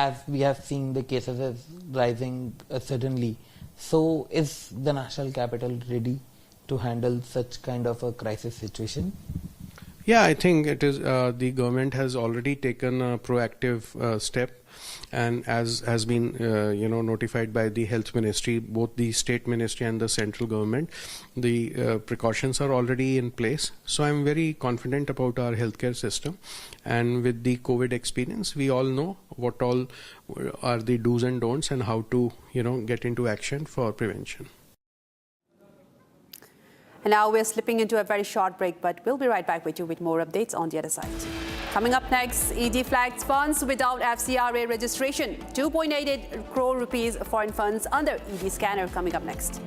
as we have seen the cases is rising suddenly. So is the national capital ready to handle such kind of a crisis situation? Yeah, I think it is. The government has already taken a proactive step, and as has been notified by the health ministry, both the state ministry and the central government, the precautions are already in place. So I'm very confident about our healthcare system, and with the COVID experience, we all know what all are the do's and don'ts and how to get into action for prevention. And now we're slipping into a very short break, but we'll be right back with you with more updates on the other side. Coming up next, ED flags funds without FCRA registration. 2.88 crore rupees foreign funds under ED scanner coming up next.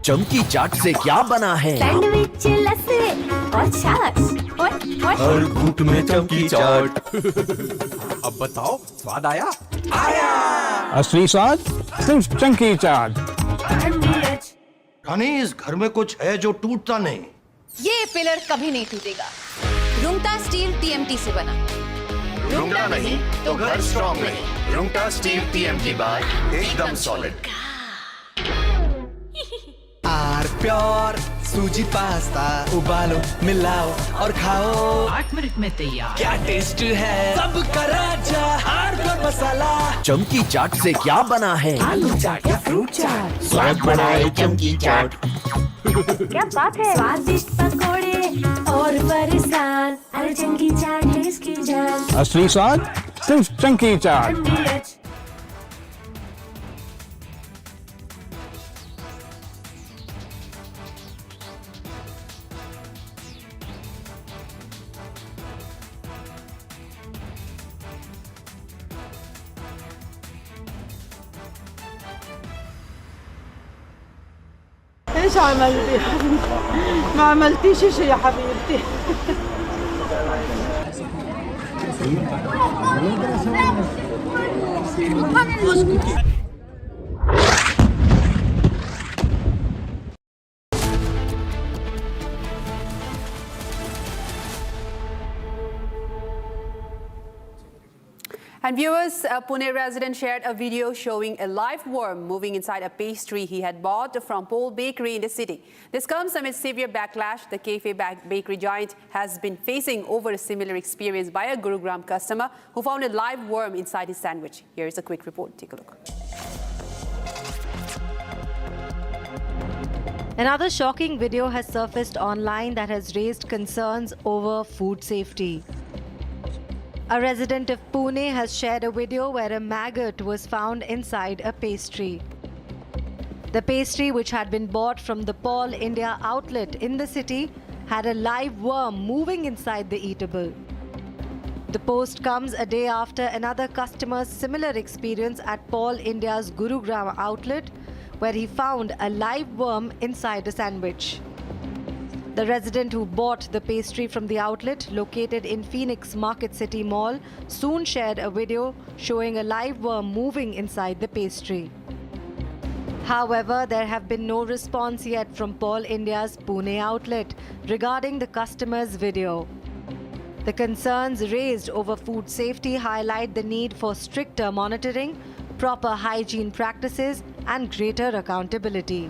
चमकी चाट से क्या बना है? Sandwich, लस्सी और छाछ और हर घूंट में चमकी चाट। अब बताओ, स्वाद आया? आया। असली स्वाद सिर्फ चमकी चाट। रानी, इस घर में कुछ है जो टूटता नहीं। ये पिलर कभी नहीं टूटेगा। रुंगटा स्टील TMT से बना। रुंगटा नहीं तो घर स्ट्रॉन्ग नहीं। रुंगटा स्टील TMT बार एकदम solid. Are pure sooji pasta उबालो मिलाओ और खाओ 8 मिनट में तैयार। क्या टेस्ट है सबका राजा आर प्योर मसाला। चमकी चाट से क्या बना है? आलू चाट या फ्रूट चाट। स्वाद बनाए चमकी चाट। क्या बात है? स्वादिष्ट पकोड़े और बरसान, अरे चमकी चाट है इसकी जान। असली स्वाद सिर्फ चमकी चाट। ايش عملتي؟ ما عملتيش شيء يا حبيبتي. And viewers, a Pune resident shared a video showing a live worm moving inside a pastry he had bought from Pole Bakery in the city. This comes amid severe backlash the cafe bakery giant has been facing over a similar experience by a Gurugram customer who found a live worm inside his sandwich. Here is a quick report. Take a look. Another shocking video has surfaced online that has raised concerns over food safety. A resident of Pune has shared a video where a maggot was found inside a pastry. The pastry, which had been bought from the Paul India outlet in the city, had a live worm moving inside the eatable. The post comes a day after another customer's similar experience at Paul India's Gurugram outlet, where he found a live worm inside a sandwich. The resident who bought the pastry from the outlet located in Phoenix Market City Mall soon shared a video showing a live worm moving inside the pastry. However, there have been no response yet from Paul India's Pune outlet regarding the customer's video. The concerns raised over food safety highlight the need for stricter monitoring, proper hygiene practices, and greater accountability.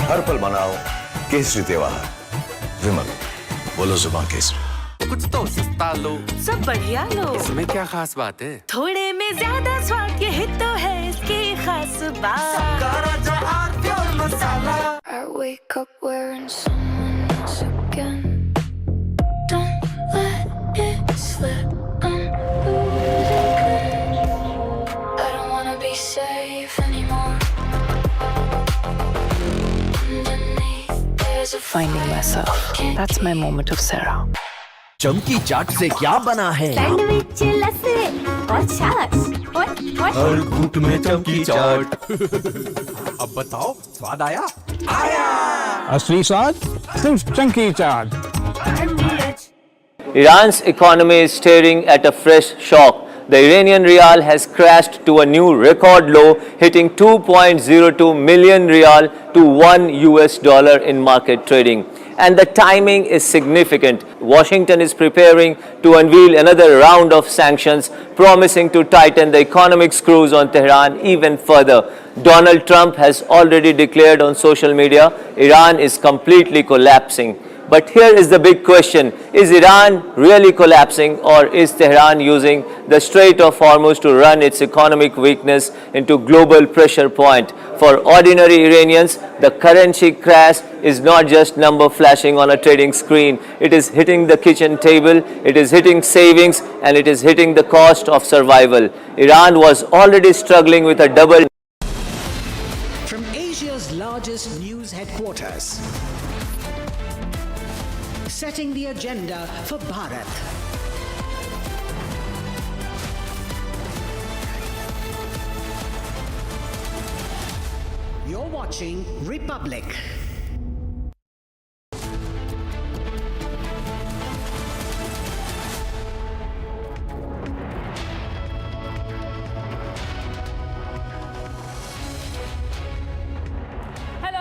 हर पल मनाओ केसरी त्योहार। विमल, बोलो जुबान केसरी। कुछ तो सस्ता लो, सब बढ़िया लो। इसमें क्या खास बात है? थोड़े में ज्यादा स्वाद, यही तो है इसकी खास बात। I wake up wearing someone else again. Don't let it slip. I'm losing. I don't wanna be safe anymore. Finding myself. That's my moment of Sarah. चमकी चाट से क्या बना है? सैंडविच, लस्सी और छाछ और हर घूंट में चमकी चाट। अब बताओ स्वाद आया? आया। असली स्वाद सिर्फ chunky chaat. Iran's economy is staring at a fresh shock. The Iranian rial has crashed to a new record low, hitting 2.02 million rial to $1 in market trading. And the timing is significant. Washington is preparing to unveil another round of sanctions, promising to tighten the economic screws on Tehran even further. Donald Trump has already declared on social media, Iran is completely collapsing. But here is the big question, is Iran really collapsing, or is Tehran using the Strait of Hormuz to run its economic weakness into global pressure point? For ordinary Iranians, the currency crash is not just number flashing on a trading screen. It is hitting the kitchen table, it is hitting savings, and it is hitting the cost of survival. Iran was already struggling with a double. From Asia's largest news headquarters, setting the agenda for Bharat. You're watching Republic.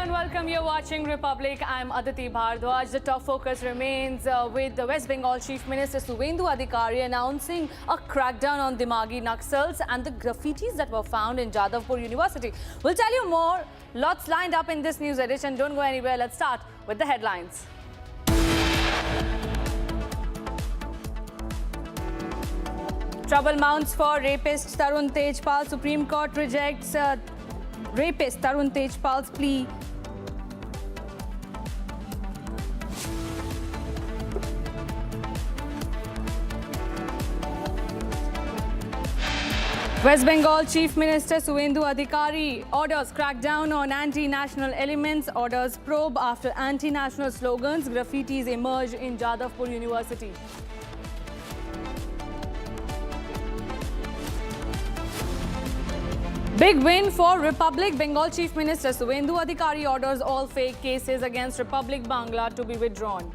Welcome, you're watching Republic. I'm Aditi Bhardwaj. The top focus remains with the West Bengal Chief Minister Suvendu Adhikari announcing a crackdown on Dimagi Naxals and the graffitis that were found in Jadavpur University. We'll tell you more. Lots lined up in this news edition. Don't go anywhere. Let's start with the headlines. Trouble mounts for rapist Tarun Tejpal. Supreme Court rejects rapist Tarun Tejpal's plea. West Bengal Chief Minister Suvendu Adhikari orders crackdown on anti-national elements, orders probe after anti-national slogans, graffitis emerge in Jadavpur University. Big win for Republic. Bengal Chief Minister Suvendu Adhikari orders all fake cases against Republic Bangla to be withdrawn.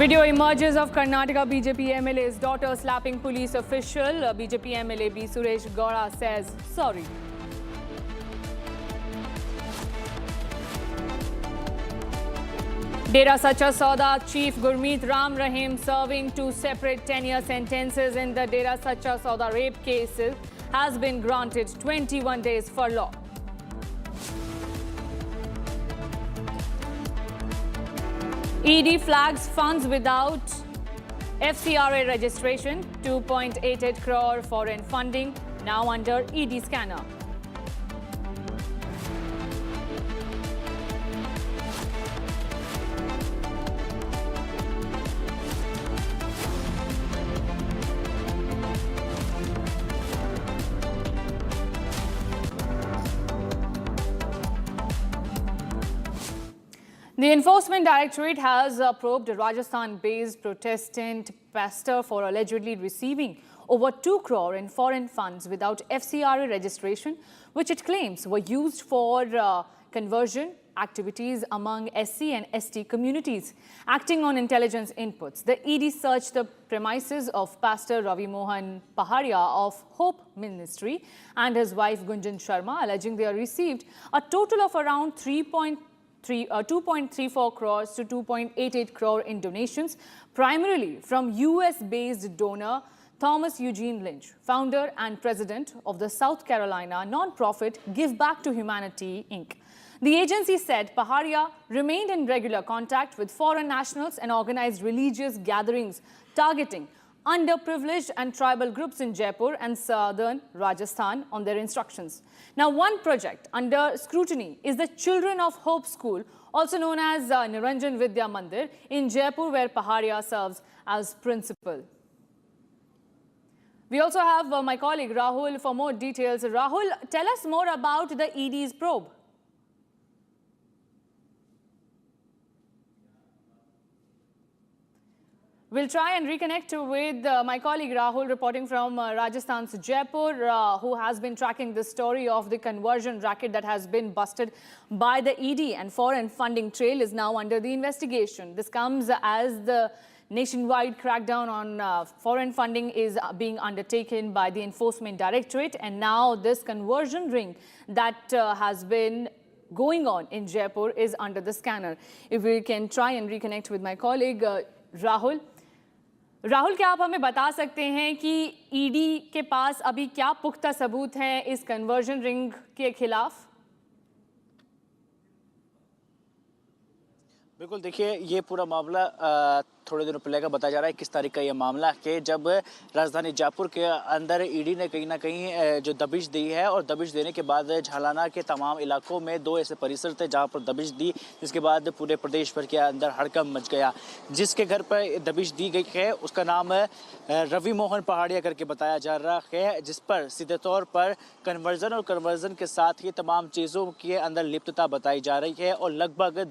Video emerges of Karnataka BJP MLA's daughter slapping police official. BJP MLA B. Suresh Gaura says sorry. Dera Sacha Sauda Chief Gurmeet Ram Rahim serving 2 separate 10-year sentences in the Dera Sacha Sauda rape cases has been granted 21 days furlough. ED flags funds without FCRA registration, 2.88 crore foreign funding, now under ED scanner. The Enforcement Directorate has probed a Rajasthan-based Protestant pastor for allegedly receiving over 2 crore in foreign funds without FCRA registration, which it claims were used for conversion activities among SC and ST communities. Acting on intelligence inputs, the ED searched the premises of Pastor Ravi Mohan Paharia of Hope Ministry and his wife Gunjan Sharma, alleging they received a total of around 2.34 crores to 2.88 crore in donations, primarily from US-based donor Thomas Eugene Lynch, founder and president of the South Carolina non-profit Give Back to Humanity, Inc. The agency said Paharia remained in regular contact with foreign nationals and organized religious gatherings targeting underprivileged and tribal groups in Jaipur and southern Rajasthan on their instructions. Now, one project under scrutiny is the Children of Hope School, also known as Niranjan Vidya Mandir, in Jaipur, where Paharia serves as principal. We also have my colleague Rahul for more details. Rahul, tell us more about the ED's probe. We'll try and reconnect with my colleague Rahul reporting from Rajasthan's Jaipur, who has been tracking the story of the conversion racket that has been busted by the ED, and foreign funding trail is now under the investigation. This comes as the nationwide crackdown on foreign funding is being undertaken by the Enforcement Directorate, and now this conversion ring that has been going on in Jaipur is under the scanner. If we can try and reconnect with my colleague Rahul. Rahul, क्या आप हमें बता सकते हैं कि ED के पास अभी क्या पुख्ता सबूत हैं इस कन्वर्जन रिंग के खिलाफ? बिल्कुल, देखिए ये पूरा मामला थोड़े दिनों पहले का बताया जा रहा है। किस तारीख का ये मामला है कि जब राजधानी जयपुर के अंदर ईडी ने कहीं ना कहीं जो दबिश दी है, और दबिश देने के बाद झालाना के तमाम इलाकों में 2 ऐसे परिसर थे जहां पर दबिश दी, जिसके बाद पूरे प्रदेश भर के अंदर हड़कंप मच गया। जिसके घर पर दबिश दी गई है उसका नाम रवि मोहन पहाड़िया करके बताया जा रहा है, जिस पर सीधे तौर पर कन्वर्जन और कन्वर्जन के साथ ही तमाम चीज़ों के अंदर लिप्तता बताई जा रही है। और लगभग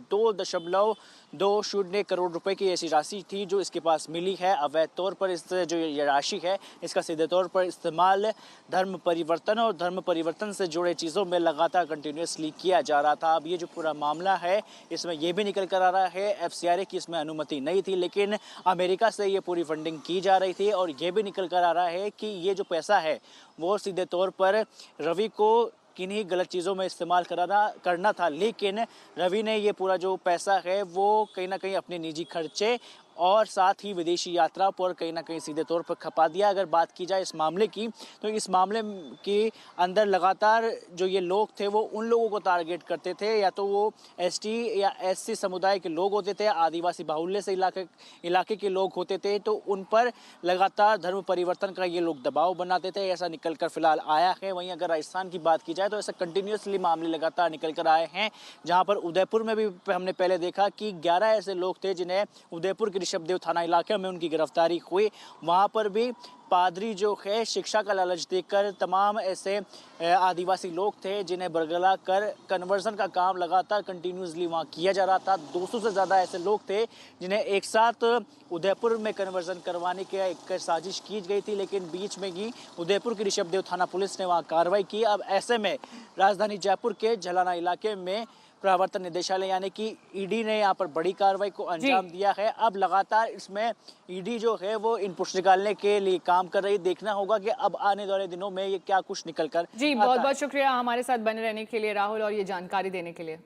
2.20 करोड़ रुपए की ऐसी राशि थी जो इसके पास मिली है अवैध तौर पर। इस जो ये राशि है इसका सीधे तौर पर इस्तेमाल धर्म परिवर्तन और धर्म परिवर्तन से जुड़े चीज़ों में लगातार कंटिन्यूसली किया जा रहा था। अब ये जो पूरा मामला है इसमें ये भी निकल कर आ रहा है FCRA की इसमें अनुमति नहीं थी, लेकिन अमेरिका से ये पूरी फंडिंग की जा रही थी। और ये भी निकल कर आ रहा है कि ये जो पैसा है वो सीधे तौर पर रवि को किन्हीं गलत चीज़ों में इस्तेमाल करना था, लेकिन रवि ने ये पूरा जो पैसा है वो कहीं ना कहीं अपने निजी खर्चे और साथ ही विदेशी यात्रा पर कहीं ना कहीं सीधे तौर पर खपा दिया। अगर बात की जाए इस मामले की, तो इस मामले के अंदर लगातार जो ये लोग थे वो उन लोगों को टारगेट करते थे, या तो वो ST या SC समुदाय के लोग होते थे, आदिवासी बाहुल्य से इलाके के लोग होते थे, तो उन पर लगातार धर्म परिवर्तन का ये लोग दबाव बनाते थे। ऐसा निकल कर फिलहाल आया है। वहीं अगर राजस्थान की बात की जाए तो ऐसा कंटिन्यूसली मामले लगातार निकल कर आए हैं, जहाँ पर उदयपुर में भी हमने पहले देखा कि 11 ऐसे लोग थे जिन्हें उदयपुर के ऋषभदेव थाना इलाके में उनकी गिरफ्तारी हुई। वहां पर भी पादरी जो है शिक्षा का लालच देकर तमाम ऐसे आदिवासी लोग थे जिन्हें बरगला कर कन्वर्जन का काम लगातार कंटिन्यूसली वहाँ किया जा रहा था। 200 से ज़्यादा ऐसे लोग थे जिन्हें एक साथ उदयपुर में कन्वर्जन करवाने की एक साजिश की गई थी, लेकिन बीच में ही उदयपुर की ऋषभदेव थाना पुलिस ने वहाँ कार्रवाई की। अब ऐसे में राजधानी जयपुर के झालाना इलाके में प्रवर्तन निदेशालय यानी कि ईडी ने यहाँ पर बड़ी कार्रवाई को अंजाम दिया है। अब लगातार इसमें ईडी जो है वो इनपुट्स निकालने के लिए काम कर रही। देखना होगा कि अब आने वाले दिनों में ये क्या कुछ निकल कर बहुत बहुत शुक्रिया हमारे साथ बने रहने के लिए राहुल, और ये जानकारी देने के लिए।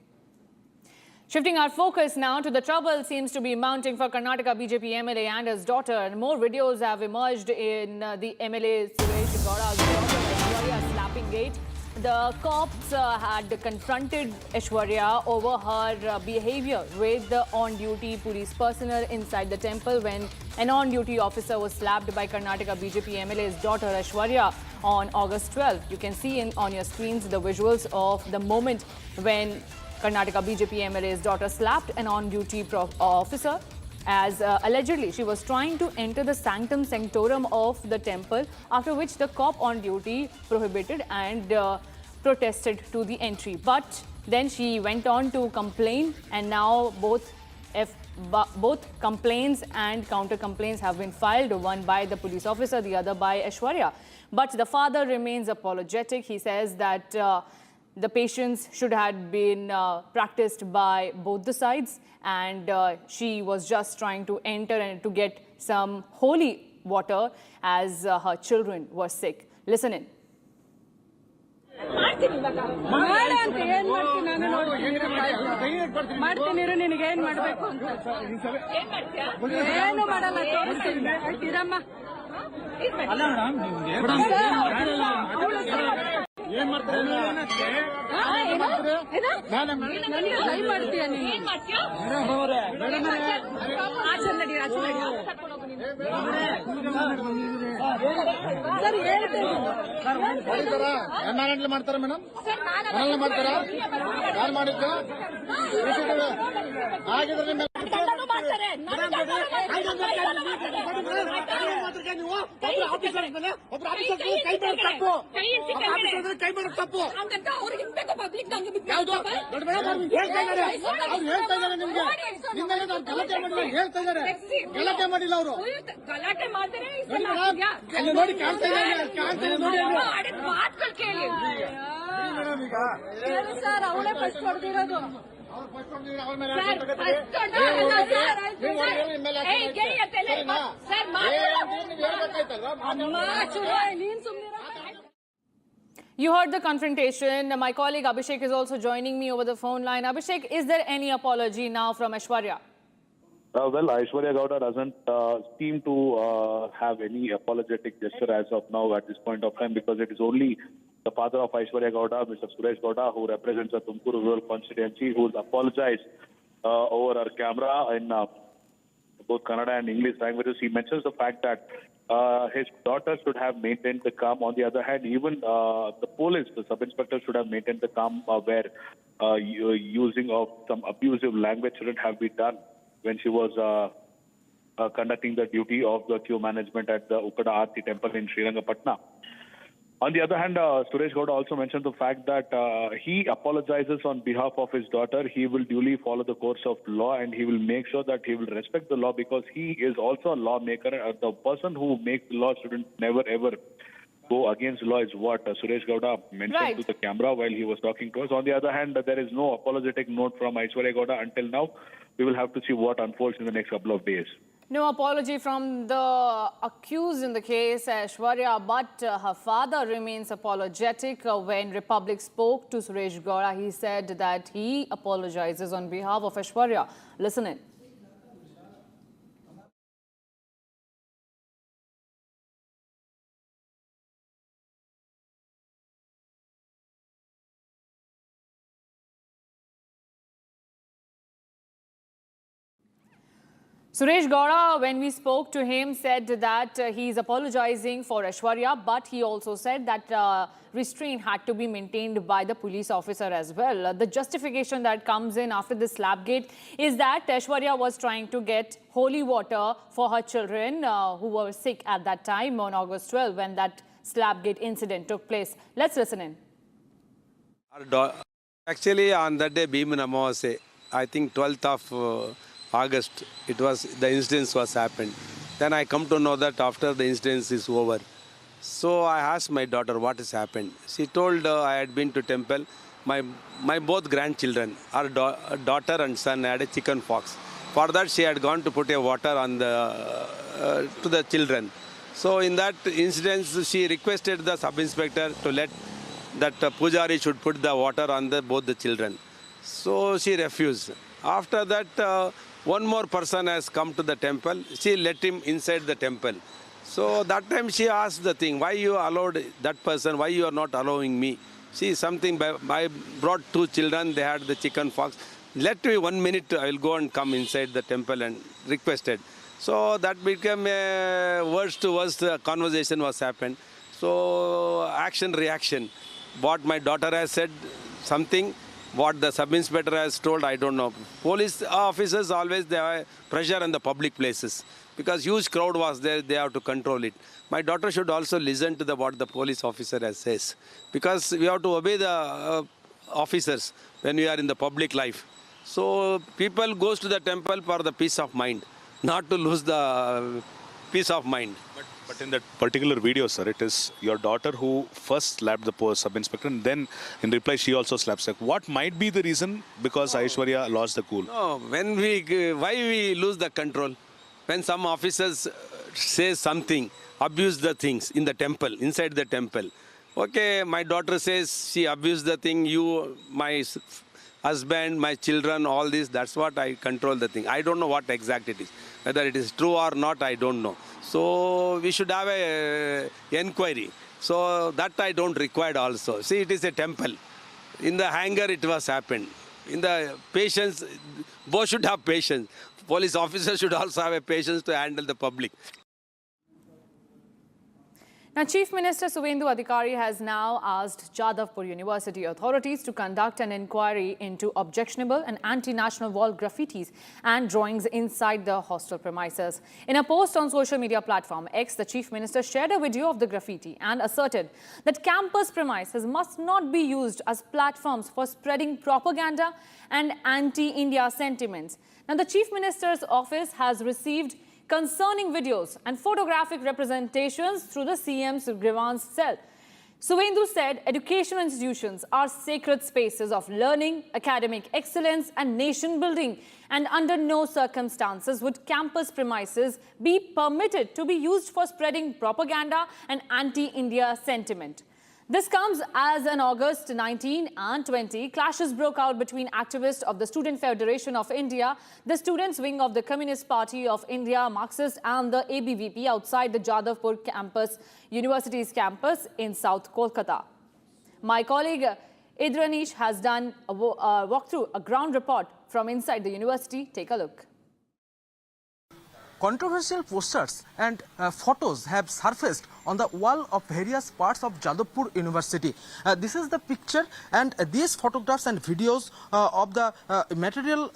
Shifting our focus now to the trouble seems to be mounting for Karnataka BJP MLA and his daughter. More videos have emerged in the MLA Suresh Gaura's daughter Aishwarya slapping gate. The cops had confronted Aishwarya over her behavior with the on-duty police personnel inside the temple when an on-duty officer was slapped by Karnataka BJP MLA's daughter Aishwarya on August 12th. You can see on your screens the visuals of the moment when Karnataka BJP MLA's daughter slapped an on-duty officer as allegedly she was trying to enter the sanctum sanctorum of the temple, after which the cop on duty prohibited and protested to the entry. But then she went on to complain, and now both complaints and counter complaints have been filed, one by the police officer, the other by Aishwarya. But the father remains apologetic. He says that the patience should have been practiced by both the sides, and she was just trying to enter and to get some holy water as her children were sick. Listen in. ಮಾಡ್ತಾರ madam ಮಾಡ್ತಾರಾ ಯಾರು ಮಾಡಿದ್ದು ಆಗಿದ್ರೆ ಗಲಾಟೆ ಮಾಡಿಲ್ಲ ಅವರು ಗಲಾಟೆ ಮಾಡ್ತಾರೆ ನೋಡಿ ಕಾಣ್ತಾ ಸರ್ ಅವಳೇ first ಹೊಡೆದಿರೋದು You heard the confrontation. My colleague Abhishek is also joining me over the phone line. Abhishek, is there any apology now from Aishwarya? Well, Aishwarya Gowda doesn't seem to have any apologetic gesture as of now at this point of time, because it is only the father of Aishwarya Gowda, Mr. Suresh Gowda, who represents the Tumkuru rural constituency, who has apologized over our camera in both Kannada and English languages. He mentions the fact that his daughter should have maintained the calm. On the other hand, even the police, the sub-inspector, should have maintained the calm where using of some abusive language shouldn't have been done when she was conducting the duty of the queue management at the Ukkada Aarti temple in Srirangapatna. On the other hand, Suresh Gowda also mentioned the fact that he apologizes on behalf of his daughter. He will duly follow the course of law, and he will make sure that he will respect the law, because he is also a lawmaker. The person who makes the law shouldn't never ever go against law, is what Suresh Gowda mentioned to the camera while he was talking to us. On the other hand, there is no apologetic note from Aishwarya Gowda until now. We will have to see what unfolds in the next couple of days. No apology from the accused in the case, Aishwarya, but her father remains apologetic. When Republic spoke to Suresh Gowda, he said that he apologizes on behalf of Aishwarya. Listen in. Suresh Gowda, when we spoke to him, said that he is apologizing for Aishwarya, but he also said that restraint had to be maintained by the police officer as well. The justification that comes in after the slapgate is that Aishwarya was trying to get holy water for her children who were sick at that time on August 12 when that slapgate incident took place. Let's listen in. Actually, on that day, Bhimana Amavasya, I think 12th of August, the incident was happened. Then I come to know that after the incident is over. So I asked my daughter what has happened. She told I had been to temple. My both grandchildren, our daughter and son, had a chicken pox. For that, she had gone to put a water on to the children. So in that incident, she requested the sub-inspector to let that Pujari should put the water on both the children. So she refused. After that, one more person has come to the temple. She let him inside the temple. So that time she asked the thing, why you allowed that person, why you are not allowing me? See, something, I brought two children, they had the chicken pox. Let me 1 minute, I will go and come inside the temple, and requested. So that became a worst to worst conversation was happened. So action, reaction. What my daughter has said, something. What the sub-inspector has told, I don't know. Police officers always, they have pressure in the public places. Because huge crowd was there, they have to control it. My daughter should also listen to what the police officer has says. Because we have to obey the officers when we are in the public life. So people goes to the temple for the peace of mind, not to lose the peace of mind. But in that particular video, sir, it is your daughter who first slapped the sub-inspector, and then in reply she also slaps her. What might be the reason? Because Aishwarya lost the cool. No, why we lose the control? When some officers say something, abuse the things in the temple, inside the temple. Okay, my daughter says she abused the thing, my husband, my children, all this, that's what I control the thing. I don't know what exact it is. Whether it is true or not, I don't know. So we should have a inquiry. So that I don't require also. See, it is a temple. In the anger it was happened. In the patience, both should have patience. Police officers should also have a patience to handle the public. Now, Chief Minister Suvendu Adhikari has now asked Jadavpur University authorities to conduct an inquiry into objectionable and anti-national wall graffitis and drawings inside the hostel premises. In a post on social media platform X, the Chief Minister shared a video of the graffiti and asserted that campus premises must not be used as platforms for spreading propaganda and anti-India sentiments. Now, the Chief Minister's office has received concerning videos and photographic representations through the CM's grievance cell. Suvendu said educational institutions are sacred spaces of learning, academic excellence and nation building, and under no circumstances would campus premises be permitted to be used for spreading propaganda and anti-India sentiment. This comes as in August 19 and 20, clashes broke out between activists of the Student Federation of India, the students' wing of the Communist Party of India, Marxist, and the ABVP outside the Jadavpur campus, university's campus in South Kolkata. My colleague Idranish has done a walkthrough, a ground report from inside the university. Take a look. Controversial posters and photos have surfaced on the wall of various parts of Jadavpur University. This is the picture, and these photographs and videos of the material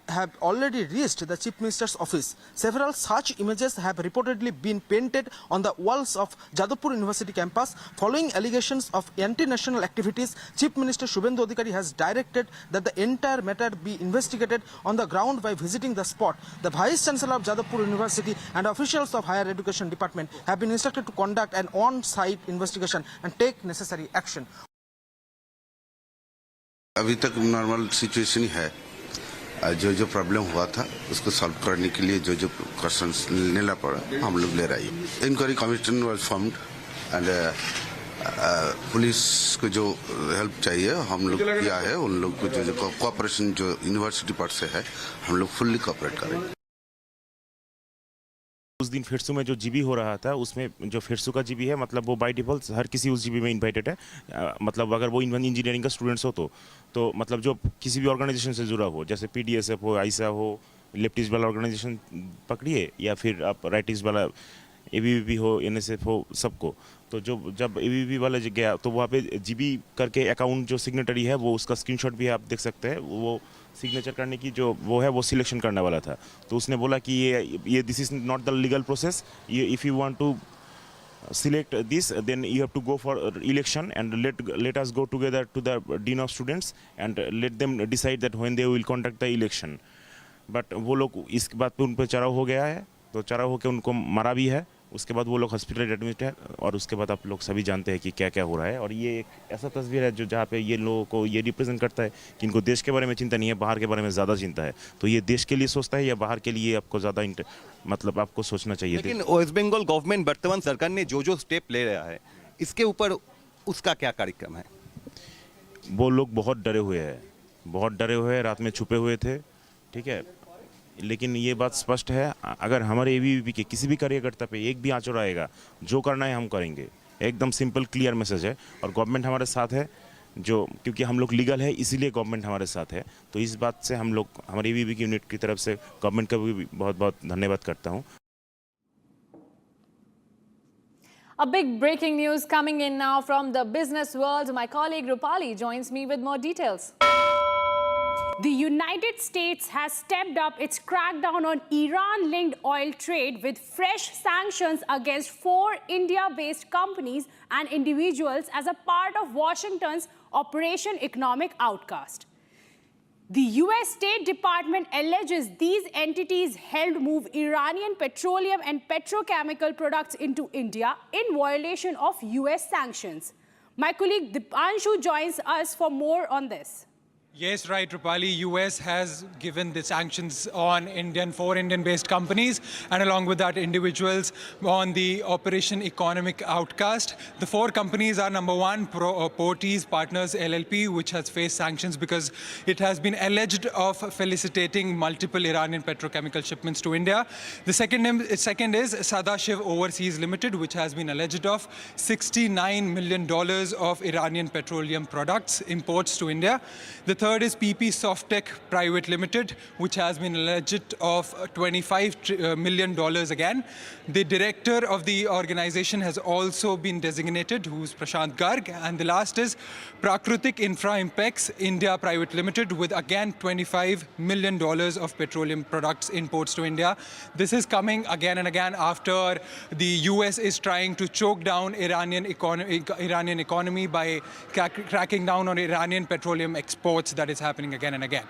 have already reached the Chief Minister's office. Several such images have reportedly been painted on the walls of Jadavpur University campus. Following allegations of anti-national activities, Chief Minister Suvendu Adhikari has directed that the entire matter be investigated on the ground by visiting the spot. The Vice Chancellor of Jadavpur University and officials of Higher Education Department have been instructed to conduct an on-site investigation and take necessary action. अभी तक normal situation ही है. जो problem हुआ था उसको solve करने के लिए जो क्वेश्चंस लेना पड़ा हम लोग ले रहे हैं. Inquiry commission was formed and police को जो हेल्प चाहिए हम लोग किया है. उन लोग को जो कोऑपरेशन जो यूनिवर्सिटी पार्ट से है हम लोग फुल्ली कोऑपरेट करेंगे. उस दिन फिरसू में जो जीबी हो रहा था उसमें जो फिरसू का जीबी है मतलब वो बाय डिफॉल्ट हर किसी उस जीबी में इनवाइटेड है. मतलब अगर वो इंजीनियरिंग का स्टूडेंट्स हो तो मतलब जो किसी भी ऑर्गेनाइजेशन से जुड़ा हो, जैसे पीडीएसएफ हो, आईसा हो, लेफ्टिस्ट वाला ऑर्गेनाइजेशन पकड़िए या फिर आप राइटिस्ट वाला एबीवीपी हो, एनएसएफ हो, सबको. तो जब एबीवीपी वाला गया तो वहाँ पे जीबी करके अकाउंट जो सिग्नेटरी है वो उसका स्क्रीनशॉट भी आप देख सकते हैं. वो सिग्नेचर करने की जो वो है वो सिलेक्शन करने वाला था. तो उसने बोला कि ये this is not the legal process. If you want to select this, then you have to go for election and let us go together to the dean of students and let them decide that when they will conduct the election. But वो लोग इस बात पे उन पर चढ़ाव हो गया है, तो चढ़ाव होकर उनको मारा भी है. उसके बाद वो लोग हॉस्पिटल एडमिट है और उसके बाद आप लोग सभी जानते हैं कि क्या क्या हो रहा है. और ये एक ऐसा तस्वीर है जो जहाँ पे ये लोगों को ये रिप्रेजेंट करता है कि इनको देश के बारे में चिंता नहीं है, बाहर के बारे में ज़्यादा चिंता है. तो ये देश के लिए सोचता है या बाहर के लिए आपको ज़्यादा मतलब आपको सोचना चाहिए. लेकिन वेस्ट बंगाल गवर्नमेंट वर्तमान सरकार ने जो स्टेप ले रहा है इसके ऊपर उसका क्या कार्यक्रम है? वो लोग बहुत डरे हुए हैं, रात में छुपे हुए थे. ठीक है, लेकिन ये बात स्पष्ट है, अगर हमारे एबीवीपी के किसी भी कार्यकर्ता पे एक भी आंचड़ आएगा, जो करना है हम करेंगे. एकदम सिंपल क्लियर मैसेज है. और गवर्नमेंट हमारे साथ है, जो क्योंकि हम लोग लीगल है इसीलिए गवर्नमेंट हमारे साथ है. तो इस बात से हम लोग हमारे एबीवीपी की यूनिट की तरफ से गवर्नमेंट का भी बहुत बहुत धन्यवाद करता हूँ. A big breaking news coming in now from the business world. My colleague Rupali joins me with more details. The United States has stepped up its crackdown on Iran-linked oil trade with fresh sanctions against 4 India-based companies and individuals as a part of Washington's Operation Economic Outcast. The U.S. State Department alleges these entities helped move Iranian petroleum and petrochemical products into India in violation of U.S. sanctions. My colleague Dipanshu joins us for more on this. Yes, right, Rupali. US has given the sanctions on 4 Indian-based companies and along with that individuals on the Operation Economic Outcast. The 4 companies are number 1, Portees Partners LLP, which has faced sanctions because it has been alleged of felicitating multiple Iranian petrochemical shipments to India. The second is Sadashiv Overseas Limited, which has been alleged of $69 million of Iranian petroleum products imports to India. The third is PP Softtech Private Limited, which has been alleged of $25 million again. The director of the organization has also been designated, who's Prashant Garg. And the last is Prakrutik Infra Impex India Private Limited, with again $25 million of petroleum products imports to India. This is coming again and again after the US is trying to choke down Iranian economy by cracking down on Iranian petroleum exports. That is happening again and again.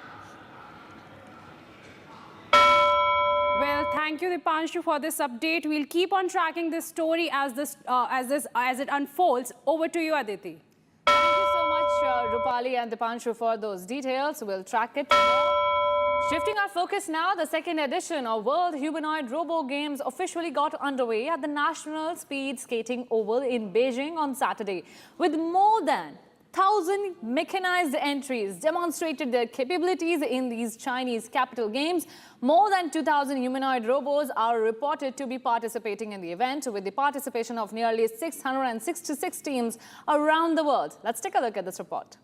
Well, thank you, Dipanshu, for this update. We'll keep on tracking this story as it unfolds. Over to you, Aditi. Thank you so much, Rupali and Dipanshu, for those details. We'll track it. Shifting our focus now, the second edition of World Humanoid Robo Games officially got underway at the National Speed Skating Oval in Beijing on Saturday, with more than 1,000 mechanized entries demonstrated their capabilities in these Chinese capital games. More than 2,000 humanoid robots are reported to be participating in the event, with the participation of nearly 666 teams around the world. Let's take a look at this report.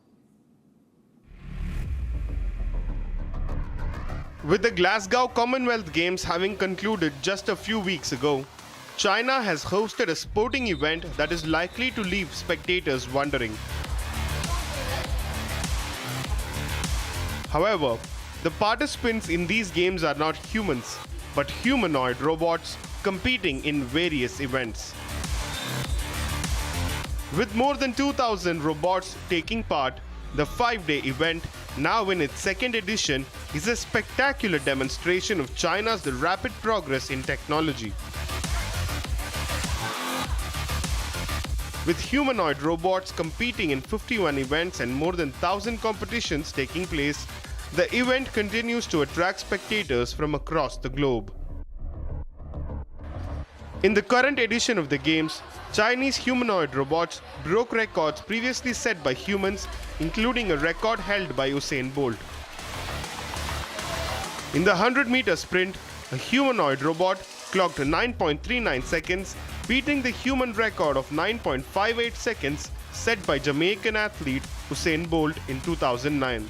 With the Glasgow Commonwealth Games having concluded just a few weeks ago, China has hosted a sporting event that is likely to leave spectators wondering. However, the participants in these games are not humans, but humanoid robots competing in various events. With more than 2,000 robots taking part, the 5-day event, now in its second edition, is a spectacular demonstration of China's rapid progress in technology. With humanoid robots competing in 51 events and more than 1,000 competitions taking place, the event continues to attract spectators from across the globe. In the current edition of the Games, Chinese humanoid robots broke records previously set by humans, including a record held by Usain Bolt. In the 100-meter sprint, a humanoid robot clocked 9.39 seconds, beating the human record of 9.58 seconds set by Jamaican athlete Usain Bolt in 2009.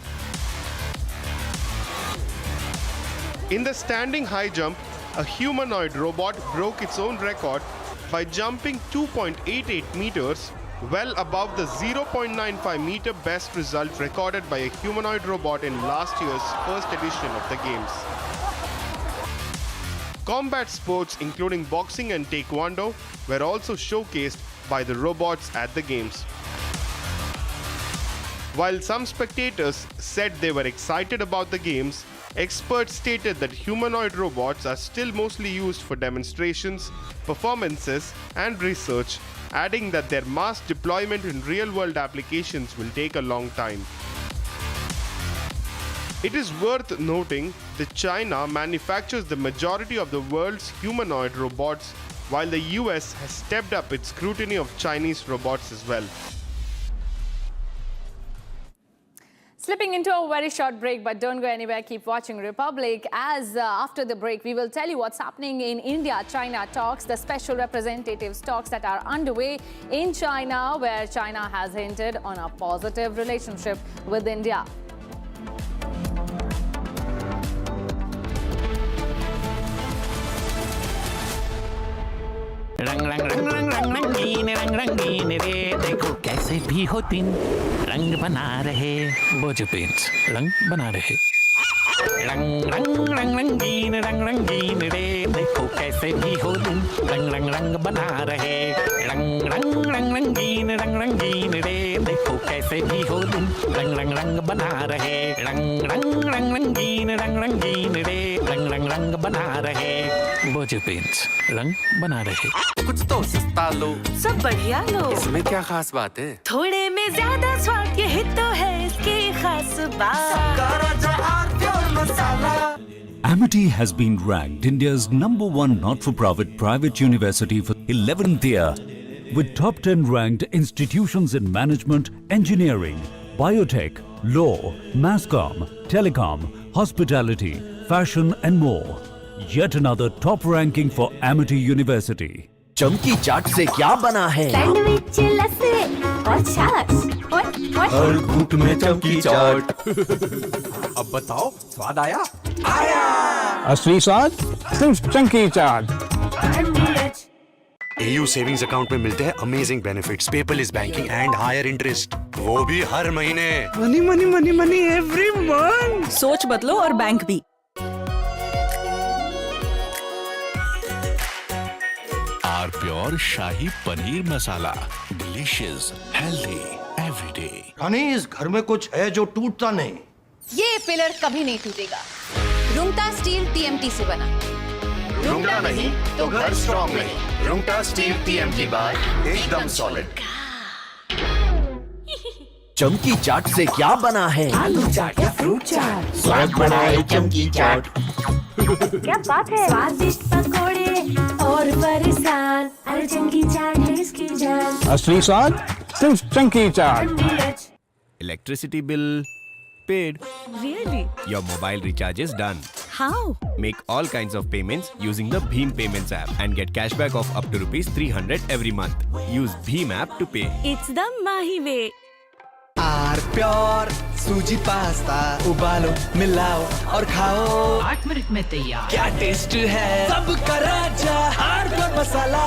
In the standing high jump, a humanoid robot broke its own record by jumping 2.88 meters, well above the 0.95 meter best result recorded by a humanoid robot in last year's first edition of the Games. Combat sports including boxing and taekwondo were also showcased by the robots at the Games. While some spectators said they were excited about the Games, experts stated that humanoid robots are still mostly used for demonstrations, performances, and research, adding that their mass deployment in real-world applications will take a long time. It is worth noting that China manufactures the majority of the world's humanoid robots, while the US has stepped up its scrutiny of Chinese robots as well. Slipping into a very short break, but don't go anywhere. Keep watching Republic, as after the break, we will tell you what's happening in India-China talks, the special representatives talks that are underway in China, where China has hinted on a positive relationship with India. रंग रंग रंग रंग रंग रंगीन रे देखो कैसे भी हो दिन रंग बना रहे वो जो पेंट्स रंग बना रहे रंग रंग रंग रंगीन रे देखो कैसे भी हो दिन रंग रंग रंग बना रहे रंग रंग रंग रंगीन रे देखो कैसे भी हो दिन रंग रंग रंग बना रहे रंग रंग रंग रंगीन रे रंग रंग रंग बना रहे वो जो पेंट्स रंग बना रहे कुछ तो सस्ता लो सब बढ़िया लो इसमें क्या खास बात है थोड़े में ज्यादा स्वाद यही तो है इसकी खास Amity has been ranked India's #1 not-for-profit private university for 11th year, with top 10 ranked institutions in management, engineering, biotech, law, masscom, telecom, hospitality, fashion and more. Yet another top ranking for Amity University. चमकी चाट से क्या बना है? Sandwich लस्सी और छाछ हर घूंट में चमकी चाट। अब बताओ स्वाद आया? असली स्वाद सिर्फ chunky chaat. AU savings account में मिलते हैं amazing benefits, paperless banking and higher interest, वो भी हर महीने। Money money money money every month. सोच बदलो और बैंक भी। R pure shahi paneer masala, delicious, healthy everyday. Rani, इस घर में कुछ है जो टूटता नहीं। ये पिलर कभी नहीं टूटेगा। रुंगटा स्टील TMT से बना। रुंगटा नहीं तो घर स्ट्रॉन्ग नहीं। रुंगटा स्टील TMT बार एकदम सॉलिड। चमकी चाट से क्या बना है? आलू चाट या फ्रूट चाट, स्वाद बनाए चमकी चाट। क्या बात है? स्वादिष्ट पकोड़े और परेशान, अरे चंकी चाट है इसकी जान। असली स्वाद सिर्फ chunky chaat. Electricity bill paid. Really? Your mobile recharge is done. How? Make all kinds of payments using the Bheem Payments app and get cashback of up to ₹300 every month. Use Bheem app to pay. It's the Mahi way. R pure sooji pasta, उबालो मिलाओ और खाओ, 8 minute में तैयार। क्या taste है, सबका राजा hardcore मसाला।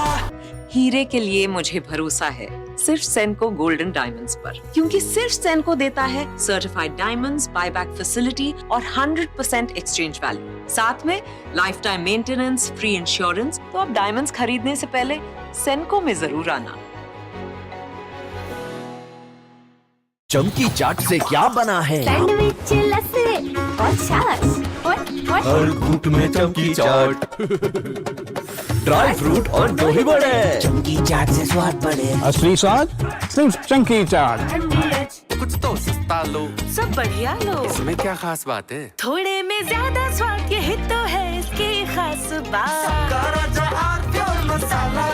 हीरे के लिए मुझे भरोसा है सिर्फ सेनको गोल्डन डायमंड्स पर, क्योंकि सिर्फ सेनको देता है सर्टिफाइड डायमंड्स, बायबैक फैसिलिटी और 100% एक्सचेंज वैल्यू, साथ में life time maintenance, free insurance. तो अब डायमंड्स खरीदने से पहले सेनको में जरूर आना। चमकी चाट से क्या बना है? सैंडविच, लस्सी और छाछ। हर घूंट में चमकी चाट। ड्राई फ्रूट और दही बड़े, चमकी चाट से स्वाद बढ़े। असली स्वाद सिर्फ चंकी चाट। कुछ तो सस्ता लो, सब बढ़िया लो। इसमें क्या खास बात है? थोड़े में ज्यादा स्वाद, यही तो है इसकी खास बात। सबका राजा R pure masala.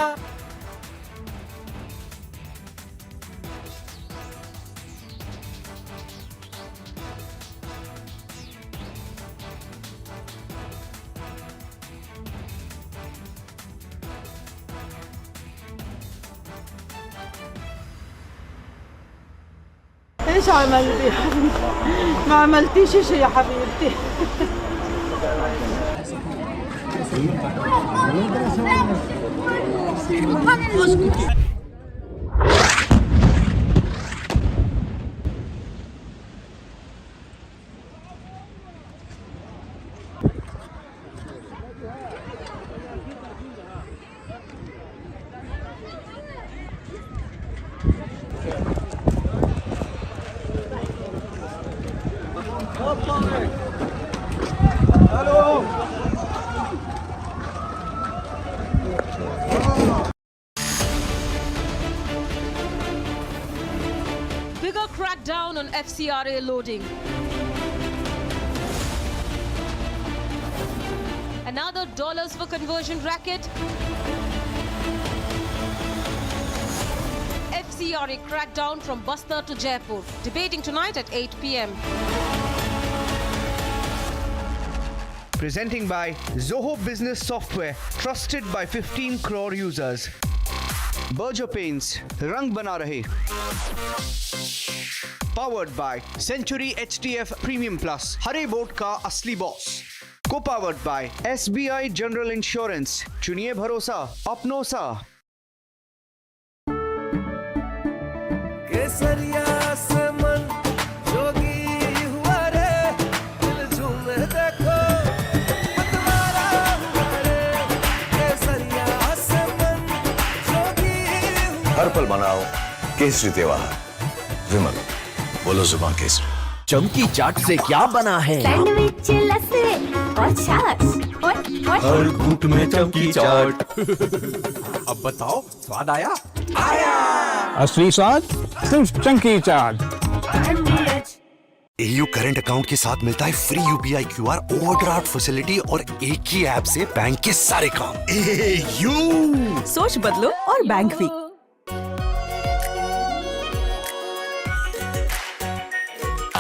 ايش عملتي؟ ما عملتيش شيء يا حبيبتي. Bigger crackdown on FCRA loading. Another dollars for conversion racket. FCRA crackdown from Bastar to Jaipur. Debating tonight at 8 p.m. Presenting by Zoho Business Software, trusted by 15 crore users. Berger Paints, Rang Bana Rahe. Powered by Century HTF Premium Plus, Hare Boat Ka Asli Boss. Co-powered by SBI General Insurance, Chuniye Bharosa, Apno Sa. केसरिया से मन जोगी हुआ रे, दिल झूमे देखो मतवारा हुआ रे। केसरिया से मन जोगी हुआ। हर पल मनाओ केसरी त्योहार। विमल, बोलो जुबान केसरी। चमकी चाट से क्या बना है? सैंडविच, लस्सी और छाछ। हर घूंट में चमकी चाट। अब बताओ स्वाद आया? असली स्वाद सिर्फ chunky chaat. AU current account के साथ मिलता है free UPI QR overdraft facility और एक ही ऐप से बैंक के सारे काम। AU सोच बदलो और बैंक भी।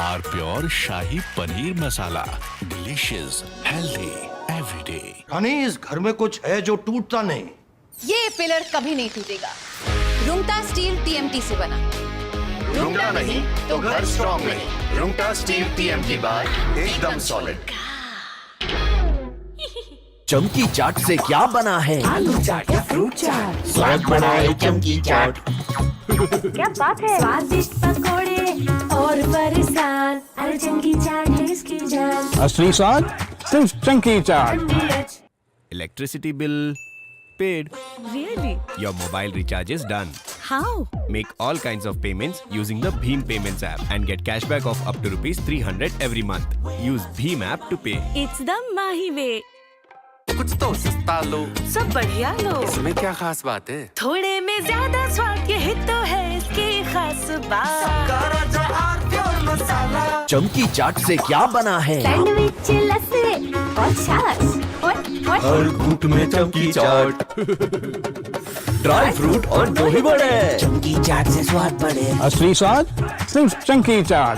R pure shahi paneer masala, delicious, healthy everyday. Rani, इस घर में कुछ है जो टूटता नहीं। ये पिलर कभी नहीं टूटेगा। रुंगटा स्टील TMT से बना। रुकना नहीं तो घर स्ट्रॉन्ग नहीं। रुंगटा स्टील टीएमटी बार एकदम सॉलिड। चमकी चाट से क्या बना है? आलू चाट या फ्रूट चाट, स्वाद बनाए चमकी चाट। क्या बात है? स्वादिष्ट पकोड़े और फरसान, अरे चंकी चाट है इसकी जान। असली स्वाद सिर्फ chunky chaat. Electricity bill paid. Really? Your mobile recharge is done. How? Make all kinds of payments using the Bheem Payments app and get cashback of up to ₹300 every month. Use Bheem app to pay. It's the Mahi way. कुछ तो सस्ता लो, सब बढ़िया लो। इसमें क्या खास बात है? थोड़े में ज्यादा स्वाद, यही तो है इसकी खास बात। चमकी चाट से क्या बना है? सैंडविच लस्सी और छाछ हर घूंट में चमकी चाट। ड्राई फ्रूट और दही बड़े। चमकी चाट से स्वाद बढ़े। असली स्वाद सिर्फ chunky chaat.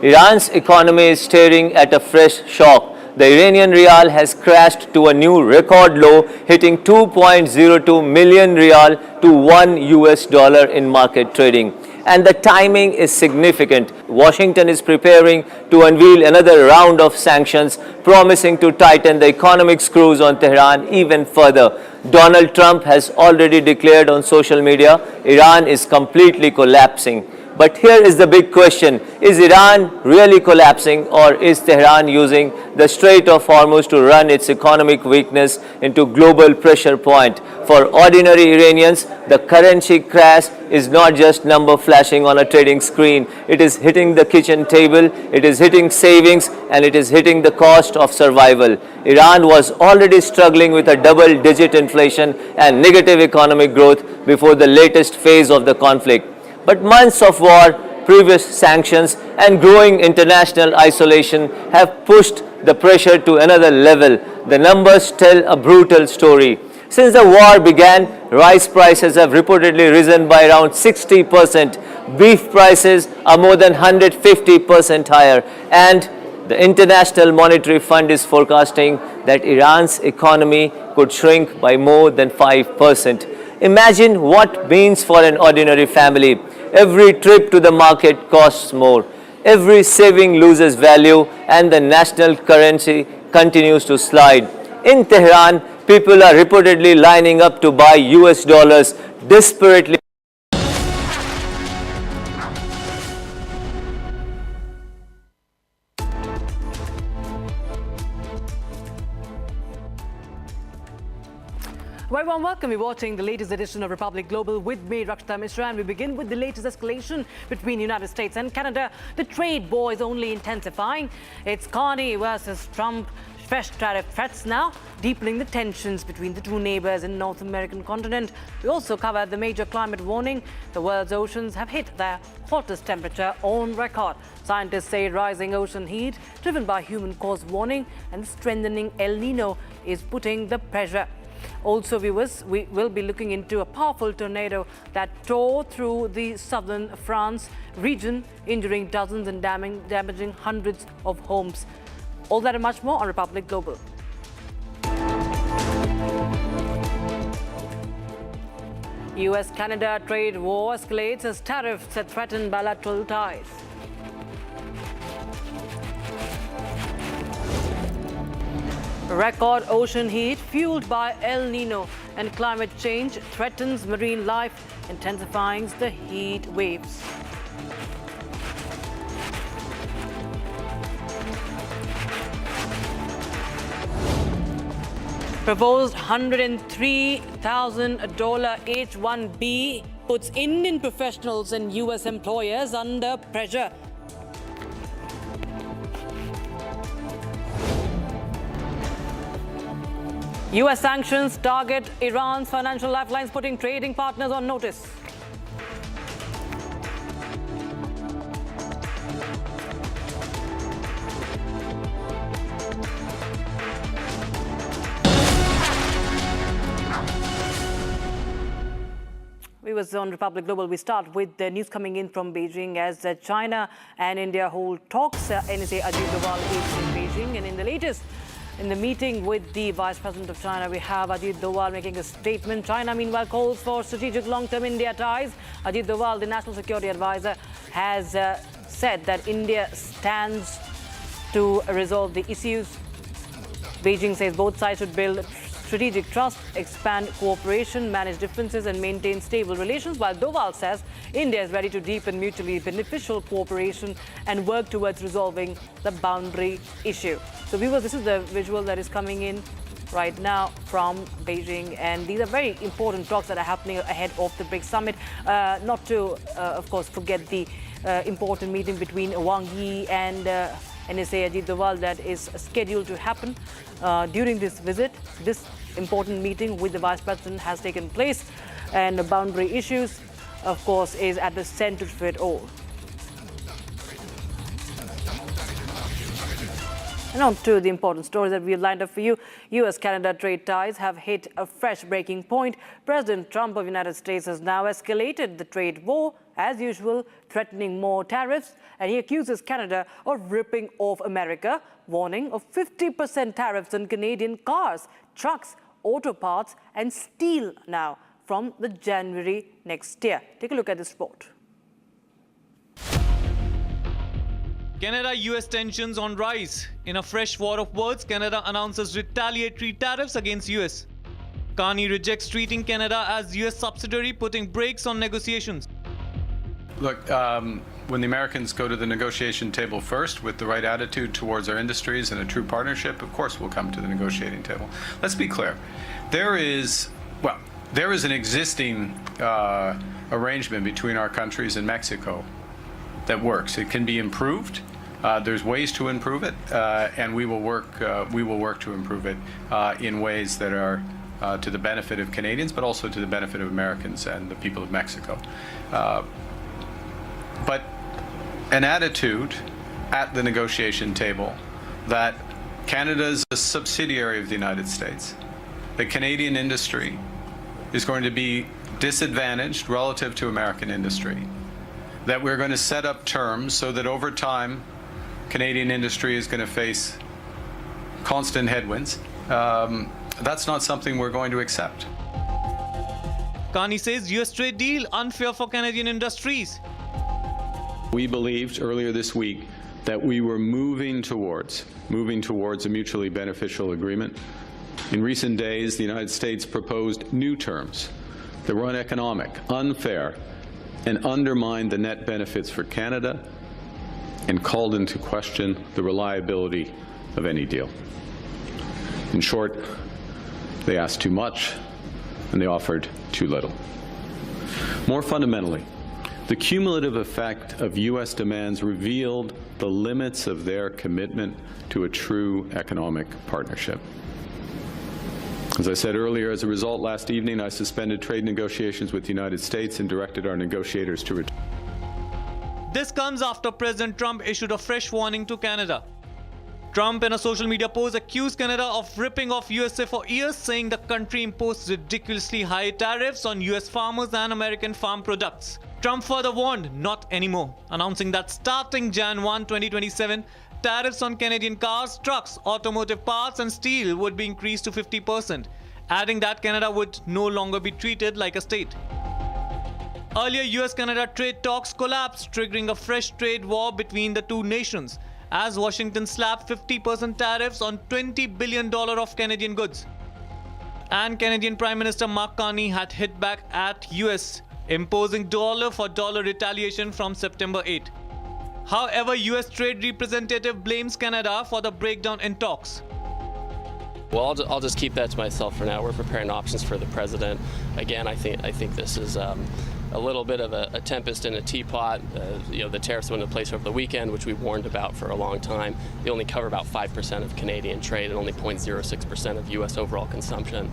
Iran's economy is staring at a fresh shock. The Iranian rial has crashed to a new record low, hitting 2.02 million rial to $1 in market trading. And the timing is significant. Washington is preparing to unveil another round of sanctions, promising to tighten the economic screws on Tehran even further. Donald Trump has already declared on social media, Iran is completely collapsing. But here is the big question, is Iran really collapsing, or is Tehran using the Strait of Hormuz to run its economic weakness into global pressure point? For ordinary Iranians, the currency crash is not just number flashing on a trading screen. It is hitting the kitchen table, it is hitting savings, and it is hitting the cost of survival. Iran was already struggling with a double-digit inflation and negative economic growth before the latest phase of the conflict. But months of war, previous sanctions, and growing international isolation have pushed the pressure to another level. The numbers tell a brutal story. Since the war began, rice prices have reportedly risen by around 60%. Beef prices are more than 150% higher. And the International Monetary Fund is forecasting that Iran's economy could shrink by more than 5%. Imagine what means for an ordinary family. Every trip to the market costs more. Every saving loses value and the national currency continues to slide. In Tehran, people are reportedly lining up to buy US dollars desperately. Very warm welcome. You're watching the latest edition of Republic Global with me, Rakshita Mishra, and we begin with the latest escalation between United States and Canada. The trade war is only intensifying. It's Carney versus Trump. Fresh tariff threats now, deepening the tensions between the two neighbors in North American continent. We also covered the major climate warning. The world's oceans have hit their hottest temperature on record. Scientists say rising ocean heat, driven by human-caused warming and strengthening El Nino, is putting the pressure. Also, viewers, we will be looking into a powerful tornado that tore through the southern France region, injuring dozens and damaging hundreds of homes. All that and much more on Republic Global. US-Canada trade war escalates as tariffs that threaten bilateral ties. Record ocean heat fueled by El Nino and climate change threatens marine life, intensifying the heat waves. Proposed $103,000 H-1B puts Indian professionals and US employers under pressure. US sanctions target Iran's financial lifelines, putting trading partners on notice. Viewers on Republic Global, we start with the news coming in from Beijing as China and India hold talks. NSA Ajit Doval is in Beijing, and in the latest In the meeting with the Vice President of China, we have Ajit Doval making a statement. China, meanwhile, calls for strategic long-term India ties. Ajit Doval, the National Security Advisor, has said that India stands to resolve the issues. Beijing says both sides should build strategic trust, expand cooperation, manage differences and maintain stable relations, while Doval says India is ready to deepen mutually beneficial cooperation and work towards resolving the boundary issue. So viewers, this is the visual that is coming in right now from Beijing, and these are very important talks that are happening ahead of the BRICS summit. Not to, of course, forget the important meeting between Wang and NSA Ajit Doval that is scheduled to happen during this visit. This important meeting with the Vice President has taken place, and the boundary issues, of course, is at the center of it all. And on to the important stories that we have lined up for you. US-Canada trade ties have hit a fresh breaking point. President Trump of the United States has now escalated the trade war, as usual, threatening more tariffs, and he accuses Canada of ripping off America, warning of 50% tariffs on Canadian cars, trucks, auto parts and steel now from the January next year. Take a look at this report. Canada-US tensions on rise. In a fresh war of words, Canada announces retaliatory tariffs against US. Carney rejects treating Canada as US subsidiary, putting brakes on negotiations. Look, when the Americans go to the negotiation table first with the right attitude towards our industries and a true partnership, of course we'll come to the negotiating table. Let's be clear. There is an existing arrangement between our countries and Mexico that works. It can be improved. There's ways to improve it, and we will work to improve it in ways that are to the benefit of Canadians, but also to the benefit of Americans and the people of Mexico. But an attitude at the negotiation table that Canada is a subsidiary of the United States, that Canadian industry is going to be disadvantaged relative to American industry, that we're going to set up terms so that over time Canadian industry is going to face constant headwinds. That's not something we're going to accept. Carney says US trade deal unfair for Canadian industries. We believed earlier this week that we were moving towards a mutually beneficial agreement. In recent days, the United States proposed new terms that were uneconomic, unfair, and undermined the net benefits for Canada and called into question the reliability of any deal. In short, they asked too much and they offered too little. More fundamentally, the cumulative effect of U.S. demands revealed the limits of their commitment to a true economic partnership. As I said earlier, as a result, last evening I suspended trade negotiations with the United States and directed our negotiators to return. This comes after President Trump issued a fresh warning to Canada. Trump, in a social media post, accused Canada of ripping off USA for years, saying the country imposed ridiculously high tariffs on US farmers and American farm products. Trump further warned, not anymore, announcing that starting Jan 1, 2027, tariffs on Canadian cars, trucks, automotive parts and steel would be increased to 50%, adding that Canada would no longer be treated like a state. Earlier, US-Canada trade talks collapsed, triggering a fresh trade war between the two nations, as Washington slapped 50% tariffs on $20 billion of Canadian goods. And Canadian Prime Minister Mark Carney had hit back at US, imposing dollar-for-dollar retaliation from September 8. However, US Trade Representative blames Canada for the breakdown in talks. Well, I'll just keep that to myself for now. We're preparing options for the president. Again, I think this is a little bit of a tempest in a teapot. The tariffs went into place over the weekend, which we warned about for a long time. They only cover about 5% of Canadian trade and only 0.06% of U.S. overall consumption.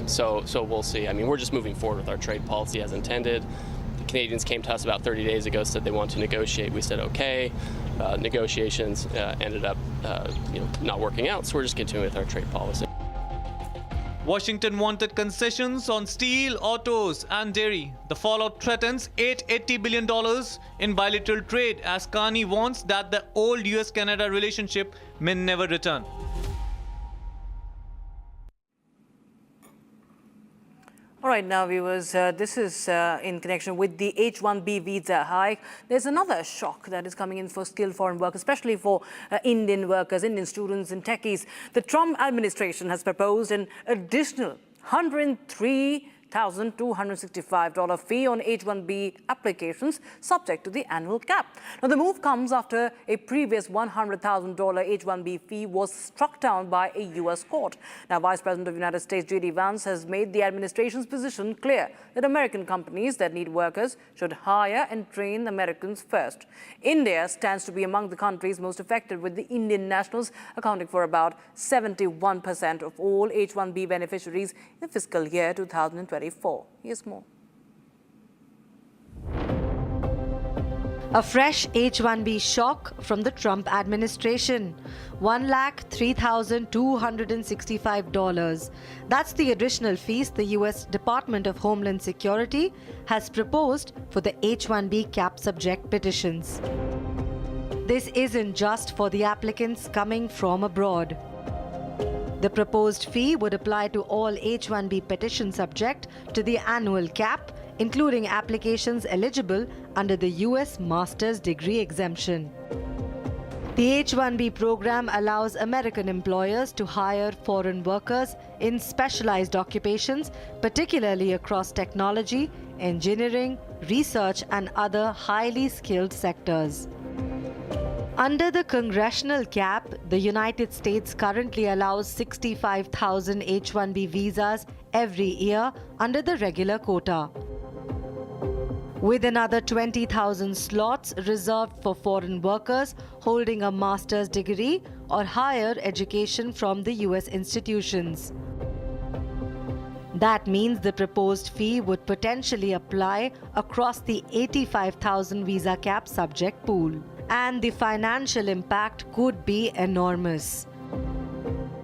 So we'll see. I mean, we're just moving forward with our trade policy as intended. The Canadians came to us about 30 days ago, said they want to negotiate. We said okay. Negotiations ended up not working out, so we're just continuing with our trade policy. Washington wanted concessions on steel, autos and dairy. The fallout threatens $880 billion in bilateral trade, as Carney warns that the old US-Canada relationship may never return. All right, now viewers, this is in connection with the H-1B visa hike. There's another shock that is coming in for skilled foreign workers, especially for Indian workers, Indian students and techies. The Trump administration has proposed an additional $103,265 fee on H-1B applications subject to the annual cap. Now, the move comes after a previous $100,000 H-1B fee was struck down by a U.S. court. Now, Vice President of the United States, J.D. Vance, has made the administration's position clear that American companies that need workers should hire and train Americans first. India stands to be among the countries most affected, with the Indian nationals accounting for about 71% of all H-1B beneficiaries in the fiscal year 2024. Here's more. A fresh H-1B shock from the Trump administration. $103,265. That's the additional fees the U.S. Department of Homeland Security has proposed for the H-1B cap subject petitions. This isn't just for the applicants coming from abroad. The proposed fee would apply to all H-1B petitions subject to the annual cap, including applications eligible under the U.S. master's degree exemption. The H-1B program allows American employers to hire foreign workers in specialized occupations, particularly across technology, engineering, research, and other highly skilled sectors. Under the congressional cap, the United States currently allows 65,000 H-1B visas every year under the regular quota, with another 20,000 slots reserved for foreign workers holding a master's degree or higher education from the U.S. institutions. That means the proposed fee would potentially apply across the 85,000 visa cap subject pool. And the financial impact could be enormous.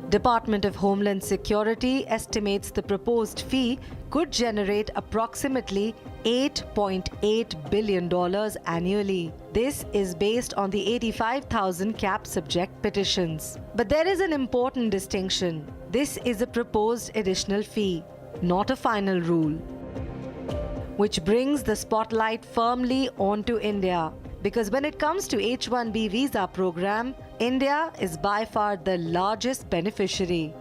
Department of Homeland Security estimates the proposed fee could generate approximately $8.8 billion annually. This is based on the 85,000 cap subject petitions. But there is an important distinction. This is a proposed additional fee, not a final rule, which brings the spotlight firmly onto India. Because when it comes to H-1B visa program, India is by far the largest beneficiary.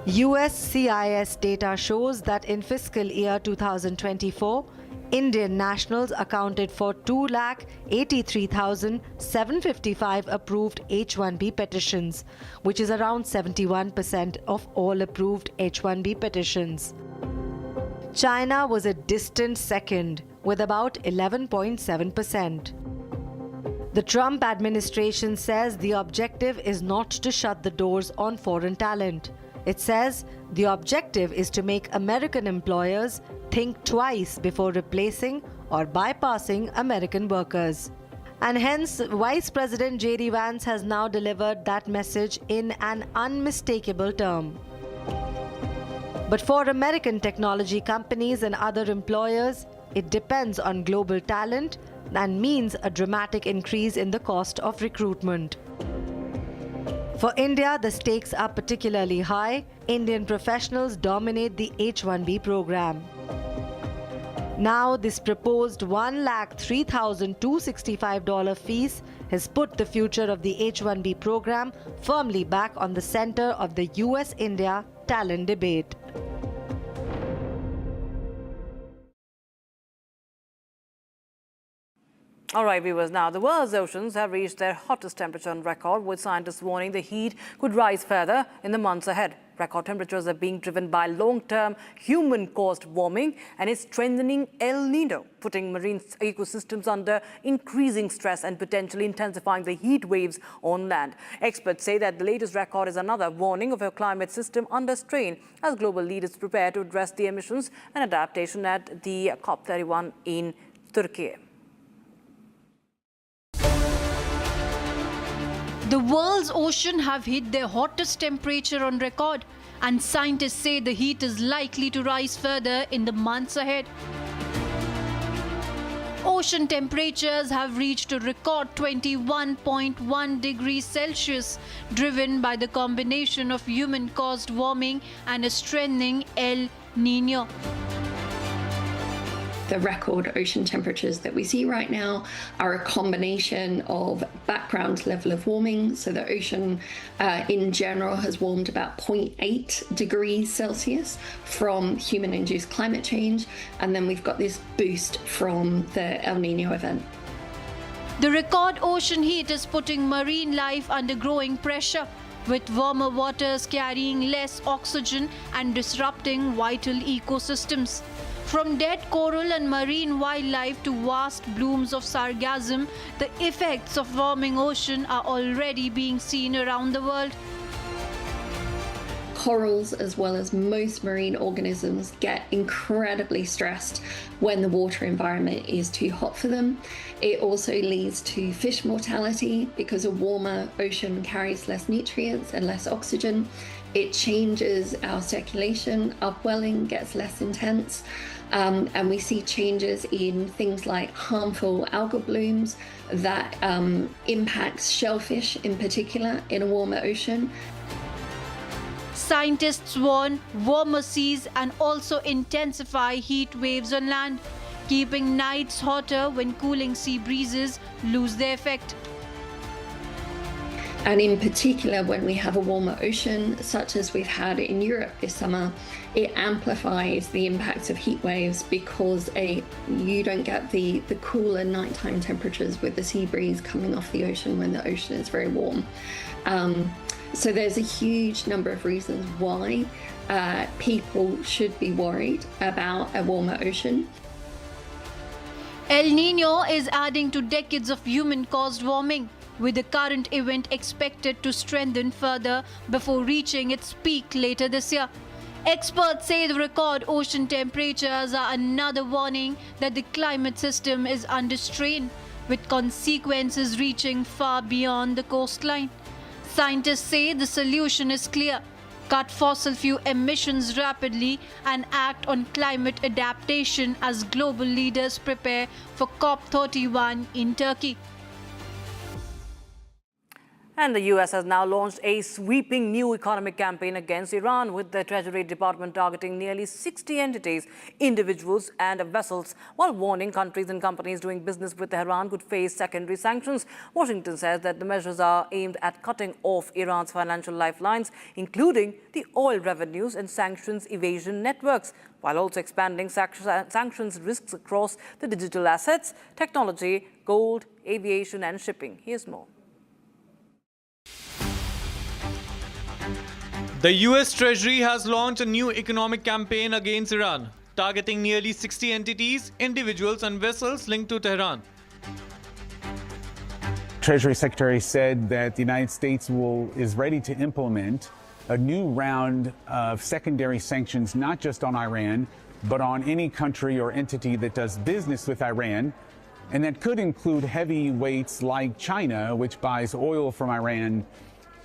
USCIS data shows that in fiscal year 2024, Indian nationals accounted for 283,755 approved H-1B petitions, which is around 71% of all approved H-1B petitions. China was a distant second, with about 11.7%. The Trump administration says the objective is not to shut the doors on foreign talent. It says the objective is to make American employers think twice before replacing or bypassing American workers. And hence, Vice President J.D. Vance has now delivered that message in an unmistakable term. But for American technology companies and other employers, it depends on global talent and means a dramatic increase in the cost of recruitment. For India, the stakes are particularly high. Indian professionals dominate the H-1B program. Now, this proposed $103,265 fees has put the future of the H-1B program firmly back on the center of the US-India talent debate. All right, viewers, now the world's oceans have reached their hottest temperature on record, with scientists warning the heat could rise further in the months ahead. Record temperatures are being driven by long-term human-caused warming and its strengthening El Nino, putting marine ecosystems under increasing stress and potentially intensifying the heat waves on land. Experts say that the latest record is another warning of a climate system under strain as global leaders prepare to address the emissions and adaptation at the COP31 in Turkey. The world's oceans have hit their hottest temperature on record, and scientists say the heat is likely to rise further in the months ahead. Ocean temperatures have reached a record 21.1 degrees Celsius, driven by the combination of human-caused warming and a strengthening El Niño. The record ocean temperatures that we see right now are a combination of background level of warming. So the ocean in general has warmed about 0.8 degrees Celsius from human-induced climate change. And then we've got this boost from the El Niño event. The record ocean heat is putting marine life under growing pressure, with warmer waters carrying less oxygen and disrupting vital ecosystems. From dead coral and marine wildlife to vast blooms of sargassum, the effects of warming ocean are already being seen around the world. Corals, as well as most marine organisms, get incredibly stressed when the water environment is too hot for them. It also leads to fish mortality because a warmer ocean carries less nutrients and less oxygen. It changes our circulation, upwelling gets less intense, and we see changes in things like harmful algal blooms that impacts shellfish in particular in a warmer ocean. Scientists warn warmer seas and also intensify heat waves on land, keeping nights hotter when cooling sea breezes lose their effect. And in particular, when we have a warmer ocean, such as we've had in Europe this summer, it amplifies the impacts of heat waves because you don't get the cooler nighttime temperatures with the sea breeze coming off the ocean when the ocean is very warm. So there's a huge number of reasons why people should be worried about a warmer ocean. El Niño is adding to decades of human-caused warming, with the current event expected to strengthen further before reaching its peak later this year. Experts say the record ocean temperatures are another warning that the climate system is under strain, with consequences reaching far beyond the coastline. Scientists say the solution is clear: cut fossil fuel emissions rapidly and act on climate adaptation as global leaders prepare for COP31 in Turkey. And the US has now launched a sweeping new economic campaign against Iran, with the Treasury Department targeting nearly 60 entities, individuals and vessels, while warning countries and companies doing business with Tehran could face secondary sanctions. Washington says that the measures are aimed at cutting off Iran's financial lifelines, including the oil revenues and sanctions evasion networks, while also expanding sanctions risks across the digital assets, technology, gold, aviation and shipping. Here's more. The US Treasury has launched a new economic campaign against Iran, targeting nearly 60 entities, individuals and vessels linked to Tehran. Treasury Secretary said that the United States is ready to implement a new round of secondary sanctions, not just on Iran, but on any country or entity that does business with Iran. And that could include heavyweights like China, which buys oil from Iran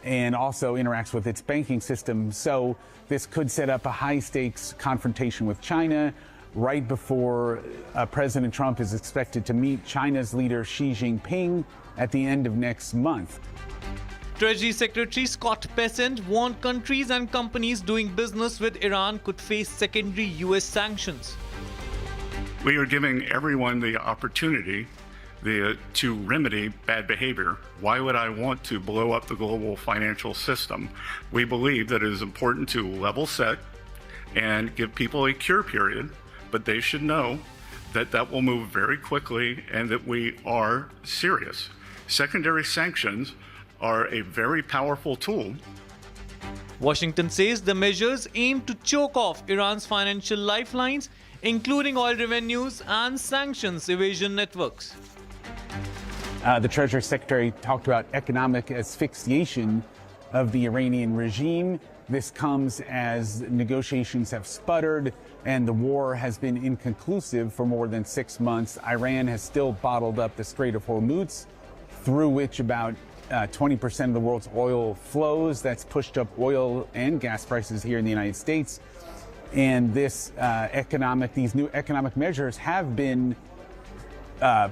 and also interacts with its banking system. So this could set up a high-stakes confrontation with China right before President Trump is expected to meet China's leader Xi Jinping at the end of next month. Treasury Secretary Scott Bessent warned countries and companies doing business with Iran could face secondary US sanctions. We are giving everyone the opportunity to remedy bad behavior. Why would I want to blow up the global financial system? We believe that it is important to level set and give people a cure period, but they should know that that will move very quickly and that we are serious. Secondary sanctions are a very powerful tool. Washington says the measures aim to choke off Iran's financial lifelines, including oil revenues and sanctions evasion networks. The Treasury Secretary talked about economic asphyxiation of the Iranian regime. This comes as negotiations have sputtered and the war has been inconclusive for more than 6 months. Iran has still bottled up the Strait of Hormuz, through which about 20% of the world's oil flows. That's pushed up oil and gas prices here in the United States. And these new economic measures have been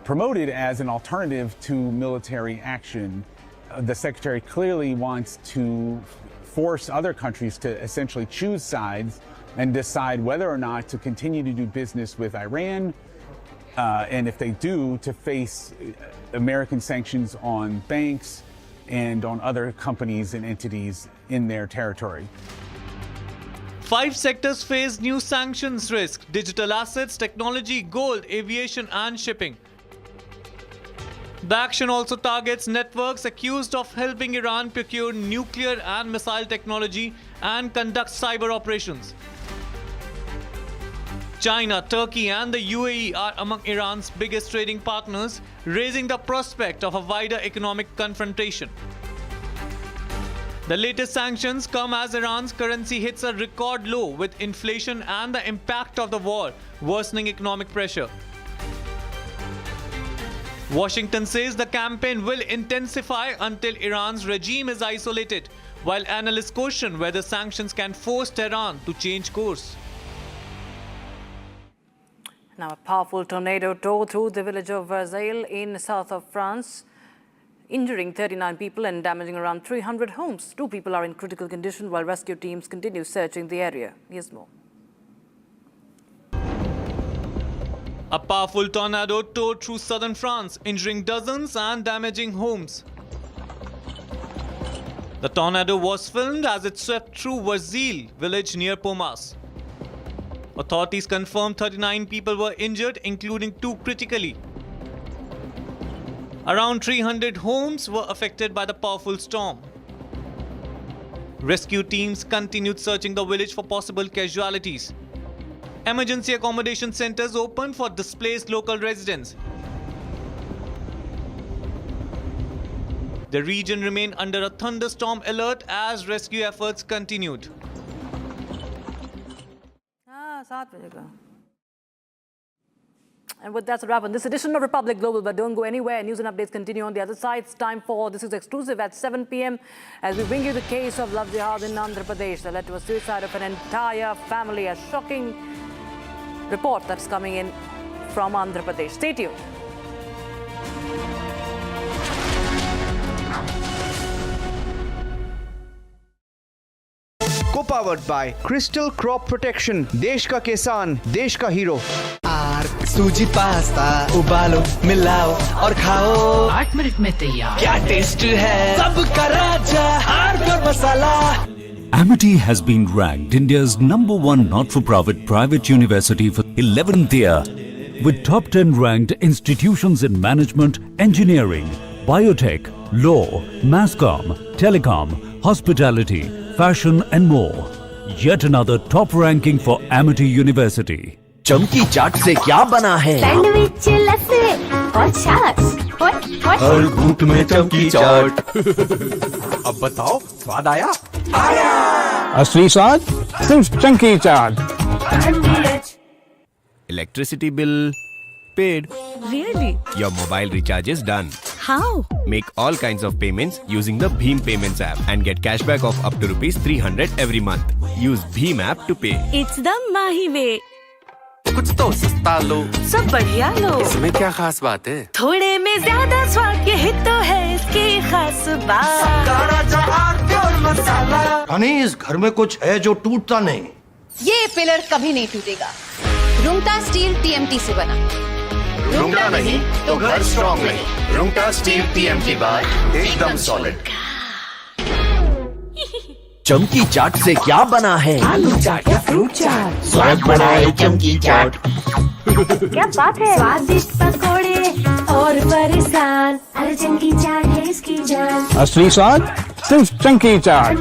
promoted as an alternative to military action. The secretary clearly wants to force other countries to essentially choose sides and decide whether or not to continue to do business with Iran, and if they do, to face American sanctions on banks and on other companies and entities in their territory. 5 sectors face new sanctions risk: digital assets, technology, gold, aviation and shipping. The action also targets networks accused of helping Iran procure nuclear and missile technology and conduct cyber operations. China, Turkey and the UAE are among Iran's biggest trading partners, raising the prospect of a wider economic confrontation. The latest sanctions come as Iran's currency hits a record low, with inflation and the impact of the war worsening economic pressure. Washington says the campaign will intensify until Iran's regime is isolated, while analysts caution whether sanctions can force Tehran to change course. Now, a powerful tornado tore through the village of Zheng in south of France, injuring 39 people and damaging around 300 homes. 2 people are in critical condition while rescue teams continue searching the area. Here's more. A powerful tornado tore through southern France, injuring dozens and damaging homes. The tornado was filmed as it swept through Verzil village near Pomas. Authorities confirmed 39 people were injured, including 2 critically. Around 300 homes were affected by the powerful storm. Rescue teams continued searching the village for possible casualties. Emergency accommodation centers opened for displaced local residents. The region remained under a thunderstorm alert as rescue efforts continued. And with that's a wrap on this edition of Republic Global, but don't go anywhere. News and updates continue on the other side. It's time for This Is Exclusive at 7 p.m. as we bring you the case of love jihad in Andhra Pradesh that led to a suicide of an entire family. A shocking report that's coming in from Andhra Pradesh. Stay tuned. Co-powered by Crystal Crop Protection. देश का किसान, देश का hero. सूजी pasta उबालो मिलाओ और खाओ 8 मिनट में तैयार. क्या टेस्ट है सबका राजा R masala. Amity has been ranked India's #1 not-for-profit private university for 11th year, with top 10 ranked institutions in management, engineering, biotech, law, masscom, telecom, hospitality, fashion and more. Yet another top ranking for Amity University. चमकी चाट से क्या बना है? Sandwich लस्सी और छाछ. हर घूंट में चमकी चाट. अब बताओ स्वाद आया? आया. असली स्वाद सिर्फ चमकी चाट. Electricity bill paid. Really? Your mobile recharge is done. How? Make all kinds of payments using the Bheem Payments app and get cashback of up to ₹300 every month. Use Bheem app to pay. It's the Mahi way. कुछ तो सस्ता लो, सब बढ़िया लो. इसमें क्या खास बात है? थोड़े में ज्यादा स्वाद, यही तो है इसकी खास बात. यानी इस घर में कुछ है जो टूटता नहीं. ये पिलर कभी नहीं टूटेगा. रुंगटा स्टील TMT से बना. रुंगटा नहीं तो घर स्ट्रॉन्ग नहीं. रुंगटा स्टील TMT बार एकदम सॉलिड. चमकी चाट से क्या बना है? आलू चाट या फ्रूट चाट. स्वाद बनाए चमकी चाट. क्या बात है? स्वादिष्ट पकोड़े और फरसान. अरे चमकी चाट है इसकी जान. असली स्वाद सिर्फ चमकी चाट.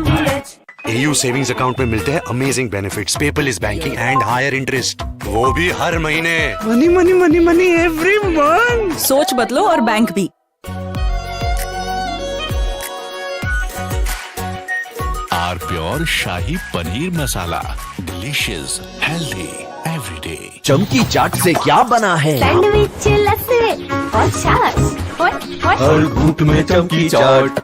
AU सेविंग्स अकाउंट में मिलते हैं amazing benefits, paperless banking and higher interest, वो भी हर महीने. Money money money money every month. सोच बदलो और बैंक भी. R pure shahi paneer masala. Delicious, healthy, everyday. चमकी चाट से क्या बना है? सैंडविच लस्सी और छाछ. हर घूंट में चमकी चाट.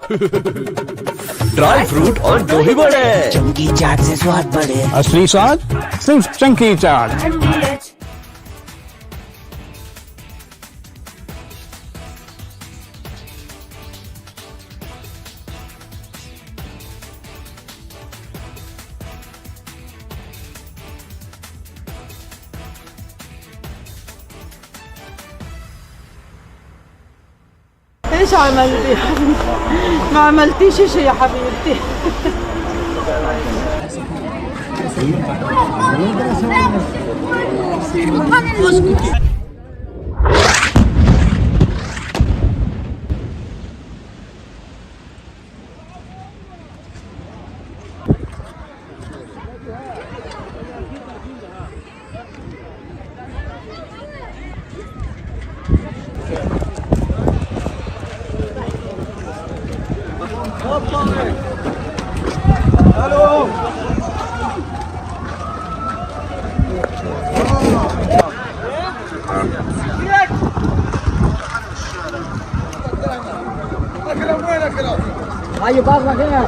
ड्राई फ्रूट और दही बड़े. चमकी चाट से स्वाद बढ़े. असली स्वाद सिर्फ चमकी चाट. ايش عملتي يا حبيبتي؟ ما عملتيش شيء يا حبيبتي. ايوه باصنا كده.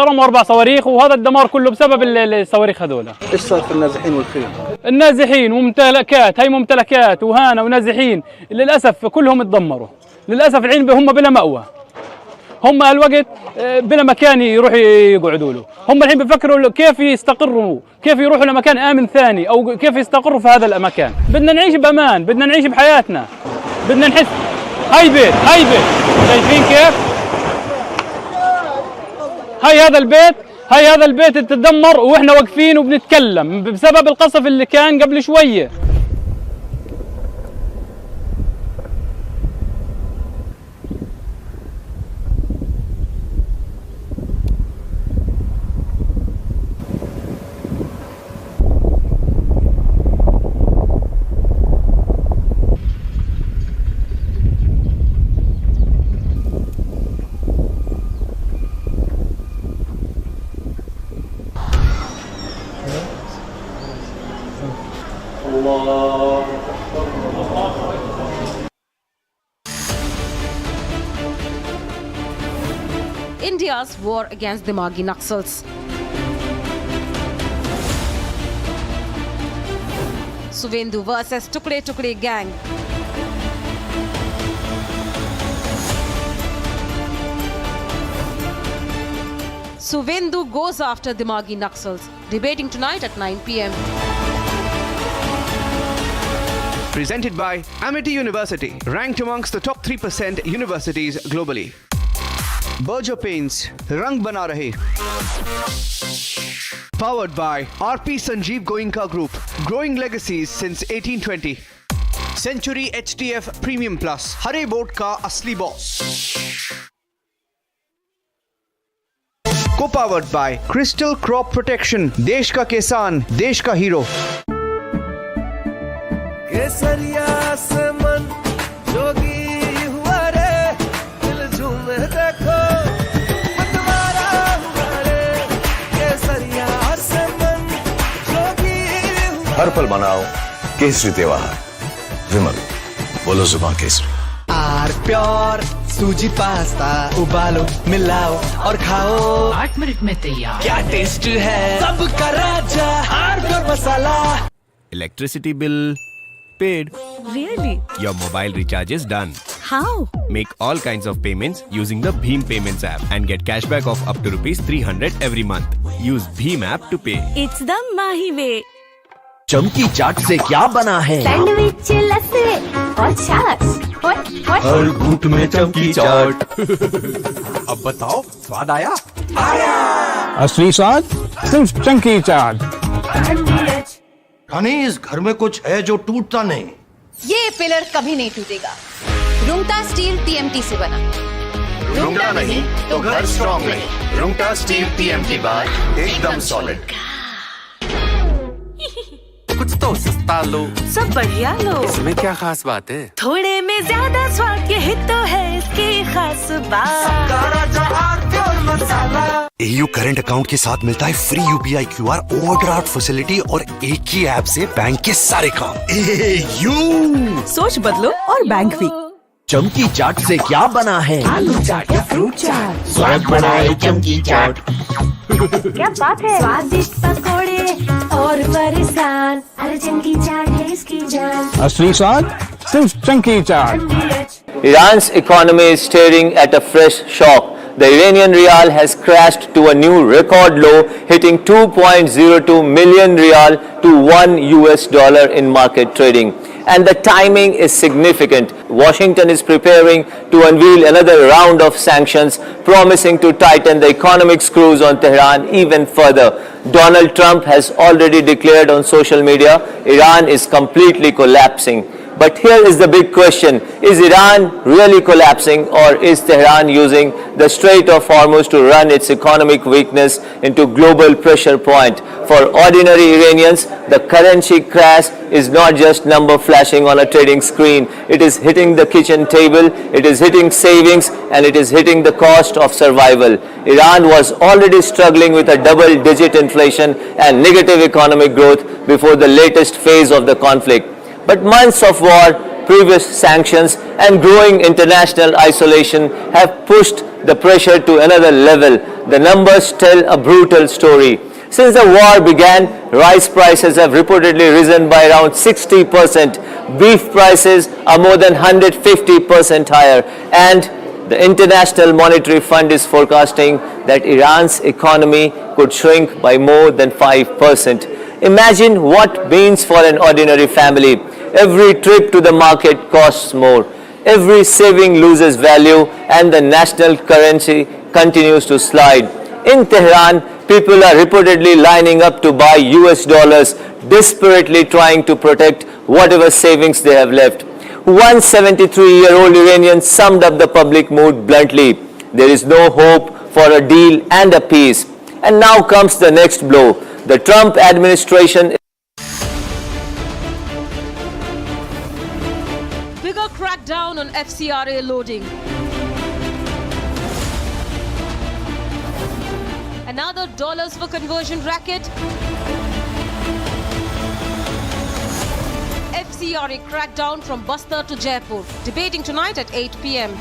رموا 4 صواريخ، وهذا الدمار كله بسبب الصواريخ هذول. ايش صار في النازحين والخيم؟ النازحين وممتلكات، هي ممتلكات وهانة ونازحين للاسف كلهم تدمروا، للاسف الحين هم بلا مأوى، هم الوقت بلا مكان يروحوا يقعدوا له، هم الحين بفكروا كيف يستقروا، كيف يروحوا لمكان آمن ثاني او كيف يستقروا في هذا المكان. بدنا نعيش بامان، بدنا نعيش بحياتنا، بدنا نحس. هاي بيت شايفين كيف؟ هاي هذا البيت تدمر واحنا واقفين وبنتكلم بسبب القصف اللي كان قبل شويه. India's war against the Dimagi Naxals. Suvendu versus Tukde Tukde gang. Suvendu goes after the Dimagi Naxals. Debating tonight at 9 p.m. Presented by Amity University, ranked amongst the top 3% universities globally. Berger Paints, Rang Bana Rahe. Powered by RP Sanjeev Goenka Group, growing legacies since 1820. Century HTF Premium Plus, Hare Boat Ka Asli Boss. Co-powered by Crystal Crop Protection, Desh Ka Kisan, Desh Ka Hero. केसरिया से मन जोगी हुआ रे, दिल झूमे देखो मतवारा हुआ रे, केसरिया से मन जोगी हुआ। हर पल मनाओ केसरी त्योहार। विमल, बोलो जुबान Kesari. R pure sooji pasta उबालो, मिलाओ और खाओ, 8 मिनट में तैयार। क्या टेस्ट है सबका राजा, R pure masala. Electricity bill paid. Really? Your mobile recharge is done. How? Make all kinds of payments using the Bheem Payments app and get cashback of up to ₹300 every month. Use Bheem app to pay. It's the Mahi way. चमकी चाट से क्या बना है? Sandwich लस्सी और छाछ। हर घूंट में चमकी चाट। अब बताओ स्वाद आया? असली स्वाद सिर्फ चंकी चाट। रानी, इस घर में कुछ है जो टूटता नहीं। ये पिलर कभी नहीं टूटेगा। रुंगटा स्टील TMT से बना। रुंगटा नहीं तो घर स्ट्रॉन्ग नहीं। रुंगटा स्टील TMT बार एकदम सॉलिड। कुछ तो सस्ता लो, सब बढ़िया लो। इसमें क्या खास बात है? थोड़े में ज्यादा स्वाद, यही तो है इसकी खास बात। AU करंट अकाउंट के साथ मिलता है free UPI QR overdraft facility और एक ही ऐप से बैंक के सारे काम। AU सोच बदलो और बैंक भी। चमकी चाट से क्या बना है? आलू चाट या फ्रूट चाट, स्वाद बढ़ाए चमकी चाट। क्या बात है, स्वादिष्ट पकोड़े और फरसान, अरे चंकी चाट है इसकी जान। असली स्वाद सिर्फ chunky chaat. Iran's economy is staring at a fresh shock. The Iranian rial has crashed to a new record low, hitting 2.02 million rial to $1 in market trading. And the timing is significant. Washington is preparing to unveil another round of sanctions, promising to tighten the economic screws on Tehran even further. Donald Trump has already declared on social media, Iran is completely collapsing. But here is the big question, is Iran really collapsing, or is Tehran using the Strait of Hormuz to run its economic weakness into global pressure point? For ordinary Iranians, the currency crash is not just number flashing on a trading screen. It is hitting the kitchen table, it is hitting savings, and it is hitting the cost of survival. Iran was already struggling with a double-digit inflation and negative economic growth before the latest phase of the conflict. But months of war, previous sanctions, and growing international isolation have pushed the pressure to another level. The numbers tell a brutal story. Since the war began, rice prices have reportedly risen by around 60%. Beef prices are more than 150% higher. And the International Monetary Fund is forecasting that Iran's economy could shrink by more than 5%. Imagine what means for an ordinary family. Every trip to the market costs more. Every saving loses value, and the national currency continues to slide. In Tehran, people are reportedly lining up to buy US dollars, desperately trying to protect whatever savings they have left. One 73-year-old Iranian summed up the public mood bluntly. There is no hope for a deal and a peace. And now comes the next blow. The Trump administration bigger crackdown on FCRA loading. Another dollars for conversion racket. FCRA crackdown from Bastar to Jaipur. Debating tonight at 8 p.m.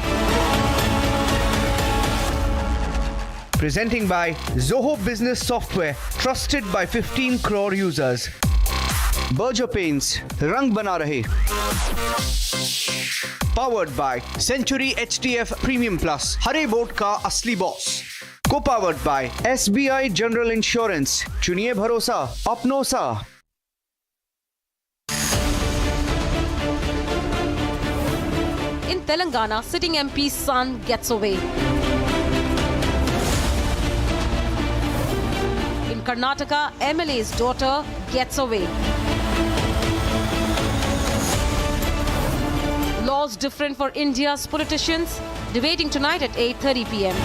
Presenting by Zoho Business Software, trusted by 15 crore users. Berger Paints, Rang Bana Rahe. Powered by Century HTF Premium Plus, Hare Boat Ka Asli Boss. Co-powered by SBI General Insurance, Chuniye Bharosa, Apno Sa. In Telangana, sitting MP's son gets away. In Karnataka, MLA's daughter gets away. Laws different for India's politicians. Debating tonight at 8:30 p.m.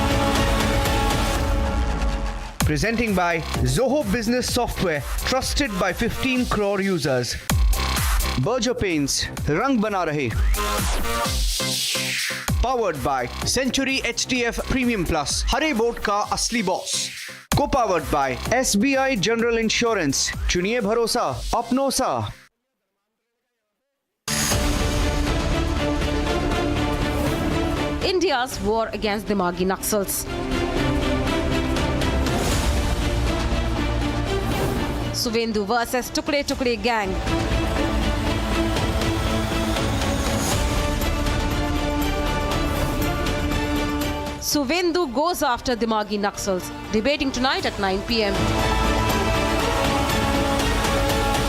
Presenting by Zoho Business Software, trusted by 15 crore users. Berger Paints, Rang Bana Rahe. Powered by Century HTF Premium Plus, Hare Boat Ka Asli Boss. Co-powered by SBI General Insurance, Chuniye Bharosa, Apno Sa. India's war against Dimagi Naxals. Suvendu versus Tukde Tukde gang. Suvendu goes after Dimagi Naxals. Debating tonight at 9 p.m.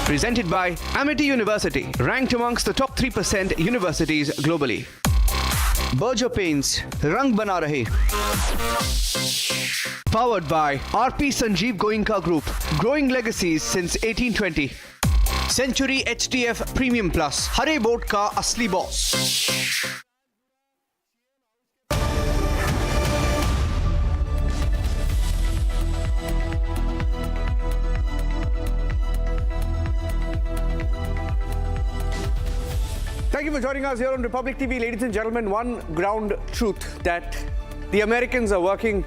Presented by Amity University, ranked amongst the top 3% universities globally. Berger Paints, Rang Bana Rahe. Powered by RP Sanjeev Goenka Group, growing legacies since 1820. Century HTF Premium Plus, Hare Boat Ka Asli Boss. Thank you for joining us here on Republic TV. Ladies and gentlemen, one ground truth that the Americans are working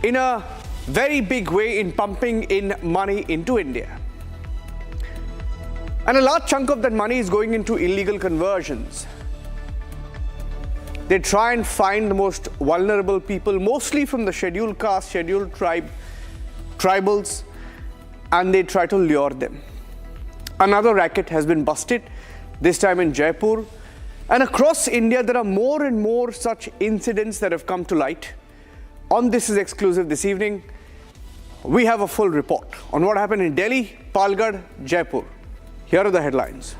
in a very big way in pumping in money into India. And a large chunk of that money is going into illegal conversions. They try and find the most vulnerable people, mostly from the scheduled caste, scheduled tribals, and they try to lure them. Another racket has been busted, this time in Jaipur. And across India, there are more and more such incidents that have come to light. On This Is Exclusive this evening, we have a full report on what happened in Delhi, Palghar, Jaipur. Here are the headlines.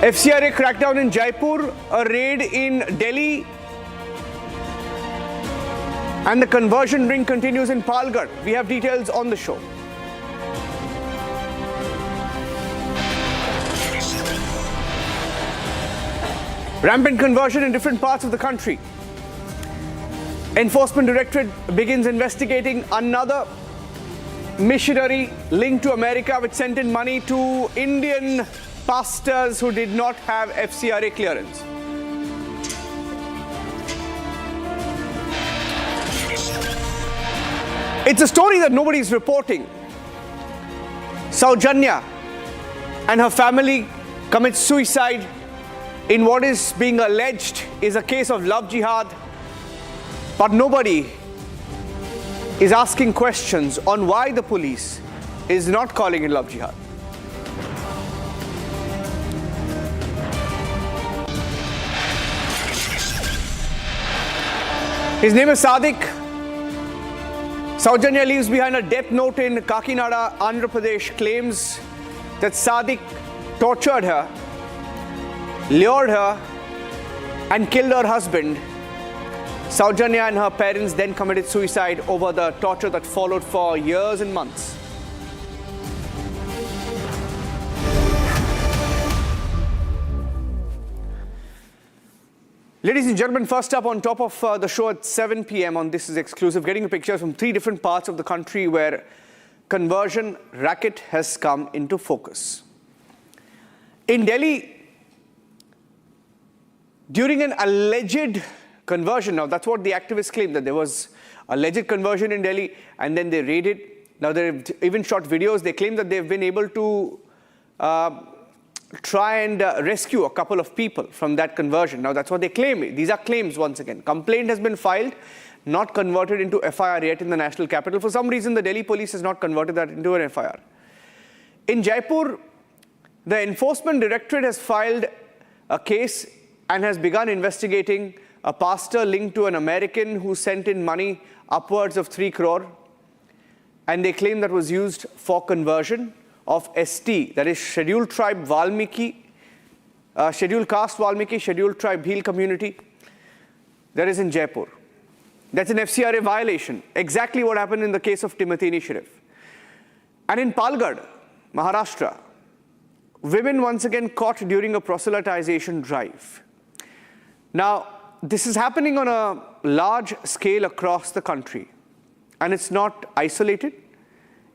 FCRA crackdown in Jaipur, a raid in Delhi, and the conversion ring continues in Palghar. We have details on the show. Rampant conversion in different parts of the country. Enforcement Directorate begins investigating another missionary linked to America which sent in money to Indian pastors who did not have FCRA clearance. It's a story that nobody is reporting. Saujanya and her family commit suicide in what is being alleged is a case of love jihad, but nobody is asking questions on why the police is not calling it love jihad. His name is Sadiq. Saujanya leaves behind a death note in Kakinada, Andhra Pradesh, claims that Sadiq tortured her, lured her, and killed her husband. Saujanya and her parents then committed suicide over the torture that followed for years and months. Ladies and gentlemen, first up on top of the show at 7 p.m. on This Is Exclusive, getting pictures from 3 different parts of the country where conversion racket has come into focus. In Delhi, during an alleged conversion, now that's what the activists claim, that there was alleged conversion in Delhi and then they raided. Now they've even shot videos. They claim that they've been able to try and rescue a couple of people from that conversion. Now that's what they claim. These are claims once again. Complaint has been filed, not converted into FIR yet in the national capital. For some reason, the Delhi police has not converted that into an FIR. In Jaipur, the Enforcement Directorate has filed a case and has begun investigating a pastor linked to an American who sent in money upwards of 3 crore. And they claim that was used for conversion of ST, that is Scheduled Tribe Valmiki, Scheduled Caste Valmiki, Scheduled Tribe Bhil community. That is in Jaipur. That's an FCRA violation. Exactly what happened in the case of Timothy Nisharif. And in Palghar, Maharashtra, women once again caught during a proselytization drive. Now, this is happening on a large scale across the country. And it's not isolated.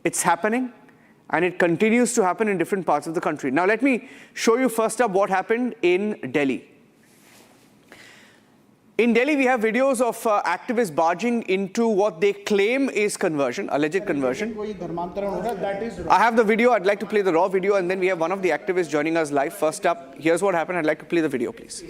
It's happening. And it continues to happen in different parts of the country. Now, let me show you first up what happened in Delhi. In Delhi, we have videos of activists barging into what they claim is conversion, alleged conversion. I have the video. I'd like to play the raw video, and then we have one of the activists joining us live. First up, here's what happened. I'd like to play the video, please.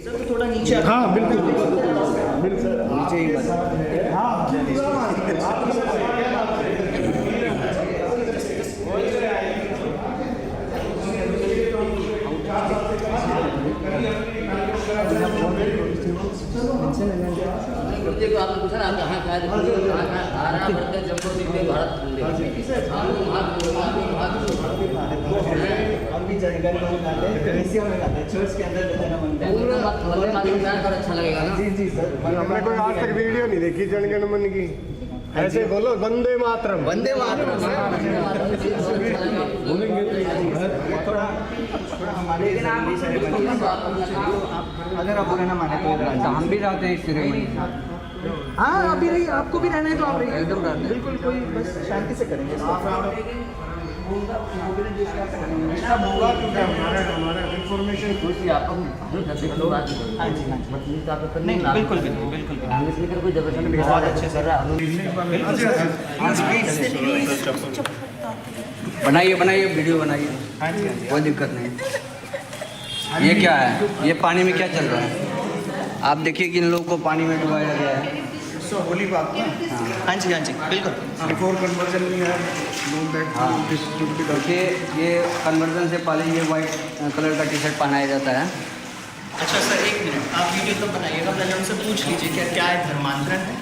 हमने कोई आज तक video नहीं देखी जनगण मन की ऐसे बोलो वंदे मातरम वंदे मातरम थोड़ा हमारे अगर आप बुरा ना माने तो हम भी जाते हैं इस सेरेमनी हाँ आप भी रहिए आपको भी रहना है तो आप रहिए एकदम बिल्कुल कोई बस शांति से करेंगे होगा क्योंकि हमारा इंफॉर्मेशन नहीं बिल्कुल कोई जबरदस्ती बहुत अच्छे से बनाइए बनाइए वीडियो बनाइए, कोई दिक्कत नहीं। ये क्या है, ये पानी में क्या चल रहा है? आप देखिए कि इन लोगों को पानी में डुबाया गया है। होली बात ना। हाँ जी बिल्कुल। बिफोर कन्वर्जन में देखिए ये कन्वर्जन से पहले ये वाइट कलर का टी शर्ट पहनाया जाता है। अच्छा सर, एक मिनट, आप वीडियो तो बनाइएगा, पहले उनसे पूछ लीजिए क्या क्या है धर्मांतरण है,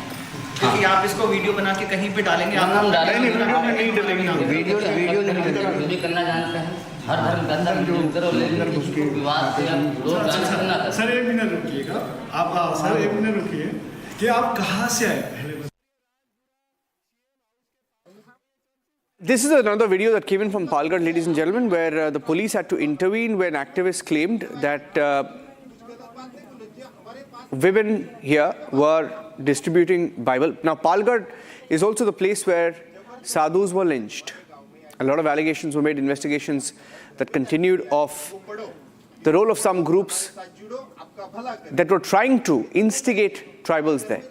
क्योंकि आप इसको वीडियो बना के कहीं पे डालेंगे। हम डालेंगे, वीडियो में नहीं डालेंगे, वीडियो नहीं डालेंगे, करना जानते हैं। हर धर्म के अंदर विवाद। सर एक मिनट रुकिएगा आप, सर एक मिनट रुकिए कि आप कहाँ से आए पहले। This is another video that came in from Palghar, ladies and gentlemen, where the police had to intervene when activists claimed that women here were distributing Bible. Now, Palghar is also the place where sadhus were lynched. A lot of allegations were made, investigations that continued of the role of some groups that were trying to instigate tribals there.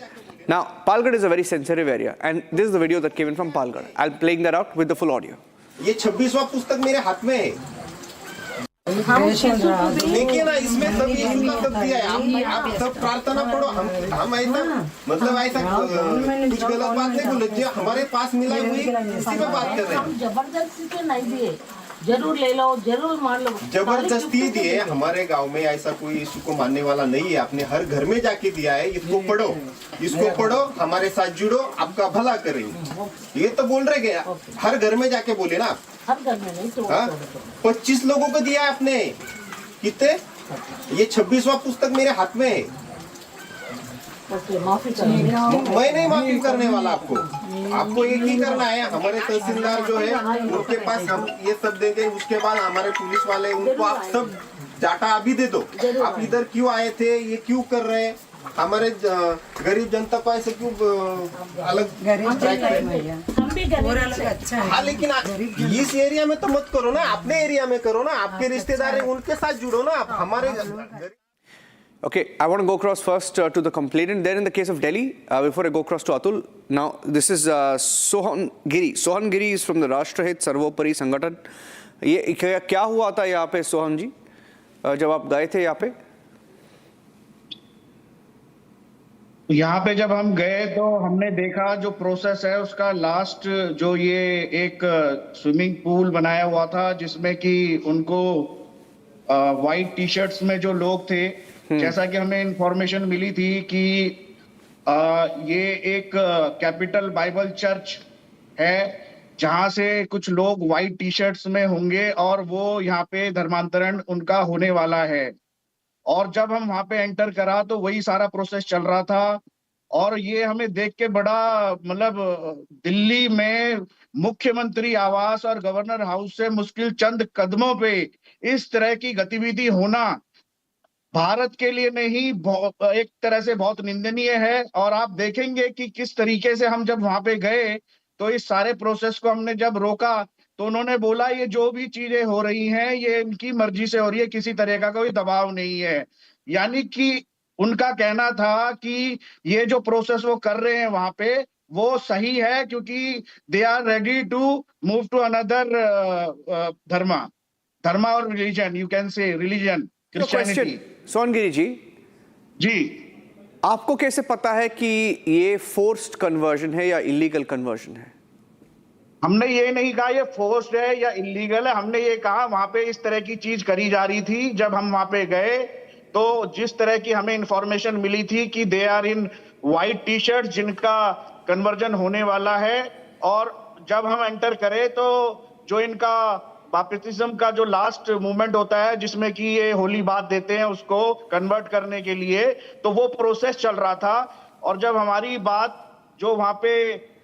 Now, Palghar is a very sensitive area, and this is the video that came in from Palghar. I'll playing that out with the full audio. ये 26वां पुस्तक मेरे हाथ में है। देखिए ना, इसमें सब यीशु का सब दिया है। आप सब प्रार्थना पढ़ो। हम ऐसा मतलब ऐसा कुछ गलत बात नहीं बोले, जो हमारे पास मिला हुई इसी पे बात कर रहे हैं। जबरदस्ती तो नहीं दिए, जरूर ले लो, जरूर मान लो। जबरदस्ती दिए, हमारे गांव में ऐसा कोई यीशु को मानने वाला नहीं है। आपने हर घर में जाके दिया है, इसको पढ़ो, इसको पढ़ो, हमारे साथ जुड़ो, आपका भला करेंगे। ये तो बोल रहे क्या, हर घर में जाके बोले ना। हर घर में नहीं तो 25 लोगों को दिया आपने, कितने? ये 26वां पुस्तक मेरे हाथ में है। माफी मैं नहीं माफी करने वाला आपको एक ही करना है। हमारे तहसीलदार जो है उनके पास हम ये सब देंगे, उसके बाद हमारे पुलिस वाले उनको आप सब डाटा अभी दे दो। आप इधर क्यों आए थे, ये क्यों कर रहे हैं, हमारे गरीब जनता को ऐसे क्यों अलग ट्रैक पे। हाँ, लेकिन इस एरिया में तो मत करो ना, अपने एरिया में करो ना। आपके रिश्तेदार हैं, उनके साथ जुड़ो ना। आप हमारे Okay, I want to go across first to the complainant. Then in the case of Delhi, before I go across to Atul, now this is Sohan Giri. Sohan Giri is from the Rashtrahit Sarvopari Sangathan. ये क्या हुआ था यहाँ पे सोहन जी, जब आप गए थे यहाँ पे? यहाँ पे जब हम गए तो हमने देखा जो प्रोसेस है उसका लास्ट, जो ये एक स्विमिंग पूल बनाया हुआ था जिसमें कि उनको वाइट टी शर्ट्स में जो लोग थे, जैसा कि हमें इंफॉर्मेशन मिली थी कि ये एक कैपिटल बाइबल चर्च है जहां से कुछ लोग वाइट टी शर्ट्स में होंगे और वो यहाँ पे धर्मांतरण उनका होने वाला है। और जब हम वहां पे एंटर करा तो वही सारा प्रोसेस चल रहा था। और ये हमें देख के बड़ा मतलब दिल्ली में मुख्यमंत्री आवास और गवर्नर हाउस से मुश्किल चंद कदमों पे इस तरह की गतिविधि होना भारत के लिए नहीं, एक तरह से बहुत निंदनीय है। और आप देखेंगे कि किस तरीके से हम जब वहां पे गए तो इस सारे प्रोसेस को हमने जब रोका तो उन्होंने बोला ये जो भी चीजें हो रही हैं ये इनकी मर्जी से हो रही है, किसी तरह का कोई दबाव नहीं है। यानी कि उनका कहना था कि ये जो प्रोसेस वो कर रहे हैं वहां पे वो सही है, क्योंकि they are ready to move to another dharma और religion, you can say religion, Christianity. Songiri ji, आपको कैसे पता है कि ये फोर्स्ड कन्वर्जन है या इलीगल कन्वर्जन है? हमने ये नहीं कहा ये फोर्स्ड है या इलीगल है, हमने ये कहा वहां पे इस तरह की चीज करी जा रही थी। जब हम वहां पे गए तो जिस तरह की हमें इंफॉर्मेशन मिली थी कि they are in white T shirt जिनका कन्वर्जन होने वाला है, और जब हम एंटर करे तो जो इनका बाप्तिज्म का जो लास्ट मूवमेंट होता है जिसमें कि ये होली बात देते हैं उसको कन्वर्ट करने के लिए, तो वो प्रोसेस चल रहा था। और जब हमारी बात जो वहां पे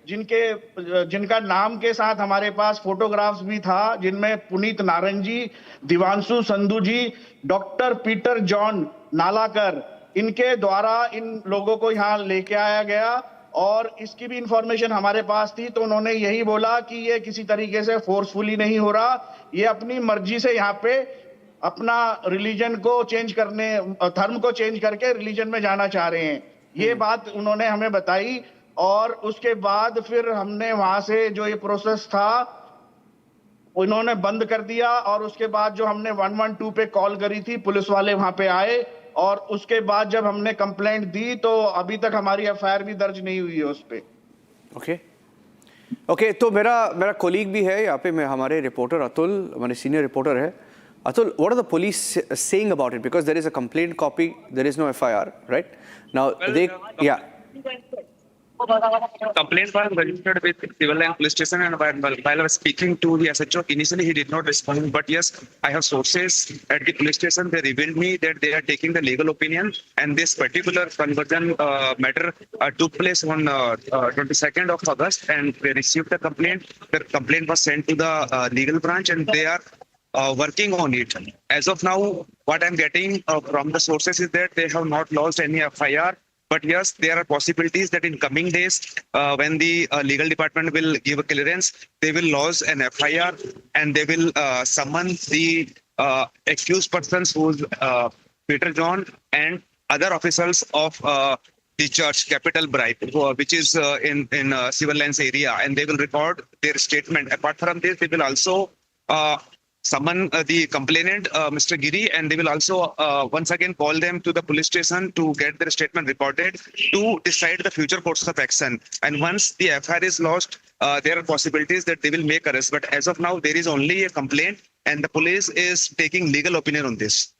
जिनका नाम के साथ हमारे पास फोटोग्राफ्स भी था, जिनमें पुनीत नारंगी, दिवांशु संधू जी, डॉक्टर पीटर जॉन नालाकर, इनके द्वारा इन लोगों को यहाँ लेके आया गया और इसकी भी इंफॉर्मेशन हमारे पास थी। तो उन्होंने यही बोला कि ये किसी तरीके से फोर्सफुली नहीं हो रहा, ये अपनी मर्जी से यहाँ पे अपना रिलीजन को चेंज करने, धर्म को चेंज करके रिलीजन में जाना चाह रहे हैं। ये बात उन्होंने हमें बताई। और उसके बाद फिर हमने वहां से जो ये प्रोसेस था उन्होंने बंद कर दिया और उसके बाद जो हमने 112 पे कॉल करी थी, पुलिस वाले वहां पे आए और उसके बाद जब हमने कंप्लेंट दी तो अभी तक हमारी एफआईआर भी दर्ज नहीं हुई है उस पे। ओके, तो मेरा कोलीग भी है यहाँ पे, मैं हमारे रिपोर्टर अतुल, हमारे सीनियर रिपोर्टर है। Atul, what are the police saying about it? Because there is a complaint copy, there is no FIR, right? Now, Complaint was registered with civil line police station, and while I was speaking to the SHO, initially he did not respond. But yes, I have sources at the police station. They revealed me that they are taking the legal opinion, and this particular conversion matter took place on 22nd of August, and they received the complaint. The complaint was sent to the legal branch, and they are working on it. As of now, what I'm getting from the sources is that they have not lost any FIR. But yes, there are possibilities that in coming days, when the legal department will give a clearance, they will lodge an FIR and they will summon the accused persons, who's Peter John and other officials of the church Capital Bribe, which is in civil lines area, and they will record their statement. Apart from this, they will also summon the complainant, Mr. Giri, and they will also once again call them to the police station to get their statement recorded to decide the future course of action. And once the FIR is lodged, there are possibilities that they will make arrest. But as of now, there is only a complaint, and the police is taking legal opinion on this.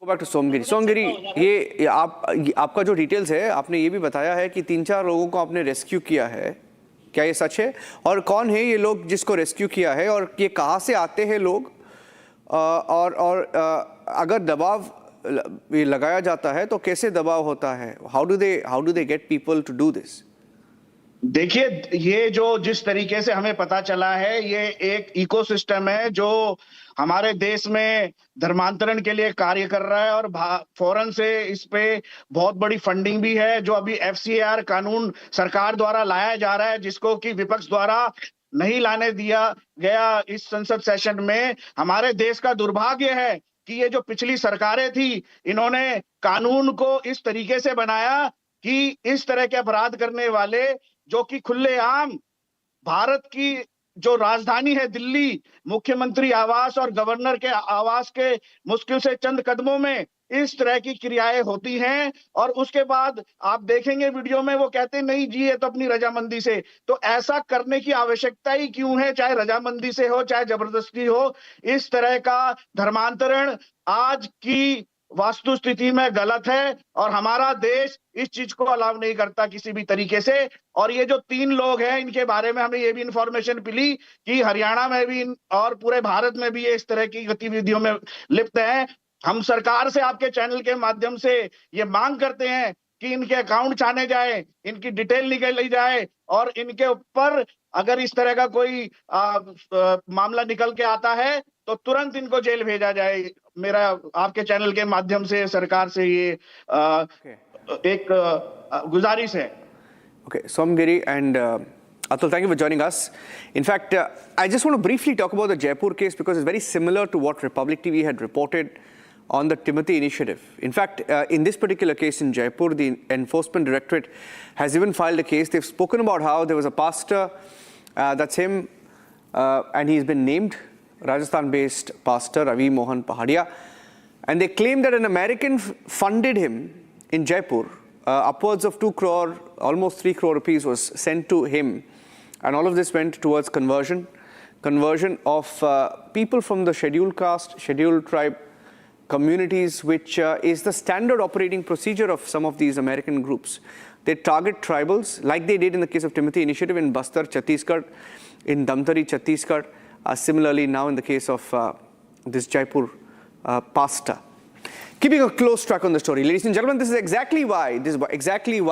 Go back to Somgiri. Somgiri, ये आपका जो details है, आपने ये भी बताया है कि 3-4 लोगों को आपने रेस्क्यू किया है, क्या ये सच है? और कौन है ये लोग जिसको रेस्क्यू किया है, और ये कहाँ से आते हैं लोग, और अगर दबाव ये लगाया जाता है तो कैसे दबाव होता है? How do they get people to do this? देखिए, ये जो जिस तरीके से हमें पता चला है, ये एक इकोसिस्टम है जो हमारे देश में धर्मांतरण के लिए कार्य कर रहा है और फौरन से इस पे बहुत बड़ी फंडिंग भी है। जो अभी FCAR कानून सरकार द्वारा लाया जा रहा है, जिसको कि विपक्ष द्वारा नहीं लाने दिया गया इस संसद सेशन में। हमारे देश का दुर्भाग्य है कि ये जो पिछली सरकारें थी, इन्होंने कानून को इस तरीके से बनाया कि इस तरह के अपराध करने वाले, जो कि खुलेआम भारत की जो राजधानी है दिल्ली, मुख्यमंत्री आवास और गवर्नर के आवास के मुश्किल से चंद कदमों में इस तरह की क्रियाएं होती हैं, और उसके बाद आप देखेंगे वीडियो में वो कहते नहीं जी ये तो अपनी रजामंदी से। तो ऐसा करने की आवश्यकता ही क्यों है? चाहे रजामंदी से हो, चाहे जबरदस्ती हो, इस तरह का धर्मांतरण आज की वास्तु स्थिति में गलत है और हमारा देश इस चीज को अलाउ नहीं करता किसी भी तरीके से। और ये जो 3 लोग हैं, इनके बारे में हमें ये भी इंफॉर्मेशन मिली कि हरियाणा में भी और पूरे भारत में भी ये इस तरह की गतिविधियों में लिप्त हैं। हम सरकार से आपके चैनल के माध्यम से ये मांग करते हैं कि इनके अकाउंट छाने जाए, इनकी डिटेल निकाली जाए और इनके ऊपर अगर इस तरह का कोई मामला निकल के आता है तो तुरंत इनको जेल भेजा जाए। मेरा आपके चैनल के माध्यम से सरकार से ये एक गुजारिश है। Okay, Somgiri and Atul, thank you for joining us. In fact, I just want to briefly talk about the Jaipur case because it's very similar to what Republic TV had reported on the Timothy initiative. In fact, in this particular case in Jaipur, the Enforcement Directorate has even filed a case. They've spoken about how there was a pastor, that's him, and he's been named, Rajasthan-based pastor Ravi Mohan Pahadia, and they claim that an American funded him in Jaipur. Upwards of 2 crore, almost 3 crore rupees was sent to him, and all of this went towards conversion of people from the scheduled caste, scheduled tribe communities, which is the standard operating procedure of some of these American groups. They target tribals like they did in the case of Timothy initiative in Bastar, Chhattisgarh, in Damtari, Chhattisgarh, similarly now in the case of this Jaipur pastor. Keeping a close track on the story, ladies and gentlemen, this is exactly why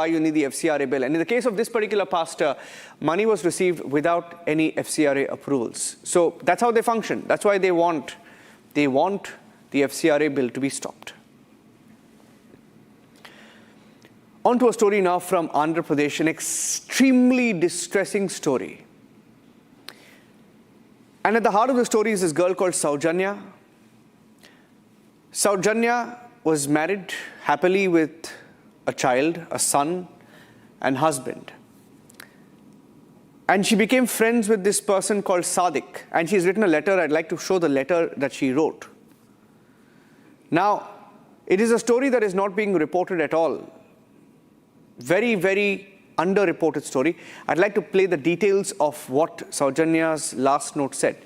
you need the FCRA bill. And in the case of this particular pastor, money was received without any FCRA approvals. So that's how they function. That's why they want the FCRA bill to be stopped. On to a story now from Andhra Pradesh, an extremely distressing story. And at the heart of the story is this girl called Saujanya. Saujanya was married happily with a child, a son, and husband. And she became friends with this person called Sadiq. And she's written a letter. I'd like to show the letter that she wrote. Now, it is a story that is not being reported at all. Very, very underreported story. I'd like to play the details of what Saujanya last note said.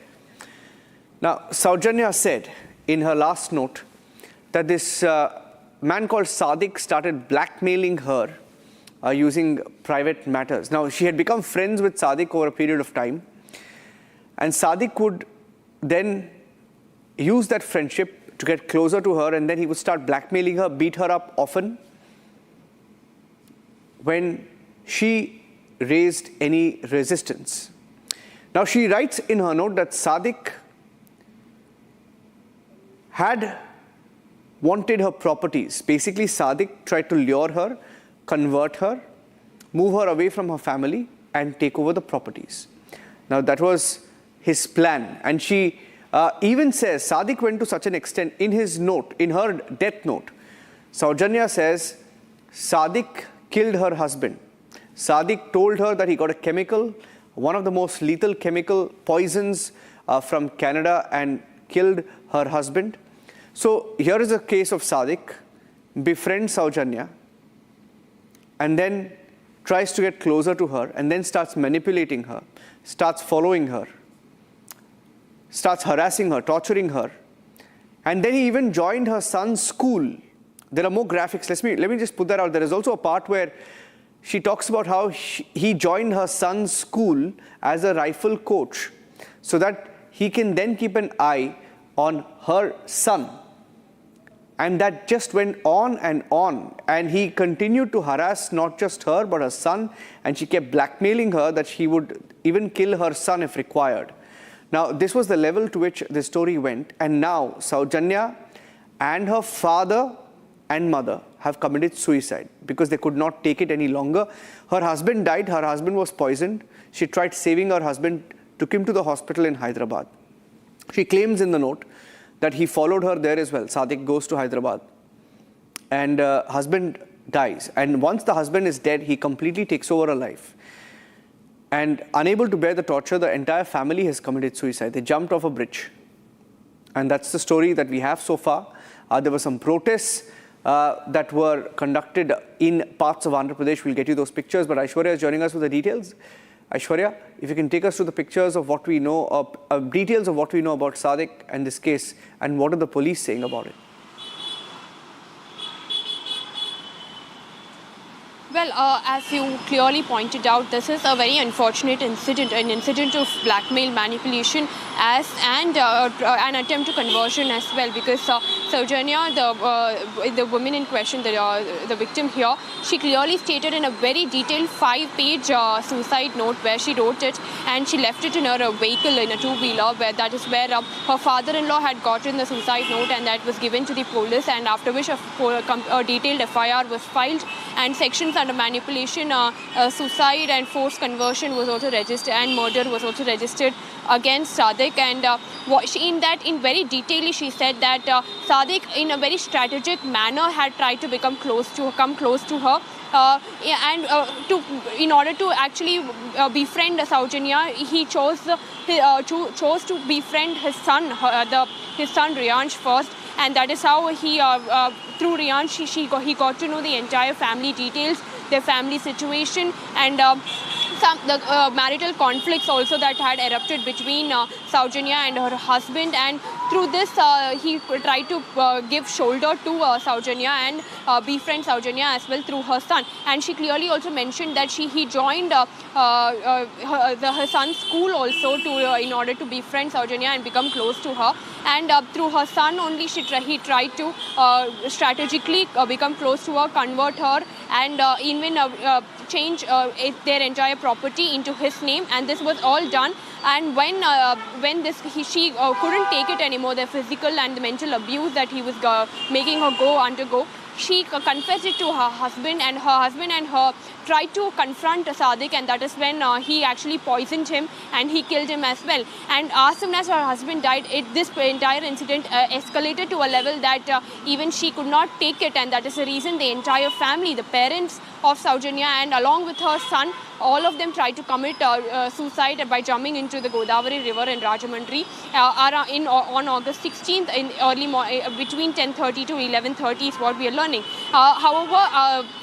Now, Saujanya said in her last note that this man called Sadiq started blackmailing her using private matters. Now, she had become friends with Sadiq over a period of time, and Sadiq would then use that friendship to get closer to her, and then he would start blackmailing her, beat her up often when she raised any resistance. Now, she writes in her note that Sadiq had wanted her properties. Basically, Sadiq tried to lure her, convert her, move her away from her family, and take over the properties. Now, that was his plan. And she even says, Sadiq went to such an extent in his note, in her death note. Saujanya says, Sadiq killed her husband. Sadiq told her that he got a chemical, one of the most lethal chemical poisons from Canada, and killed her husband. So here is a case of Sadiq befriends Saujanya and then tries to get closer to her, and then starts manipulating her, starts following her, starts harassing her, torturing her. And then he even joined her son's school. There are more graphics. Let me just put that out. There is also a part where she talks about how he joined her son's school as a rifle coach so that he can then keep an eye on her son. And that just went on, and he continued to harass not just her but her son, and she kept blackmailing her that she would even kill her son if required. Now, this was the level to which the story went, and now Saujanya and her father and mother have committed suicide because they could not take it any longer. Her husband died. Her husband was poisoned. She tried saving her husband, took him to the hospital in Hyderabad. She claims in the note that he followed her there as well. Sadiq goes to Hyderabad, and husband dies. And once the husband is dead, he completely takes over her life. And unable to bear the torture, the entire family has committed suicide. They jumped off a bridge. And that's the story that we have so far. There were some protests that were conducted in parts of Andhra Pradesh. We'll get you those pictures, but Aishwarya is joining us with the details. Aishwarya, if you can take us through the pictures of what we know, details of what we know about Sadiq and this case, and what are the police saying about it? Well, as you clearly pointed out, this is a very unfortunate incident, an incident of blackmail, manipulation, and an attempt to conversion as well. Because Saujanya, the woman in question, the victim here, she clearly stated in a very detailed 5-page suicide note where she wrote it, and she left it in her vehicle, in a two-wheeler, where that is where her father-in-law had gotten the suicide note, and that was given to the police, and after which a detailed FIR was filed, and sections under manipulation, suicide and forced conversion was also registered, and murder was also registered against Sadiq. And in very detail, she said that Sadiq, in a very strategic manner, had tried to come close to her. In order to actually befriend Saujanya, he chose to befriend his son, his son Riyansh first, and that is how he through Riyansh he got to know the entire family details, their family situation, and the marital conflicts also that had erupted between Saujanya and her husband. And through this, he tried to give shoulder to Saujanya and befriend Saujanya as well through her son. And she clearly also mentioned that he joined her son's school also in order to befriend Saujanya and become close to her. And through her son only, he tried to strategically become close to her, convert her, and even change their entire property into his name. And this was all done. And when she couldn't take it anymore, the physical and the mental abuse that he was making her undergo, she confessed it to her husband, and her tried to confront Sadiq, and that is when he actually poisoned him and he killed him as well. And as soon as her husband died, this entire incident escalated to a level that even she could not take it, and that is the reason the entire family, the parents of Saujanya, and along with her son, all of them tried to commit suicide by jumping into the Godavari River in Rajahmundry on August 16th in between 10:30 to 11:30 is what we are learning. However,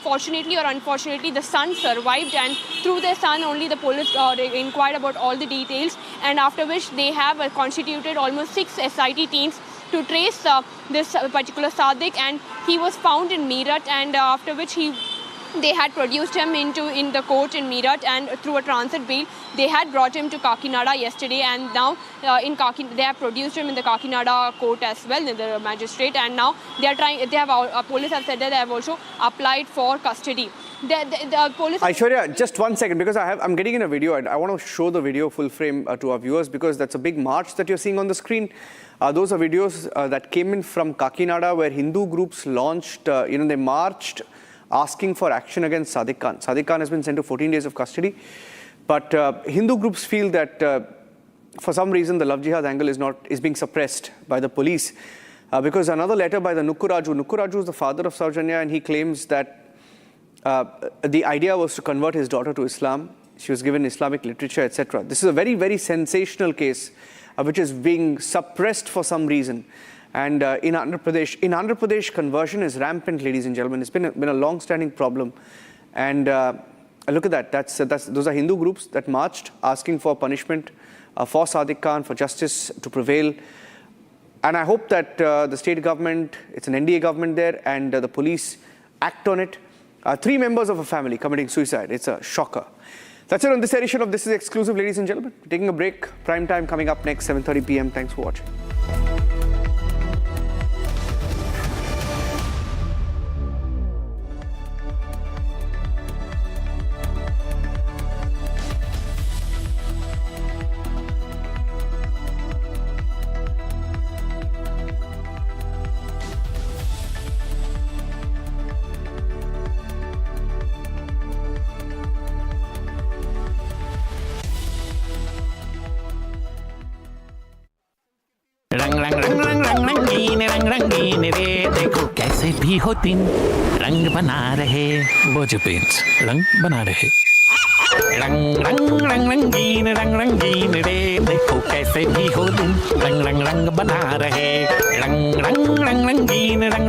fortunately or unfortunately, the son survived, and through their son only the police inquired about all the details, and after which they have constituted almost 6 SIT teams to trace this particular Sadiq, and he was found in Meerut, and after which they had produced him in the court in Meerut, and through a transit bail they had brought him to Kakinada yesterday, and now they have produced him in the Kakinada court as well, in the magistrate, and now police have said that they have also applied for custody. The police. Aishwarya, just 1 second, because I'm getting in a video and I want to show the video full frame to our viewers, because that's a big march that you're seeing on the screen. Those are videos that came in from Kakinada, where Hindu groups launched, they marched asking for action against Sadiq Khan. Sadiq Khan has been sent to 14 days of custody, but Hindu groups feel that for some reason the love jihad angle is being suppressed by the police, because another letter by the Nukkuraju is the father of Saujanya, and he claims that the idea was to convert his daughter to Islam. She was given Islamic literature, etc. This is a very, very sensational case which is being suppressed for some reason. And in Andhra Pradesh, conversion is rampant, ladies and gentlemen. It's been a long-standing problem. And look at that. Those are Hindu groups that marched asking for punishment for Sadiq Khan, for justice to prevail. And I hope that the state government, it's an NDA government there, and the police act on it. 3 members of a family committing suicide. It's a shocker. That's it on this edition of This Is Exclusive, ladies and gentlemen. We're taking a break. Prime time coming up next, 7:30 p.m. Thanks for watching. रंग रंग रंग रंग रंग रंगीन रे देखो कैसे भी हो दिन रंग बना रहे वो जो पेंट्स रंग बना रहे रंग रंग रंग रंगीन रे देखो कैसे भी हो दिन रंग बना रहे रंग रंग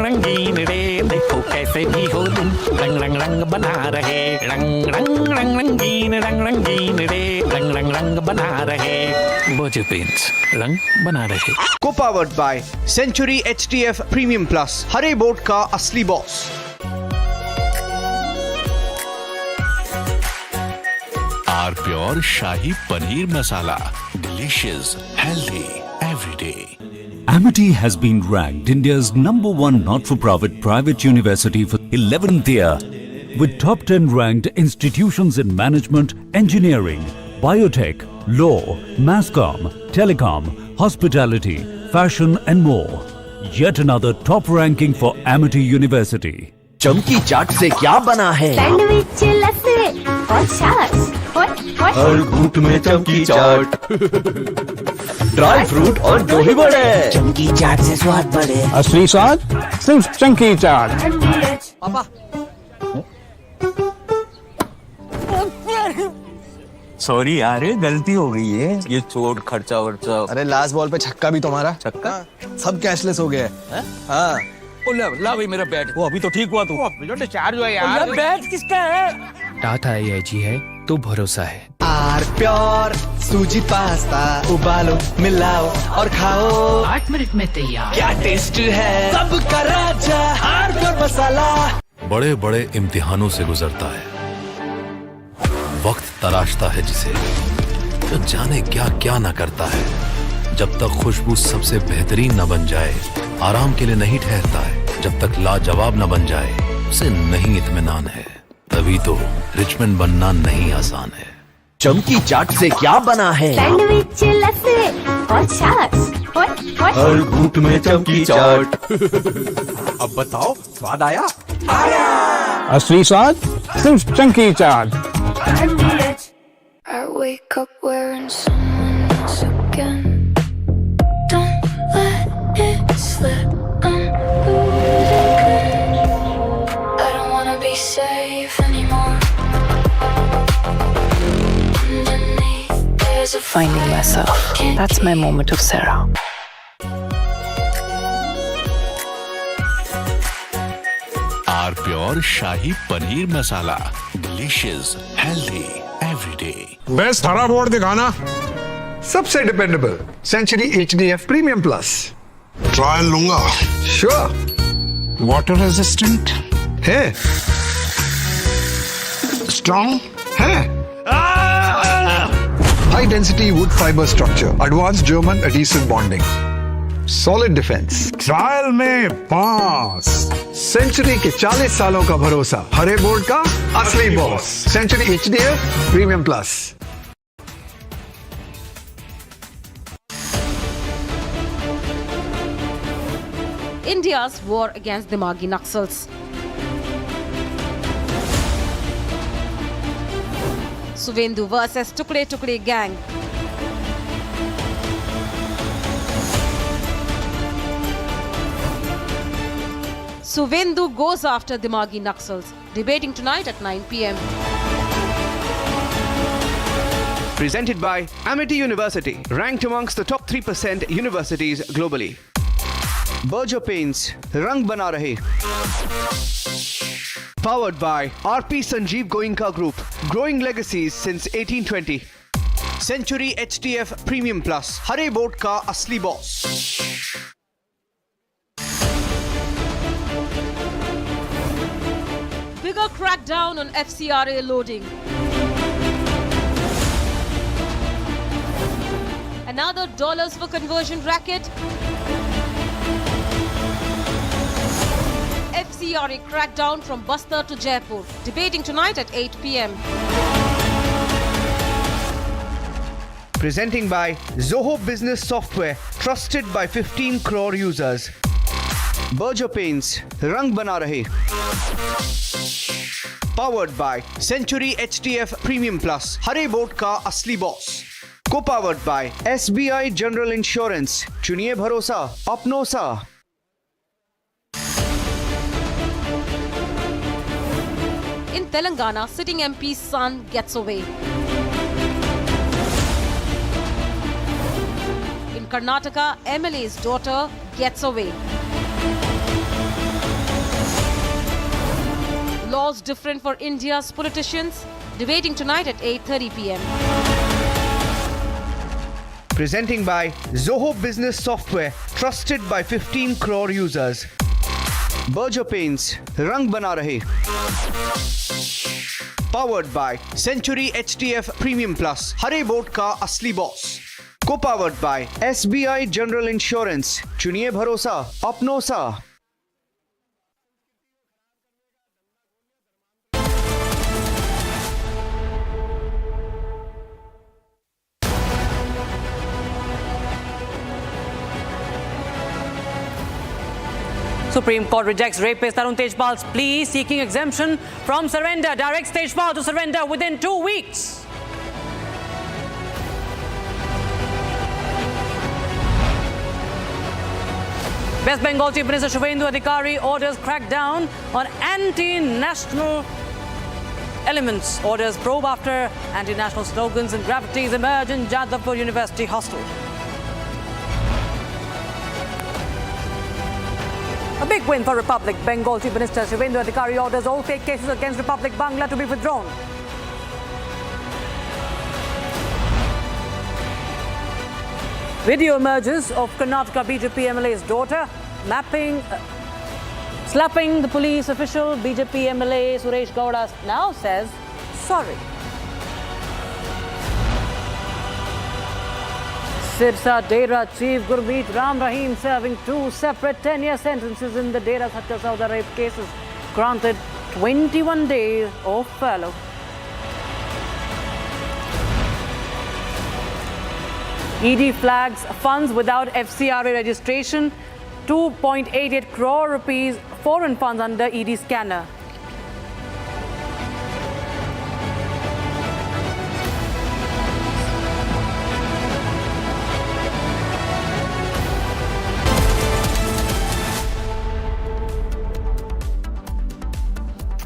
रंगीन रे देखो कैसे भी हो दिन रंग बना रहे रंग रंग रंगीन रे रंग बना रहे वो जो पेंट्स रंग बना रहे Co-powered by Century HTF Premium Plus, Hare boat का असली boss. Our pure Shahi Paneer Masala. Delicious, healthy, every day. Amity has been ranked India's #1 not-for-profit private university for 11th year, with top 10 ranked institutions in management, engineering, biotech, law, masscom, telecom, hospitality, fashion and more. Yet another top ranking for Amity University. चमकी चाट से क्या बना है? Sandwich लस्सी और छाछ. हर घूंट में चमकी चाट. ड्राई फ्रूट और दही बड़े. चमकी चाट से स्वाद बढ़े. असली स्वाद सिर्फ चंकी चाट. पापा सॉरी यार, गलती हो गई है. ये चोट खर्चा वर्चा. अरे लास्ट बॉल पे छक्का भी तुम्हारा. छक्का? सब कैशलेस हो गया है. हाँ. ला भाई मेरा बैट. वो अभी तो ठीक हुआ तू. चार्ज हुआ यार. बैट किसका है? टाटा AIG है तो भरोसा है. आर प्योर सूजी पास्ता उबालो मिलाओ और खाओ. 8 मिनट में तैयार. क्या टेस्ट है सबका राजा आर प्योर मसाला. बड़े बड़े इम्तिहानों से गुजरता है, वक्त तलाशता है जिसे, जो जाने क्या क्या ना करता है. जब तक खुशबू सबसे बेहतरीन न बन जाए, आराम के लिए नहीं ठहरता है. जब तक लाजवाब न बन जाए, उसे नहीं इत्मीनान है. तभी तो रिचमंड बनना नहीं आसान है. चमकी चाट से क्या बना है? सैंडविच लस्सी और छाछ. हर घूंट में चमकी चाट. अब बताओ स्वाद आया? असली स्वाद सिर्फ chunky chaat. I wake up wearing someone else again. Don't let it slip. I'm losing. I don't wanna be safe anymore. finding myself. That's my moment of Sarah. R pure shahi paneer masala, delicious, healthy everyday. Best हरा board दिखाना। सबसे dependable century HDF premium plus. Trial लूंगा। Sure. Water resistant है, strong है, high density wood fibre structure, advance German adhesive bonding, solid defence. Trial में pass. Century के 40 सालों का भरोसा, हरे बोर्ड का असली boss. Century HDF premium plus. India's war against Dimagi Naxals. Suvendu versus Tukde Tukde gang. Suvendu goes after Dimagi Naxals. Debating tonight at 9 p.m. Presented by Amity University, ranked amongst the top 3% universities globally. Berger Paints, Rang Bana Rahe. Powered by RP Sanjeev Goenka Group, growing legacies since 1820. Century HDF Premium Plus, Hare Board ka asli boss. Bigger crackdown on FCRA loading. Another dollars for conversion racket. FCRA crackdown from Bastar to Jaipur. Debating tonight at 8 p.m. Presenting by Zoho Business Software, trusted by 15 crore users. Berger Paints, Rang Bana Rahe. Powered by Century HDF Premium Plus, Hare Board ka asli boss. Co-powered by SBI General Insurance, Chuniye Bharosa, Apno Sa. In Telangana, sitting MP's son gets away. In Karnataka, MLA's daughter gets away. Laws different for India's politicians. Debating tonight at 8:30 p.m. Presenting by Zoho Business Software, trusted by 15 crore users. Berger Paints, Rang Bana Rahe. Powered by Century HDF Premium Plus, Hare Board ka asli boss. Co-powered by SBI General Insurance, Chuniye Bharosa, Apno Sa. Supreme Court rejects rapist Arun Tejpal's plea seeking exemption from surrender. Directs Tejpal to surrender within 2 weeks. West Bengal Chief Minister Suvendu Adhikari orders crackdown on anti-national elements. Orders probe after anti-national slogans and graffitis emerge in Jadavpur University hostel. A big win for Republic. Bengal Chief Minister Suvendu Adhikari orders all fake cases against Republic Bangla to be withdrawn. Video emerges of Karnataka BJP MLA's daughter slapping the police official. BJP MLA Suresh Gowda now says sorry. Sirsa Dera Chief Gurmeet Ram Rahim serving 2 separate 10-year sentences in the Dera Satya Sauda rape cases. Granted 21 days of furlough. ED flags funds without FCRA registration. 2.88 crore rupees foreign funds under ED scanner.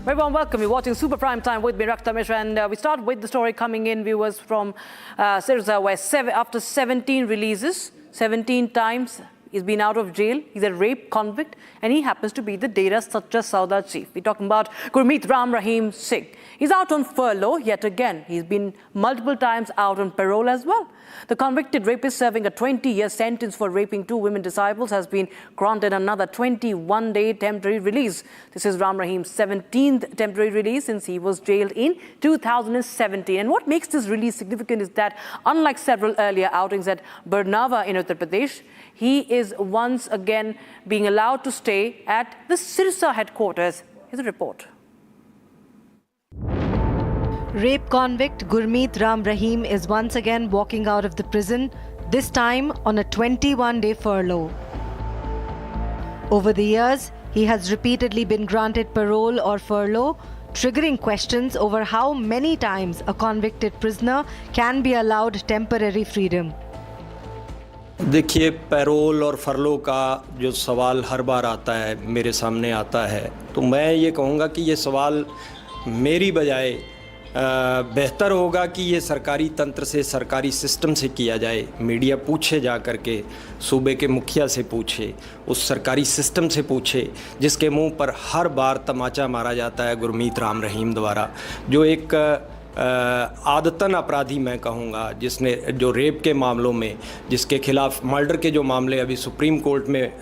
Very warm welcome. You're watching Super Prime Time with me, Rakta Mishra, and we start with the story coming in, viewers, from Sirsa, where after 17 releases, 17 times he's been out of jail. He's a rape convict, and he happens to be the Data Satcha Sauda chief. We're talking about Gurmeet Ram Rahim Singh. He's out on furlough yet again. He's been multiple times out on parole as well. The convicted rapist serving a 20-year sentence for raping 2 women disciples has been granted another 21-day temporary release. This is Ram Rahim's 17th temporary release since he was jailed in 2017. And what makes this release significant is that, unlike several earlier outings at Barnawa in Uttar Pradesh, he is once again being allowed to stay at the Sirsa headquarters. Here's a report. Rape convict Gurmeet Ram Rahim is once again walking out of the prison, this time on a 21-day furlough. Over the years, he has repeatedly been granted parole or furlough, triggering questions over how many times a convicted prisoner can be allowed temporary freedom. देखिए, payroll और फरलो का जो सवाल हर बार आता है, मेरे सामने आता है, तो मैं ये कहूँगा कि ये सवाल मेरी बजाय बेहतर होगा कि ये सरकारी तंत्र से, सरकारी सिस्टम से किया जाए। मीडिया पूछे जा करके, सूबे के मुखिया से पूछे, उस सरकारी सिस्टम से पूछे जिसके मुंह पर हर बार तमाचा मारा जाता है गुरमीत राम रहीम द्वारा, जो एक आदतन अपराधी मैं कहूँगा, जिसने जो रेप के मामलों में, जिसके खिलाफ मर्डर के जो मामले अभी सुप्रीम कोर्ट में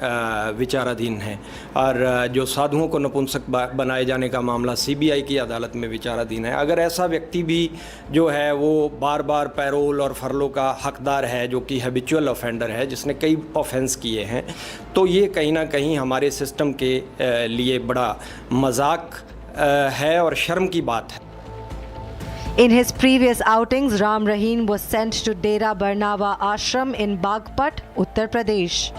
विचाराधीन हैं, और जो साधुओं को नपुंसक बनाए जाने का मामला सीबीआई की अदालत में विचाराधीन है, अगर ऐसा व्यक्ति भी जो है वो बार बार पैरोल और फरलो का हकदार है, जो कि हैबिचुअल ऑफेंडर है, जिसने कई ऑफेंस किए हैं, तो ये कहीं ना कहीं हमारे सिस्टम के लिए बड़ा मजाक है और शर्म की बात है। In his previous outings, Ram Rahim was sent to Dera Barnawa Ashram in Bagpat, Uttar Pradesh.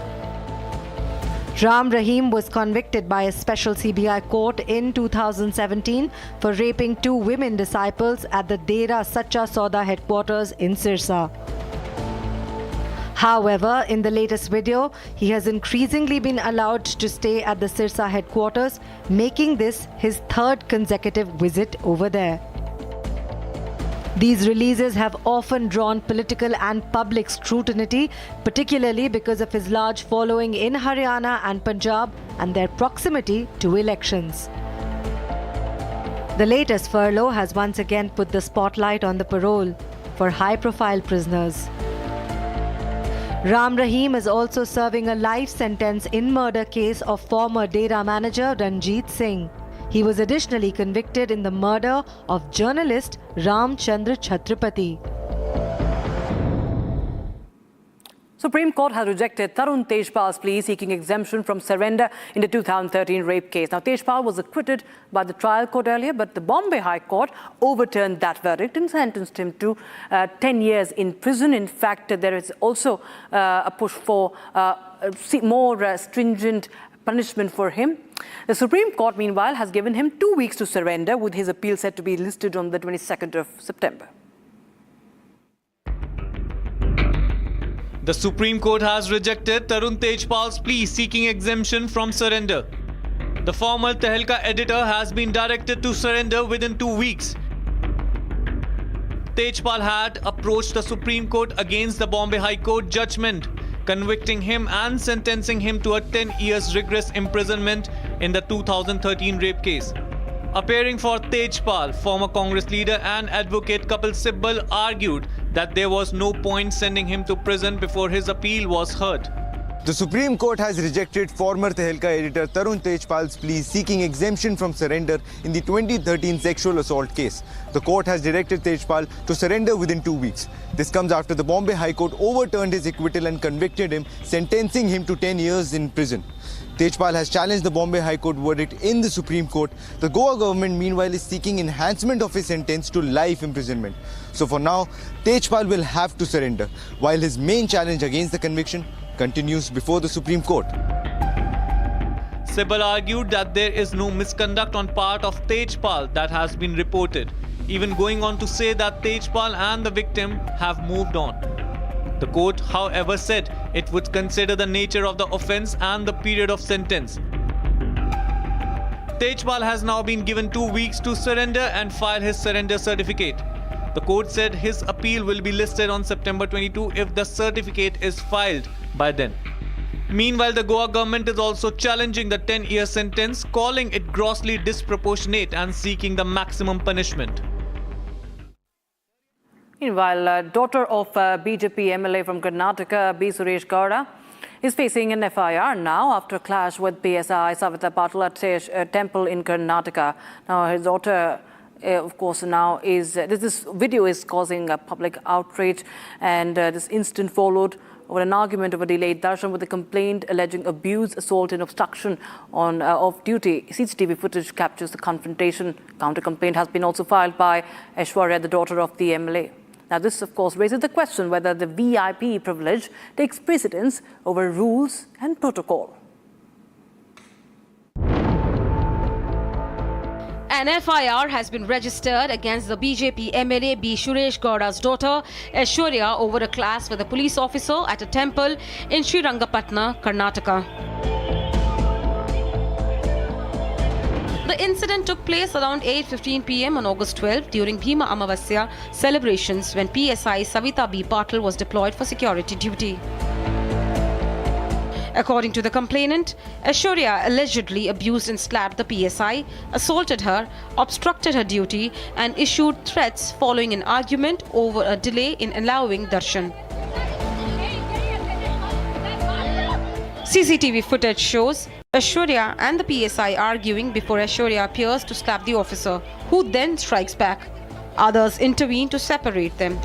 Ram Rahim was convicted by a special CBI court in 2017 for raping 2 women disciples at the Dera Satcha Sauda headquarters in Sirsa. However, in the latest video, he has increasingly been allowed to stay at the Sirsa headquarters, making this his 3rd consecutive visit over there. These releases have often drawn political and public scrutiny, particularly because of his large following in Haryana and Punjab and their proximity to elections. The latest furlough has once again put the spotlight on the parole for high-profile prisoners. Ram Rahim is also serving a life sentence in murder case of former Dera manager Ranjit Singh. He was additionally convicted in the murder of journalist Ram Chandra Chhatrapati. Supreme Court has rejected Tarun Tejpal's plea seeking exemption from surrender in the 2013 rape case. Now, Tejpal was acquitted by the trial court earlier, but the Bombay High Court overturned that verdict and sentenced him to 10 years in prison. In fact, there is also a push for more stringent punishment for him. The Supreme Court, meanwhile, has given him 2 weeks to surrender, with his appeal set to be listed on the 22nd of September. The Supreme Court has rejected Tarun Tejpal's plea seeking exemption from surrender. The former Tehelka editor has been directed to surrender within 2 weeks. Tejpal had approached the Supreme Court against the Bombay High Court judgment, convicting him and sentencing him to a 10 years rigorous imprisonment in the 2013 rape case. Appearing for Tejpal, former Congress leader and advocate Kapil Sibbal argued that there was no point sending him to prison before his appeal was heard. The Supreme Court has rejected former Tehelka editor Tarun Tejpal's plea seeking exemption from surrender in the 2013 sexual assault case. The court has directed Tejpal to surrender within 2 weeks. This comes after the Bombay High Court overturned his acquittal and convicted him, sentencing him to 10 years in prison. Tejpal has challenged the Bombay High Court verdict in the Supreme Court. The Goa government, meanwhile, is seeking enhancement of his sentence to life imprisonment. So for now, Tejpal will have to surrender, while his main challenge against the conviction continues before the Supreme Court. Sibbal argued that there is no misconduct on part of Tejpal that has been reported, even going on to say that Tejpal and the victim have moved on. The court, however, said it would consider the nature of the offence and the period of sentence. Tejpal has now been given 2 weeks to surrender and file his surrender certificate. The court said his appeal will be listed on September 22 if the certificate is filed by then. Meanwhile, the Goa government is also challenging the 10-year sentence, calling it grossly disproportionate and seeking the maximum punishment. Meanwhile, daughter of BJP MLA from Karnataka, B. Suresh Gowda, is facing an FIR now after clash with PSI Savita Patil at a temple in Karnataka. Now, his daughter, of course, now is this video is causing a public outrage, and this incident followed over an argument over delayed darshan with a complaint alleging abuse, assault and obstruction of duty. CCTV footage captures the confrontation. Counter-complaint has been also filed by Aishwarya, the daughter of the MLA. Now, this, of course, raises the question whether the VIP privilege takes precedence over rules and protocol. An FIR has been registered against the BJP MLA B. Suresh Gowda's daughter, Aishwarya, over a clash with a police officer at a temple in Srirangapatna, Karnataka. The incident took place around 8:15 p.m. on August 12 during Bhima Amavasya celebrations when PSI Savita B. Patil was deployed for security duty. According to the complainant, Aishwarya allegedly abused and slapped the PSI, assaulted her, obstructed her duty and issued threats following an argument over a delay in allowing darshan. CCTV footage shows Aishwarya and the PSI arguing before Aishwarya appears to slap the officer, who then strikes back. Others intervene to separate them.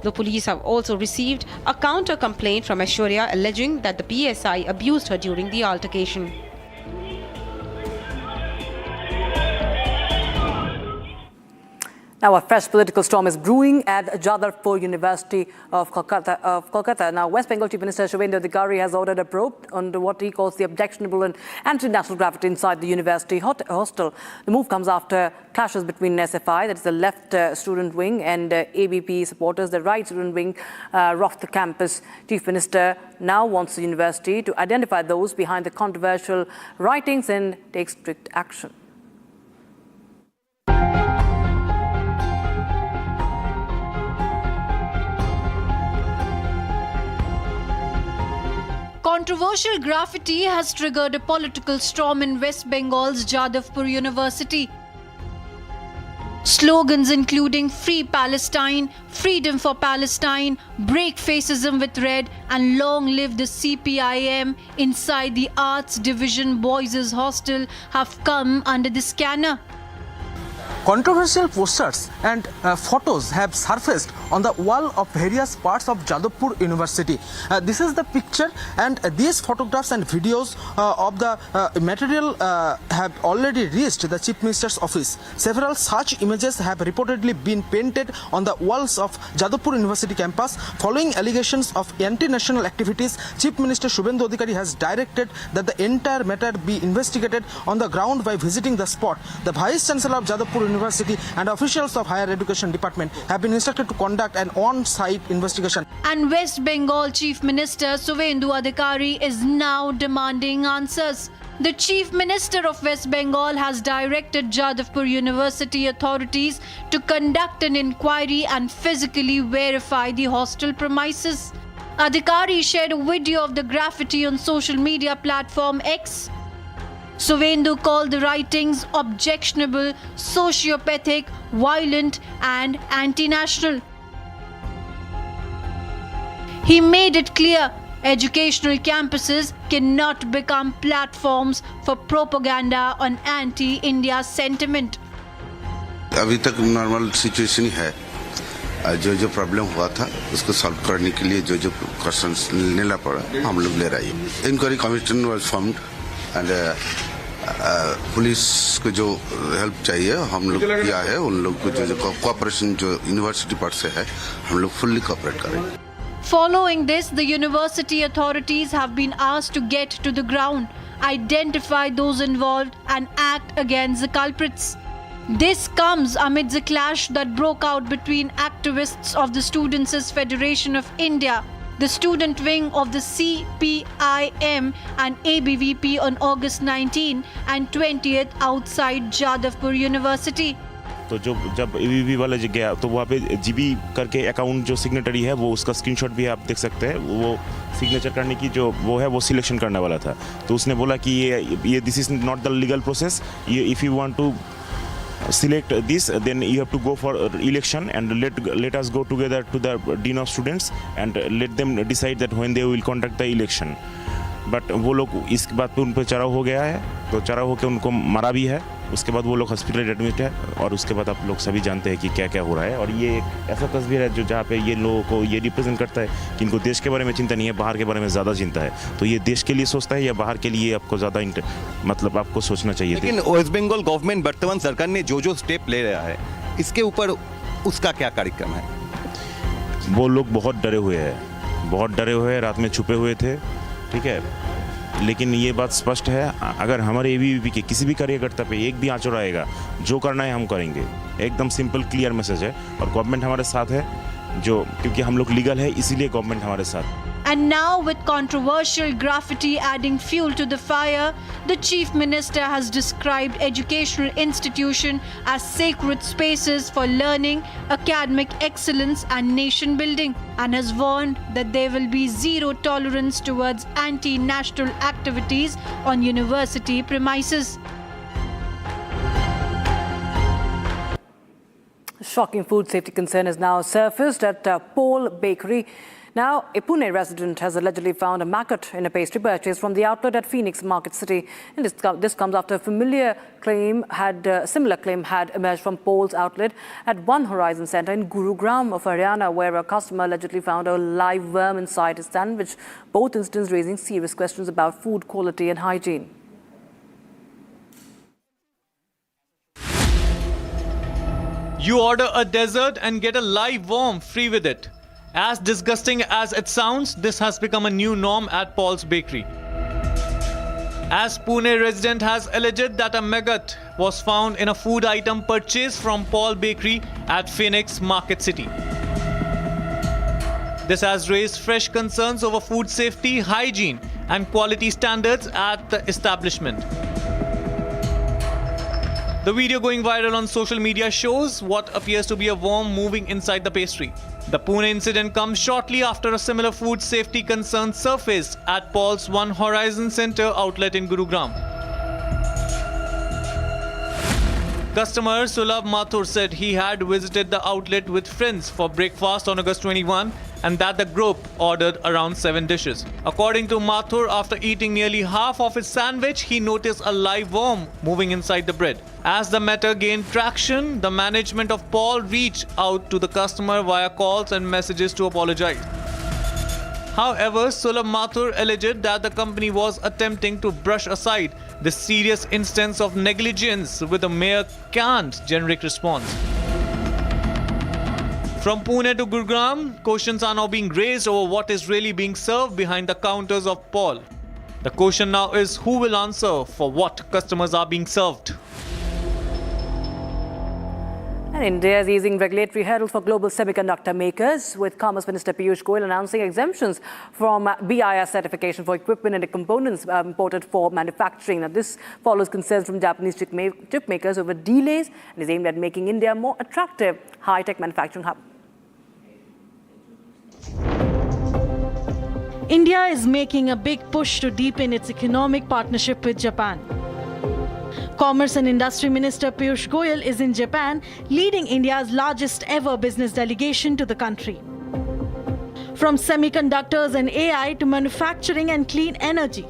The police have also received a counter complaint from Aishwarya alleging that the PSI abused her during the altercation. Now, a fresh political storm is brewing at Jadavpur University of Kolkata. Now, West Bengal Chief Minister Shubhendu Adhikari has ordered a probe on what he calls the objectionable and anti-national graffiti inside the university hostel. The move comes after clashes between SFI, that is the left student wing, and ABP supporters, the right student wing, rocked the campus. Chief Minister now wants the university to identify those behind the controversial writings and take strict action. Controversial graffiti has triggered a political storm in West Bengal's Jadavpur University. Slogans including Free Palestine, Freedom for Palestine, Break Fascism with Red and Long Live the CPIM inside the Arts Division Boys' Hostel have come under the scanner. Controversial posters and photos have surfaced on the wall of various parts of Jadavpur University. This is the picture, and these photographs and videos of the material have already reached the Chief Minister's office. Several such images have reportedly been painted on the walls of Jadavpur University campus. Following allegations of anti-national activities, Chief Minister Shubhendu Adhikari has directed that the entire matter be investigated on the ground by visiting the spot. The Vice Chancellor of Jadavpur University and officials of Higher Education Department have been instructed to conduct an on-site investigation. And West Bengal Chief Minister Shubhendu Adhikari is now demanding answers. The Chief Minister of West Bengal has directed Jadavpur University authorities to conduct an inquiry and physically verify the hostel premises. Adhikari shared a video of the graffiti on social media platform X. Shubhendu called the writings objectionable, sociopathic, violent and anti-national. He made it clear educational campuses cannot become platforms for propaganda on anti-India sentiment. अभी तक normal situation ही है जो problem हुआ था उसको solve करने के लिए जो क्वेश्चंस लेना पड़ा हम लोग ले रहे हैं। Inquiry commission was formed and police को जो हेल्प चाहिए हम लोग किया है, उन लोग को जो कोऑपरेशन जो यूनिवर्सिटी पार्ट से है हम लोग फुल्ली कोऑपरेट करेंगे। Following this, the university authorities have been asked to get to the ground, identify those involved and act against the culprits. This comes amid the clash that broke out between activists of the Students' Federation of India, the student wing of the CPIM and ABVP on August 19 and 20th outside Jadavpur University. तो जब ABVP वाला गया तो वहाँ पे GB करके account जो signatory है वो उसका स्क्रीनशॉट भी आप देख सकते हैं। वो सिग्नेचर करने की जो वो है वो सिलेक्शन करने वाला था, तो उसने बोला कि ये this is not the legal process, if you want to select this then you have to go for election and let us go together to the dean of students and let them decide that when they will conduct the election. But वो लोग इस बात पे उन पर चढ़ाव हो गया है, तो चढ़ाव होकर उनको मारा भी है। उसके बाद वो लोग हॉस्पिटल एडमिट है और उसके बाद आप लोग सभी जानते हैं कि क्या क्या हो रहा है। और ये एक ऐसा तस्वीर है जो जहाँ पे ये लोगों को ये रिप्रेजेंट करता है कि इनको देश के बारे में चिंता नहीं है, बाहर के बारे में ज़्यादा चिंता है। तो ये देश के लिए सोचता है या बाहर के लिए, आपको ज़्यादा मतलब आपको सोचना चाहिए। लेकिन वेस्ट बंगाल गवर्नमेंट वर्तमान सरकार ने जो स्टेप ले रहा है इसके ऊपर उसका क्या कार्यक्रम है? वो लोग बहुत डरे हुए हैं, बहुत डरे हुए हैं, रात में छुपे हुए थे, ठीक है। लेकिन ये बात स्पष्ट है, अगर हमारे ABVP के किसी भी कार्यकर्ता पे एक भी आँचड़ आएगा, जो करना है हम करेंगे। एकदम सिंपल क्लियर मैसेज है। और गवर्नमेंट हमारे साथ है, जो क्योंकि हम लोग लीगल है इसीलिए गवर्नमेंट हमारे साथ। And now, with controversial graffiti adding fuel to the fire, the Chief Minister has described educational institutions as sacred spaces for learning, academic excellence and nation building, and has warned that there will be zero tolerance towards anti-national activities on university premises. Shocking food safety concern has now surfaced at Paul Bakery. Now, a Pune resident has allegedly found a maggot in a pastry purchase from the outlet at Phoenix Market City. And this comes after a similar claim had emerged from Paul's outlet at One Horizon Centre in Gurugram of Haryana, where a customer allegedly found a live worm inside his sandwich. Both incidents raising serious questions about food quality and hygiene. You order a dessert and get a live worm free with it. As disgusting as it sounds, this has become a new norm at Paul's Bakery. As Pune resident has alleged that a maggot was found in a food item purchased from Paul Bakery at Phoenix Market City. This has raised fresh concerns over food safety, hygiene and quality standards at the establishment. The video going viral on social media shows what appears to be a worm moving inside the pastry. The Pune incident comes shortly after a similar food safety concern surfaced at Paul's One Horizon Centre outlet in Gurugram. Customer Sulabh Mathur said he had visited the outlet with friends for breakfast on August 21 and that the group ordered around 7 dishes. According to Mathur, after eating nearly half of his sandwich, he noticed a live worm moving inside the bread. As the matter gained traction, the management of Paul reached out to the customer via calls and messages to apologize. However, Sulabh Mathur alleged that the company was attempting to brush aside this serious instance of negligence with a mere canned generic response. From Pune to Gurugram, questions are now being raised over what is really being served behind the counters of Paul. The question now is who will answer for what customers are being served. And India is easing regulatory hurdles for global semiconductor makers, with Commerce Minister Piyush Goyal announcing exemptions from BIS certification for equipment and components imported for manufacturing. Now, this follows concerns from Japanese chip makers over delays and is aimed at making India a more attractive high-tech manufacturing hub. India is making a big push to deepen its economic partnership with Japan. Commerce and Industry Minister Piyush Goyal is in Japan, leading India's largest ever business delegation to the country. From semiconductors and AI to manufacturing and clean energy,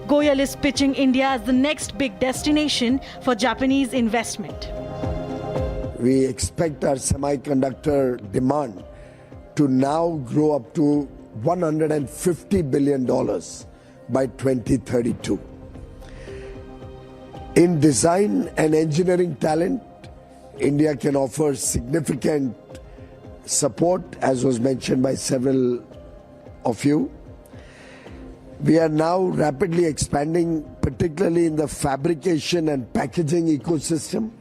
Goyal is pitching India as the next big destination for Japanese investment. we expect our semiconductor demand to now grow up to $150 billion by 2032. In design and engineering talent, India can offer significant support, as was mentioned by several of you. We are now rapidly expanding, particularly in the fabrication and packaging ecosystem.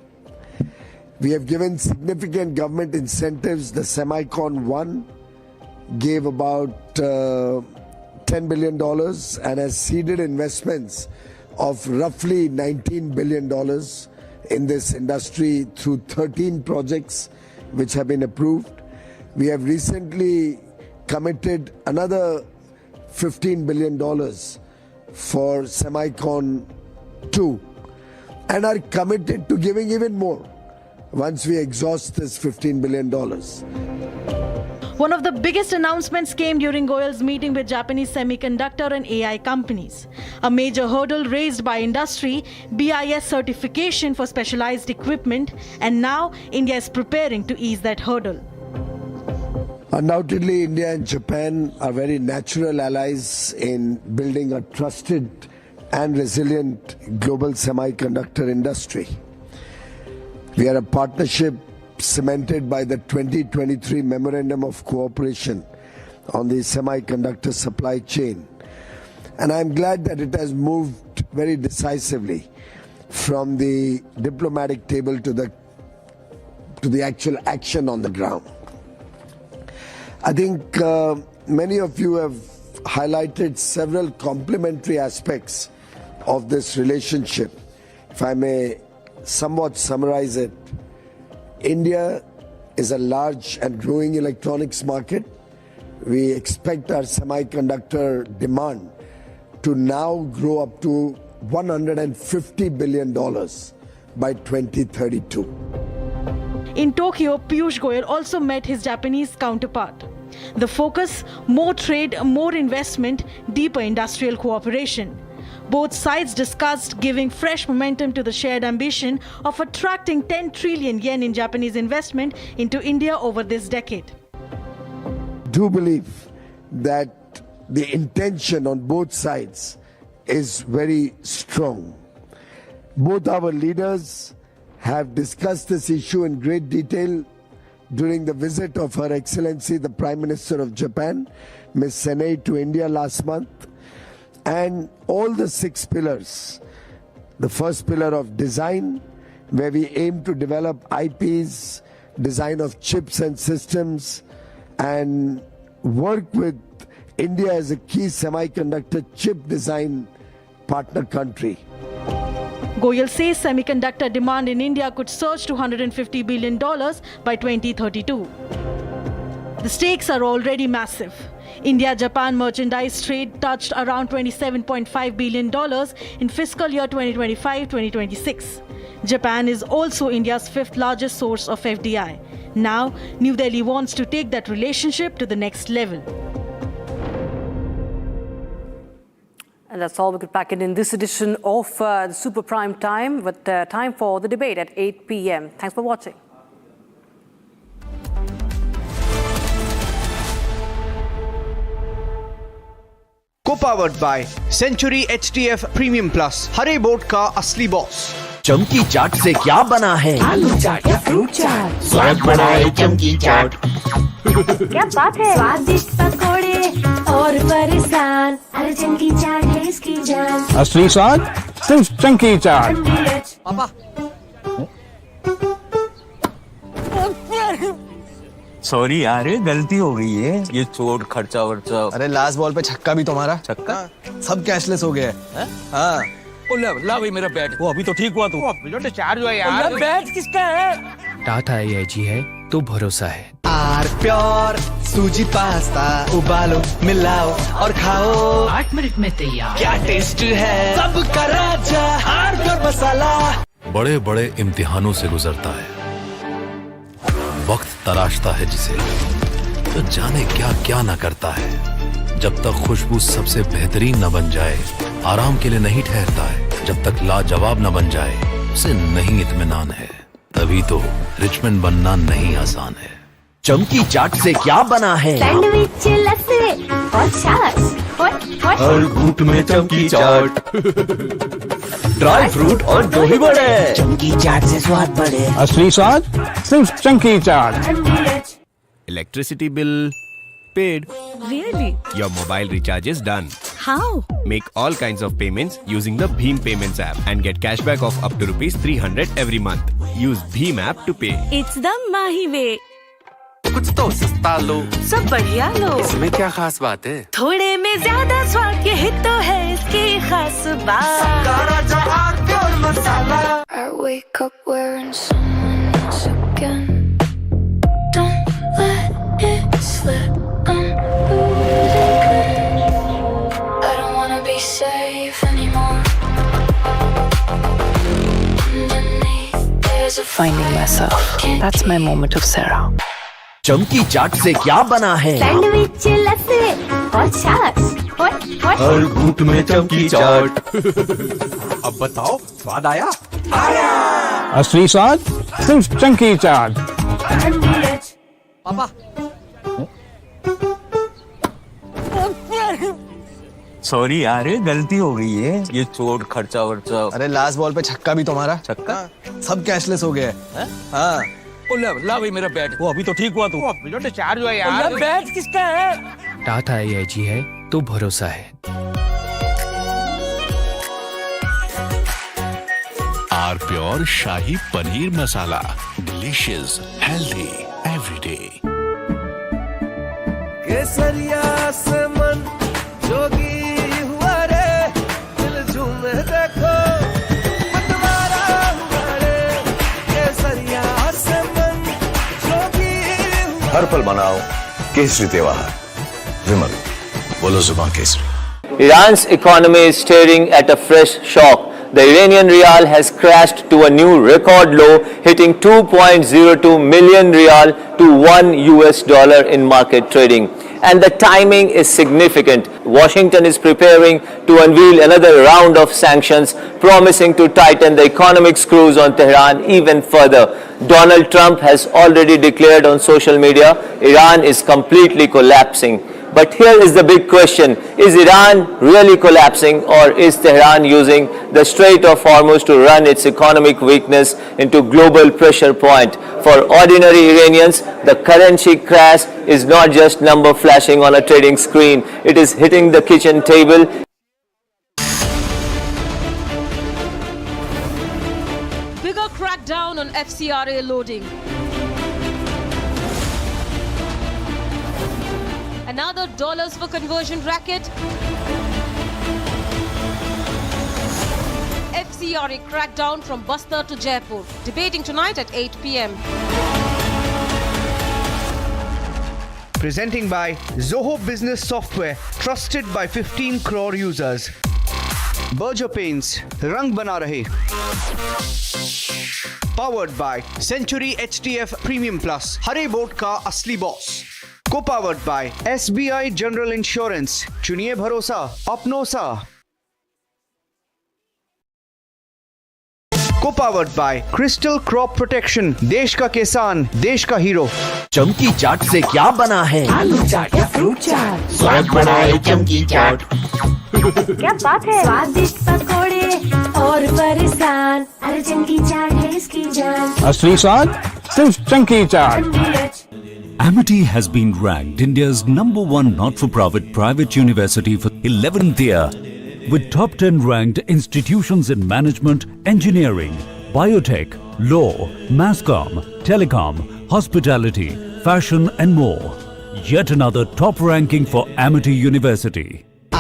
We have given significant government incentives. The Semicon 1 gave about $10 billion and has seeded investments of roughly $19 billion in this industry through 13 projects which have been approved. We have recently committed another $15 billion for Semicon 2 and are committed to giving even more once we exhaust this $15 billion. One of the biggest announcements came during Goyal's meeting with Japanese semiconductor and AI companies. A major hurdle raised by industry, BIS certification for specialized equipment, and now India is preparing to ease that hurdle. Undoubtedly, India and Japan are very natural allies in building a trusted and resilient global semiconductor industry. We are a partnership cemented by the 2023 Memorandum of Cooperation on the semiconductor supply chain. And I'm glad that it has moved very decisively from the diplomatic table to the actual action on the ground. I think many of you have highlighted several complementary aspects of this relationship. If I may somewhat summarize it, India is a large and growing electronics market. We expect our semiconductor demand to now grow up to $150 billion by 2032. In Tokyo, Piyush Goyal also met his Japanese counterpart. The focus: more trade, more investment, deeper industrial cooperation. Both sides discussed giving fresh momentum to the shared ambition of attracting 10 trillion yen in Japanese investment into India over this decade. Do believe that the intention on both sides is very strong. Both our leaders have discussed this issue in great detail during the visit of Her Excellency the Prime Minister of Japan, Ms. Sene, to India last month. And all the 6 pillars, the first pillar of design, where we aim to develop IPs, design of chips and systems, and work with India as a key semiconductor chip design partner country. Goyal says semiconductor demand in India could surge to $150 billion by 2032. The stakes are already massive. India-Japan merchandise trade touched around $27.5 billion in fiscal year 2025-2026. Japan is also India's 5th largest source of FDI. Now, New Delhi wants to take that relationship to the next level. And that's all we could pack in this edition of the Super Prime Time, with time for the debate at 8 p.m. Thanks for watching. Co-powered by Century HTF Premium Plus, Hare board का असली boss. चमकी चाट से क्या बना है? आलू चाट या fruit चाट, स्वाद बनाए चमकी चाट। क्या बात है? स्वादिष्ट पकोड़े और परेशान, अरे चंकी चाट है इसकी जान। असली स्वाद सिर्फ चंकी चाट। पापा सॉरी यार, गलती हो गई है। ये चोट खर्चा वर्चा। अरे लास्ट बॉल पे छक्का भी तुम्हारा। छक्का? सब कैशलेस हो गया है। हाँ। ला भाई मेरा बैट। वो अभी तो ठीक हुआ तू। चार्ज हुआ यार। बैट किसका है? टाटा AIG है तो भरोसा है। आर प्योर सूजी पास्ता उबालो मिलाओ और खाओ 8 मिनट में तैयार। क्या टेस्ट है सबका राजा आर प्योर मसाला। बड़े बड़े इम्तिहानों से गुजरता है, वक्त तराशता है जिसे, तो जाने क्या क्या न करता है। जब तक खुशबू सबसे बेहतरीन न बन जाए, आराम के लिए नहीं ठहरता है। जब तक लाजवाब न बन जाए, उसे नहीं इत्मीनान है। तभी तो रिचमंड बनना नहीं आसान है। चमकी चाट से क्या बना है? सैंडविच लस्सी और छाछ हर घूंट में चमकी चाट। ड्राई फ्रूट और दही बड़े। चमकी चाट से स्वाद बढ़े। असली स्वाद सिर्फ chunky chaat. Electricity bill paid. Really? Your mobile recharge is done. How? Make all kinds of payments using the Bheem Payments app and get cashback of up to ₹300 every month. Use Bheem app to pay. It's the Mahi way. कुछ तो सस्ता लो, सब बढ़िया लो। इसमें क्या खास बात है? थोड़े में ज्यादा स्वाद, यही तो है इसकी खास बात। I wake up wearing someone else again. Don't let it slip. I'm losing. I don't wanna be safe anymore. Underneath, there's a Finding myself. That's my moment of Sarah. चमकी चाट से क्या बना है? सैंडविच लस्सी और छाछ हर घूंट में चमकी चाट। अब बताओ स्वाद आया? असली स्वाद सिर्फ चंकी चाट। पापा सॉरी यार गलती हो गई है। ये चोट खर्चा वर्चा। अरे लास्ट बॉल पे छक्का भी तुम्हारा। छक्का? सब कैशलेस हो गया है। हाँ ला भाई मेरा बैट। वो अभी तो ठीक हुआ तू। डिस्चार्ज हुआ यार। बैट किसका है? टाटा AIG है तो भरोसा है। R pure shahi paneer masala, delicious, healthy everyday. केसरिया से मन जोगी हुआ रे, दिल झूमे देखो मतवारा हुआ रे। केसरिया से मन जोगी हुआ। हर पल मनाओ केसरी त्योहार। विमल बोलो जुबान Kesari. Iran's economy is staring at a fresh shock. The Iranian rial has crashed to a new record low, hitting 2.02 million rial to $1 in market trading. And the timing is significant. Washington is preparing to unveil another round of sanctions, promising to tighten the economic screws on Tehran even further. Donald Trump has already declared on social media, Iran is completely collapsing. But here is the big question, is Iran really collapsing, or is Tehran using the Strait of Hormuz to run its economic weakness into global pressure point? For ordinary Iranians, the currency crash is not just number flashing on a trading screen, it is hitting the kitchen table. Bigger crackdown on FCRA loading. Another dollars for conversion racket. FCRA crackdown from Bastar to Jaipur. Debating tonight at 8 p.m. Presenting by Zoho Business Software, trusted by 15 crore users. Berger Paints, Rang Bana Rahe. Powered by Century HTF Premium Plus, Hare Boat Ka Asli Boss. Co-powered by SBI General Insurance, चुनिए भरोसा अपनों सा। Co-powered by Crystal Crop Protection, देश का किसान, देश का hero. चमकी चाट से क्या बना है? आलू चाट या फ्रूट चाट। स्वाद बढ़ाए चमकी चाट। क्या बात है? स्वादिष्ट पकोड़े और परेशान, अरे चंकी चाट है इसकी जान। असली स्वाद सिर्फ chunky chaat. Amity has been ranked India's #1 not-for-profit private university for 11th year, with top 10 ranked institutions in management, engineering, biotech, law, masscom, telecom, hospitality, fashion and more. Yet another top ranking for Amity University.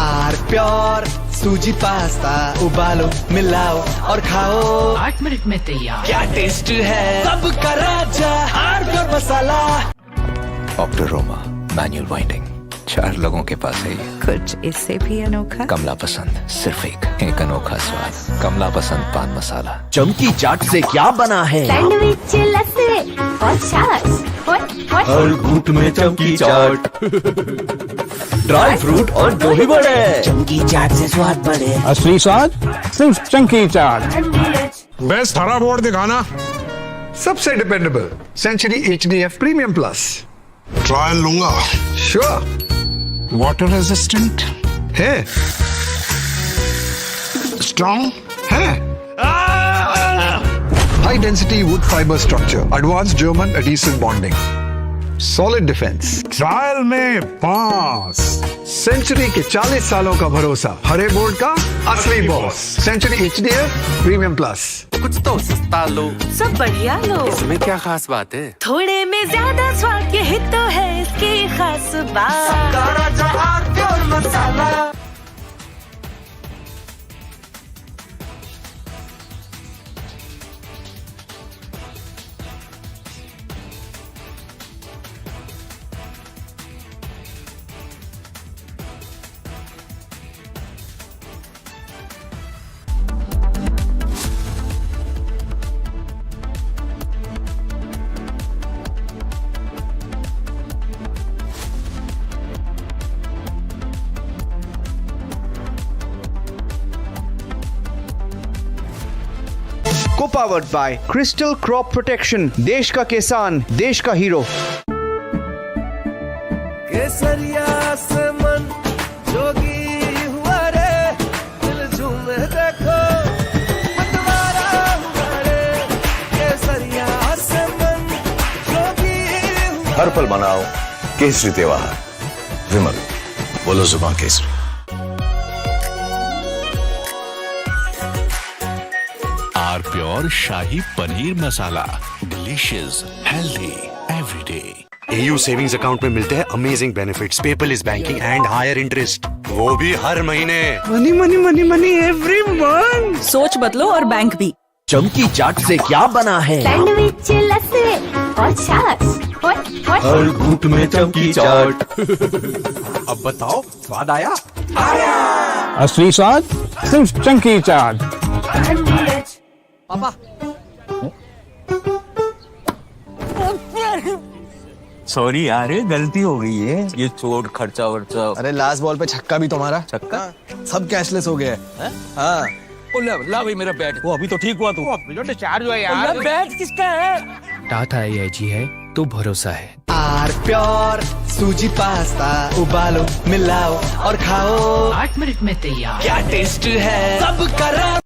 R pure sooji pasta, उबालो मिलाओ और खाओ। 8 minute में तैयार। क्या taste है सब का राजा, आर प्योर मसाला। ऑप्टोरोमा मैनुअल वाइंडिंग 4 लोगों के पास है ये। कुछ इससे भी अनोखा। कमला पसंद, सिर्फ एक अनोखा स्वाद। कमला पसंद पान मसाला। चमकी चाट से क्या बना है? सैंडविच लस्सी और छाछ हर घूंट में चमकी चाट। ड्राई फ्रूट और दही बड़े। चमकी चाट से स्वाद बढ़े। असली स्वाद सिर्फ चंकी चाट। बेस्ट हरा बोर्ड दिखाना। सबसे dependable century HDF premium plus. Trial लूंगा। श्योर। वाटर रेजिस्टेंट है, स्ट्रॉन्ग है, high density wood fibre structure, advance German adhesive bonding, solid defence, trial में पास। सेंचुरी के 40 सालों का भरोसा, हरे बोर्ड का असली boss. Century HDF premium plus. कुछ तो सस्ता लो, सब बढ़िया लो। इसमें क्या खास बात है? थोड़े में ज्यादा स्वाद, यही तो है इसकी खास बात। मसाला। Co-powered by Crystal Crop Protection, देश का किसान, देश का हीरो। केसरिया से मन जोगी हुआ रे, दिल झूमे देखो मतवारा हुआ रे। केसरिया से मन जोगी हुआ। हर पल मनाओ केसरी त्योहार। विमल, बोलो जुबान Kesari. R pure shahi paneer masala, delicious, healthy everyday. AU savings account में मिलते हैं amazing benefits, paperless banking and higher interest, वो भी हर महीने। Money money money money every month. सोच बदलो और बैंक भी। चमकी चाट से क्या बना है? सैंडविच, लस्सी और छाछ। हर घूंट में चमकी चाट। अब बताओ स्वाद आया? असली स्वाद सिर्फ चंकी चाट। पापा सॉरी यार, गलती हो गई है। ये चोट खर्चा वर्चा। अरे लास्ट बॉल पे छक्का भी तुम्हारा। छक्का? सब कैशलेस हो गया है। हाँ, ला भाई मेरा बैट। वो अभी तो ठीक हुआ तू। जो डिस्चार्ज हुआ यार। बैट किसका है? टाटा AIG है तो भरोसा है। आर प्योर सूजी पास्ता, उबालो मिलाओ और खाओ। 8 मिनट में तैयार। क्या टेस्ट है, सब करा।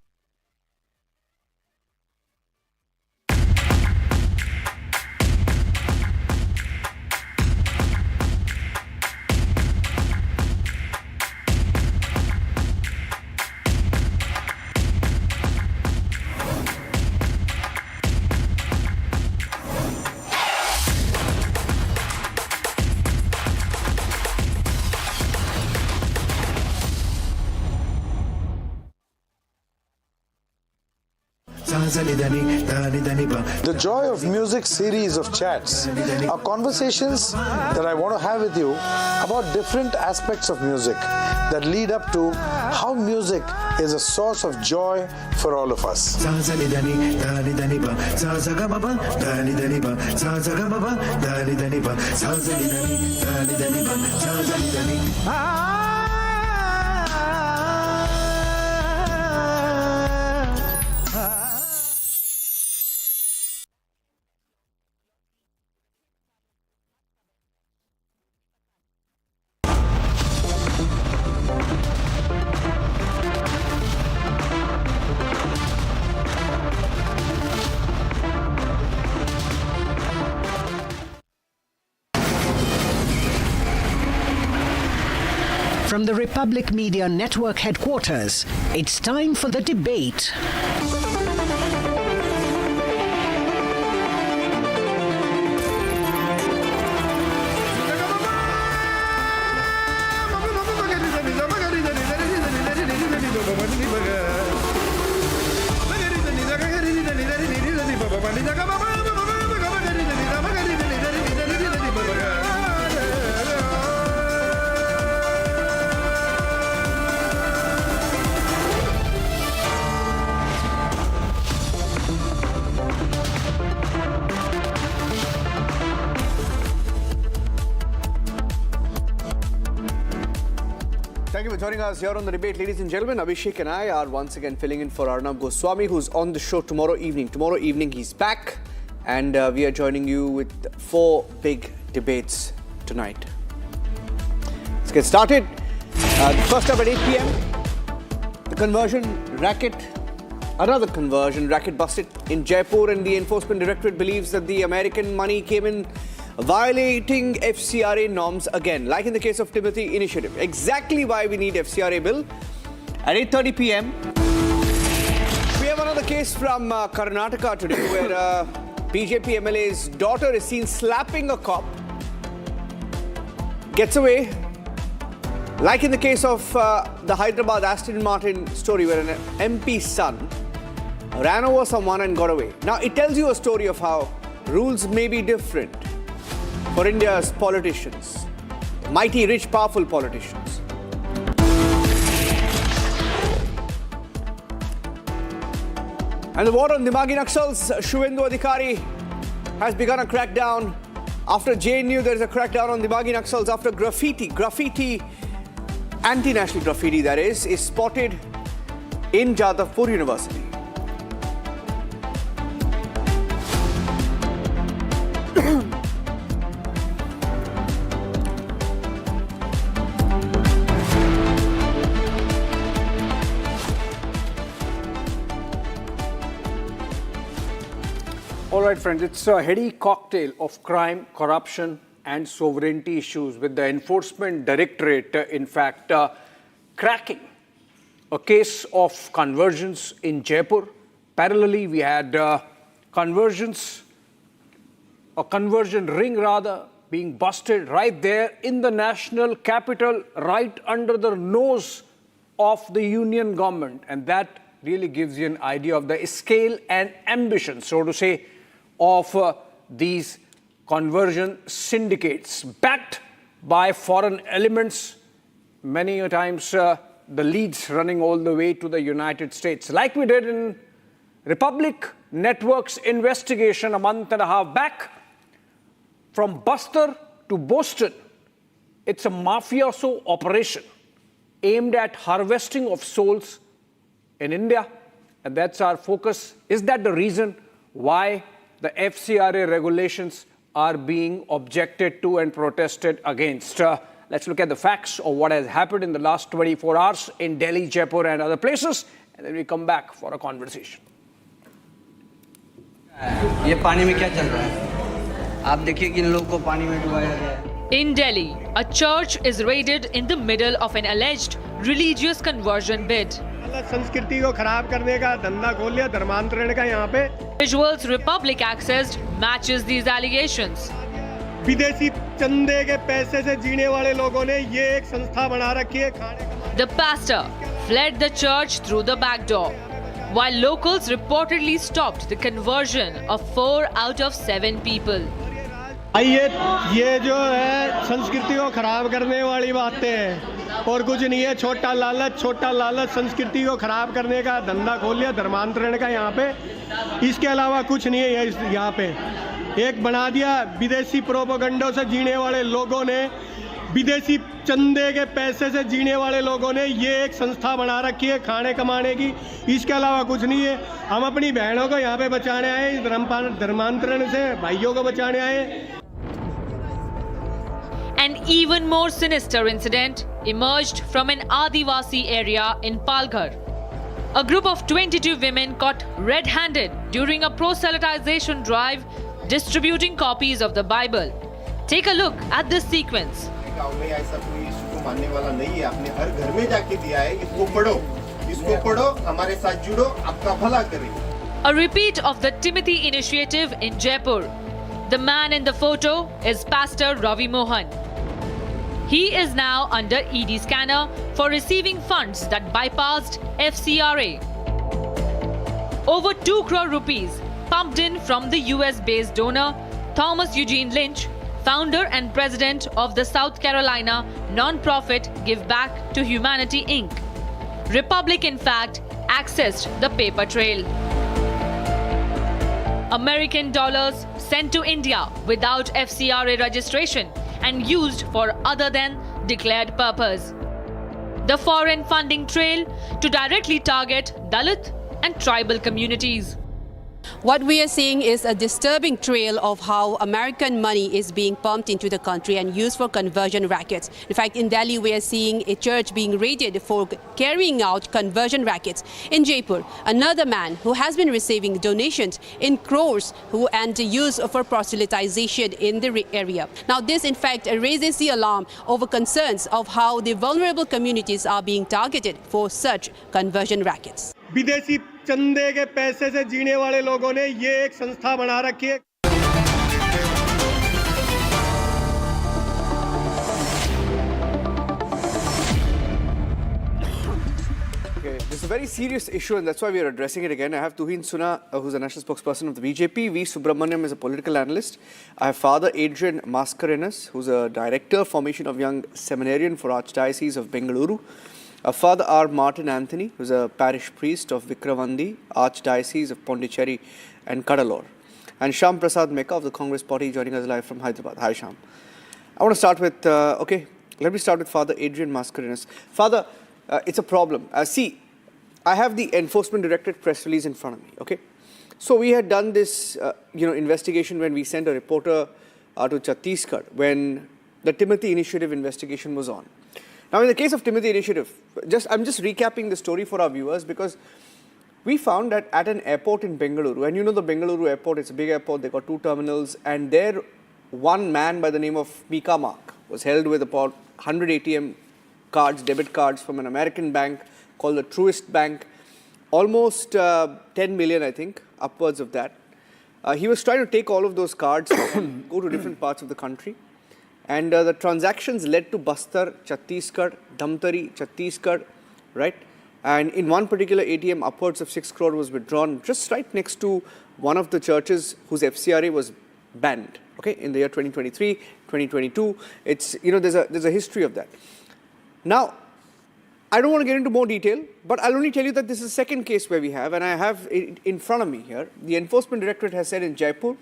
The Joy of Music series of chats are conversations that I want to have with you about different aspects of music that lead up to how music is a source of joy for all of us. From the Republic Media Network headquarters, it's time for the debate. Thank you for joining us here on the debate, ladies and gentlemen. Abhishek and I are once again filling in for Arnab Goswami, who's on the show tomorrow evening. Tomorrow evening, he's back. and we are joining you with 4 big debates tonight. Let's get started. First up at 8 p.m, the conversion racket. Another conversion racket busted in Jaipur, and the Enforcement Directorate believes that the American money came in violating FCRA norms again, like in the case of Timothy Initiative. Exactly why we need FCRA bill. At 8:30 p.m, we have another case from Karnataka today, where BJP MLA's daughter is seen slapping a cop, gets away, like in the case of the Hyderabad Aston Martin story, where an MP's son ran over someone and got away. Now, it tells you a story of how rules may be different for India's politicians, mighty, rich, powerful politicians. And the war on Dimagi Naxals, Suvendu Adhikari has begun a crackdown. After JNU, there is a crackdown on Dimagi Naxals after graffiti, anti-national graffiti that is spotted in Jadavpur University. All right, friends, it's a heady cocktail of crime, corruption, and sovereignty issues, with the Enforcement Directorate, in fact, cracking a case of conversions in Jaipur. Parallelly, we had a conversion ring rather, being busted right there in the national capital, right under the nose of the union government. And that really gives you an idea of the scale and ambition, so to say, of these conversion syndicates, backed by foreign elements, many a times the leads running all the way to the United States. Like we did in Republic Network's investigation a month and a half back, from Bastar to Boston, it's a mafioso operation aimed at harvesting of souls in India, and that's our focus. Is that the reason why the FCRA regulations are being objected to and protested against? Let's look at the facts of what has happened in the last 24 hours in Delhi, Jaipur and other places, and then we come back for a conversation. ये पानी में क्या चल रहा है? आप देखिए कि इन लोगों को पानी में डुबाया गया है. In Delhi, a church is raided in the middle of an alleged religious conversion bid. संस्कृति को खराब करने का धंधा खोल लिया धर्मांतरण का यहाँ पे. Visuals Republic accessed matches these allegations. विदेशी चंदे के पैसे से जीने वाले लोगों ने ये एक संस्था बना रखी है खाने. The pastor fled the church through the back door, while locals reportedly stopped the conversion of 4 out of 7 people. ये जो है संस्कृति को खराब करने वाली बातें हैं और कुछ नहीं है. छोटा लालच संस्कृति को खराब करने का धंधा खोल लिया धर्मांतरण का यहाँ पे. इसके अलावा कुछ नहीं है. यहाँ पे एक बना दिया विदेशी प्रोपेगेंडा से जीने वाले लोगों ने, विदेशी चंदे के पैसे से जीने वाले लोगों ने ये एक संस्था बना रखी है खाने कमाने की. इसके अलावा कुछ नहीं है. हम अपनी बहनों को यहाँ पे बचाने आए, धर्मांतरण से भाइयों को बचाने आए. An even more sinister incident emerged from an Adivasi area in Palghar. A group of 22 women caught red-handed during a proselytization drive distributing copies of the Bible. Take a look at this sequence. गांव में ऐसा कोई यीशु को मानने वाला नहीं है. आपने हर घर में जाके दिया है. इसको पढ़ो, हमारे साथ जुड़ो, आपका भला करेंगे. A repeat of the Timothy Initiative in Jaipur. The man in the photo is Pastor Ravi Mohan. He is now under ED scanner for receiving funds that bypassed FCRA. Over 2 crore rupees pumped in from the US-based donor Thomas Eugene Lynch, founder and president of the South Carolina non-profit Give Back to Humanity Inc. Republic, in fact, accessed the paper trail. American dollars sent to India without FCRA registration and used for other than declared purpose. The foreign funding trail to directly target Dalit and tribal communities. What we are seeing is a disturbing trail of how American money is being pumped into the country and used for conversion rackets. In fact, in Delhi, we are seeing a church being raided for carrying out conversion rackets. In Jaipur, another man who has been receiving donations in crores and used for proselytization in the area. Now, this in fact raises the alarm over concerns of how the vulnerable communities are being targeted for such conversion rackets. विदेशी चंदे के पैसे से जीने वाले लोगों ने ये एक संस्था बना रखी है. Okay, this is a very serious issue and that's why we are addressing it again. I have Tuhin Suna, who's a national spokesperson of the BJP. V. Subramaniam is a political analyst. I have Father Adrian Mascarenhas, who's a director, formation of young seminarian for Archdiocese of Bengaluru. Father R. Martin Anthony, who's a parish priest of Vikravandi, Archdiocese of Pondicherry and Cuddalore. And Sham Prasad Meka of the Congress Party joining us live from Hyderabad. Hi, Sham. I want to start with, let me start with Father Adrian Mascarenhas. Father, it's a problem. See, I have the Enforcement Directorate press release in front of me, okay? So we had done this, investigation when we sent a reporter to Chhattisgarh when the Timothy Initiative investigation was on. Now, in the case of Timothy Initiative, I'm just recapping the story for our viewers because we found that at an airport in Bengaluru, and you know the Bengaluru airport, it's a big airport, they got 2 terminals, and there one man by the name of Mika Mark was held with about 100 ATM cards, debit cards from an American bank called the Truist Bank, almost 10 million, I think, upwards of that. He was trying to take all of those cards and go to different parts of the country. And the transactions led to Bastar, Chhattisgarh, Dhamtari, Chhattisgarh, right? And in one particular ATM, upwards of 6 crore was withdrawn just right next to one of the churches whose FCRA was banned, okay, in the year 2023, 2022. It's, there's a history of that. Now, I don't want to get into more detail, but I'll only tell you that this is the second case where we have, and I have it in front of me here. The Enforcement Directorate has said in Jaipur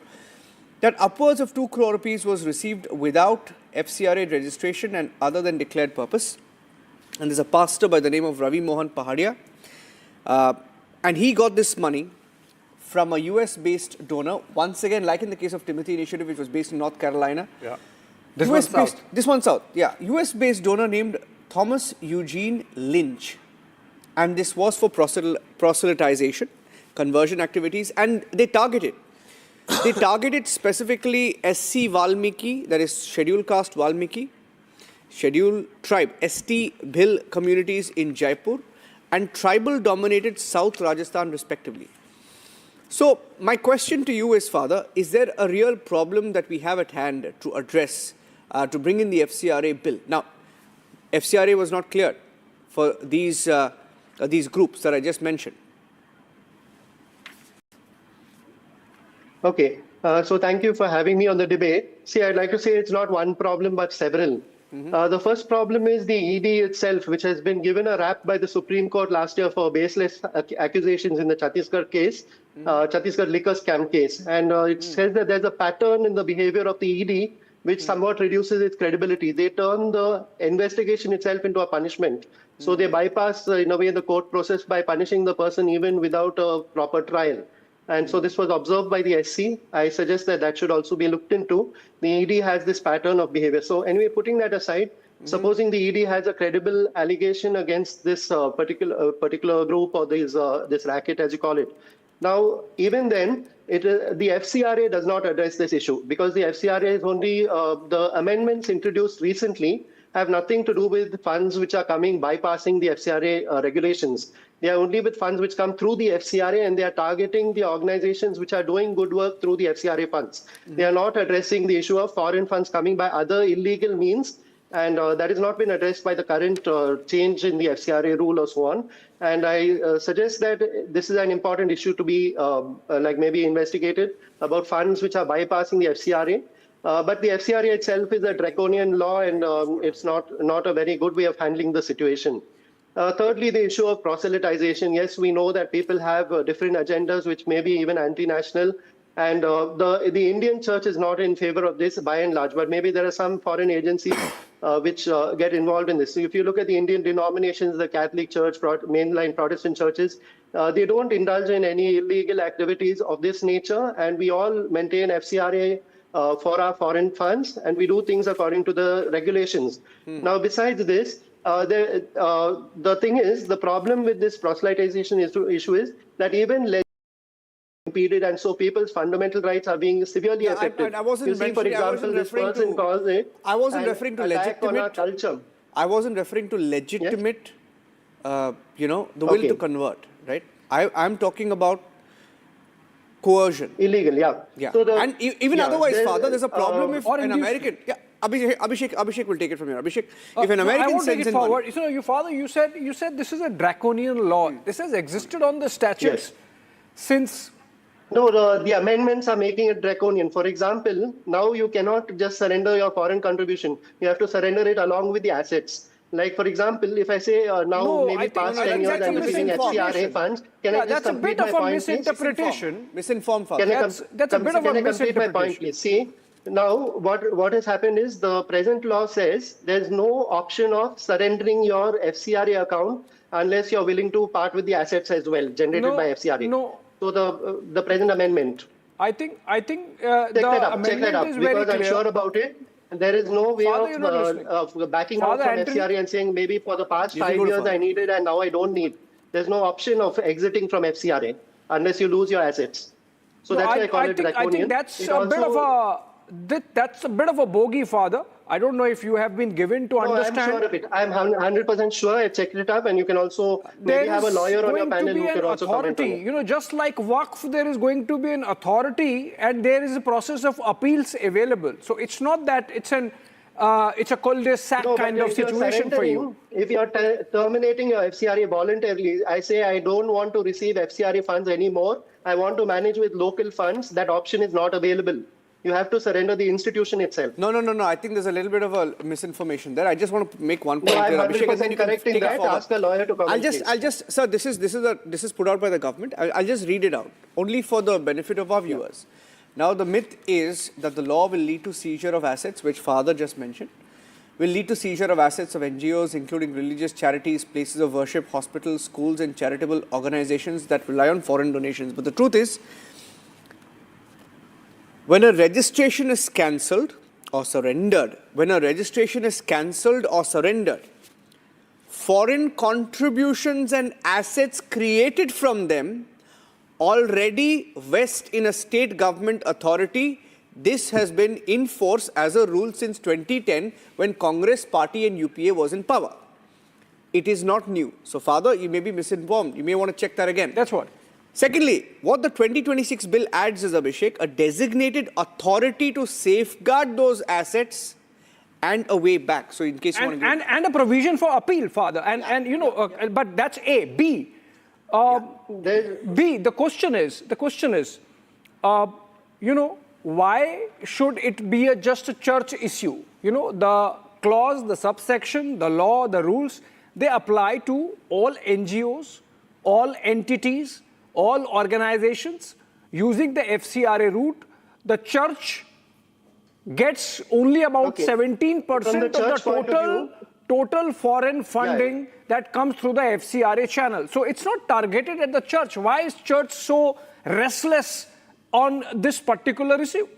that upwards of 2 crore rupees was received without FCRA registration and other than declared purpose. And there's a pastor by the name of Ravi Mohan Pahadia. And he got this money from a US-based donor. Once again, like in the case of Timothy Initiative, which was based in North Carolina. Yeah. This one's south. Yeah. US-based donor named Thomas Eugene Lynch. And this was for proselytization, conversion activities, and they targeted specifically SC Valmiki, that is Scheduled Caste Valmiki, Scheduled Tribe, ST Bhil communities in Jaipur, and tribal-dominated South Rajasthan respectively. So, my question to you is, Father, is there a real problem that we have at hand to address, to bring in the FCRA bill? Now, FCRA was not cleared for these groups that I just mentioned. Okay, so thank you for having me on the debate. See, I'd like to say it's not one problem, but several. The first problem is the ED itself, which has been given a rap by the Supreme Court last year for baseless accusations in the Chhattisgarh case, Chhattisgarh liquor scam case. And it says that there's a pattern in the behavior of the ED, which somewhat reduces its credibility. They turn the investigation itself into a punishment. So they bypass, in a way, the court process by punishing the person even without a proper trial. And so this was observed by the SC. I suggest that that should also be looked into. The ED has this pattern of behavior. So anyway, putting that aside, supposing the ED has a credible allegation against this particular group or this racket, as you call it. Now, even then, the FCRA does not address this issue because the FCRA is only the amendments introduced recently have nothing to do with funds which are coming bypassing the FCRA regulations. They are only with funds which come through the FCRA, and they are targeting the organizations which are doing good work through the FCRA funds. They are not addressing the issue of foreign funds coming by other illegal means, and that has not been addressed by the current change in the FCRA rule or so on. And I suggest that this is an important issue to be maybe investigated about funds which are bypassing the FCRA. But the FCRA itself is a draconian law, and it's not a very good way of handling the situation. Thirdly, the issue of proselytization. Yes, we know that people have different agendas, which may be even anti-national. And the Indian church is not in favor of this by and large, but maybe there are some foreign agencies which get involved in this. So if you look at the Indian denominations, the Catholic Church, mainline Protestant churches, They don't indulge in any illegal activities of this nature, and we all maintain FCRA for our foreign funds, and we do things according to the regulations. Now, besides this, the thing is, the problem with this proselytization issue is that even impeded, and so people's fundamental rights are being severely affected. I wasn't you see, for example, this person calls it. I wasn't referring to legitimate culture. I wasn't referring to legitimate. The will to convert, right? I'm talking about coercion. Illegal, yeah. So and even otherwise, Father, there's a problem if an American. Yeah, Abhishek will take it from here. Abhishek, if an American sends in forward, you said this is a draconian law. This has existed on the statutes since. No, the amendments are making it draconian. For example, now you cannot just surrender your foreign contribution. You have to surrender it along with the assets. Like, for example, if I say past 10 years I'm receiving FCRA funds, can I just complete my point, please? That's a bit of a misinterpretation. Misinformed, Father. That's a bit of a misinterpretation. My point, please? See, now what has happened is the present law says there's no option of surrendering your FCRA account unless you're willing to part with the assets as well generated by FCRA. No. So the present amendment. I think check that up because I'm sure about it. There is no way of backing out from FCRA and saying maybe for the past 5 years I needed and now I don't need. There's no option of exiting from FCRA unless you lose your assets. So that's why I call it draconian. I think that's a bit of a bogey, Father. I don't know if you have been given to understand. I'm sure of it. I'm 100% sure. I checked it up, and you can also maybe have a lawyer on your panel who can also comment on it. Just like Waqf, there is going to be an authority, and there is a process of appeals available. So it's not that it's a cul-de-sac kind of situation for you. If you are terminating your FCRA voluntarily, I say I don't want to receive FCRA funds anymore. I want to manage with local funds. That option is not available. You have to surrender the institution itself. No. I think there's a little bit of a misinformation there. I just want to make one point. I'm 100% correct in that. Ask a lawyer to comment. I'll just, sir, this is put out by the government. I'll just read it out, only for the benefit of our viewers. Now, the myth is that the law will lead to seizure of assets, which Father just mentioned, will lead to seizure of assets of NGOs, including religious charities, places of worship, hospitals, schools, and charitable organizations that rely on foreign donations. But the truth is, when a registration is cancelled or surrendered, foreign contributions and assets created from them already vest in a state government authority. This has been in force as a rule since 2010 when Congress Party and UPA was in power. It is not new. So, Father, you may be misinformed. You may want to check that again. That's what. Secondly, what the 2026 bill adds is, Abhishek, a designated authority to safeguard those assets and a way back. So, in case you want to and a provision for appeal, Father. But that's A. B. B. The question is, why should it be just a church issue? The clause, the subsection, the law, the rules, they apply to all NGOs, all entities, all organizations using the FCRA route. The church gets only about 17% of the total foreign funding that comes through the FCRA channel. So it's not targeted at the church. Why is church so restless on this particular issue?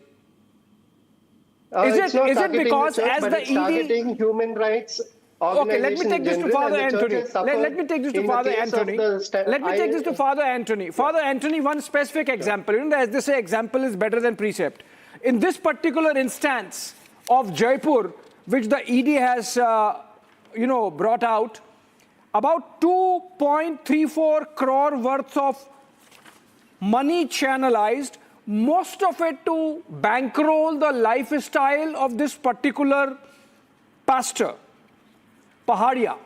Is it because as the ED targeting human rights? Okay, let me take this to Father Anthony. Let me take this to Father Anthony. Let me take this to Father Anthony. Father Anthony, one specific example. As they say, example is better than precept. In this particular instance of Jaipur, which the ED has, brought out, about 2.34 crore worth of money channelized, most of it to bankroll the lifestyle of this particular pastor. Pahadia.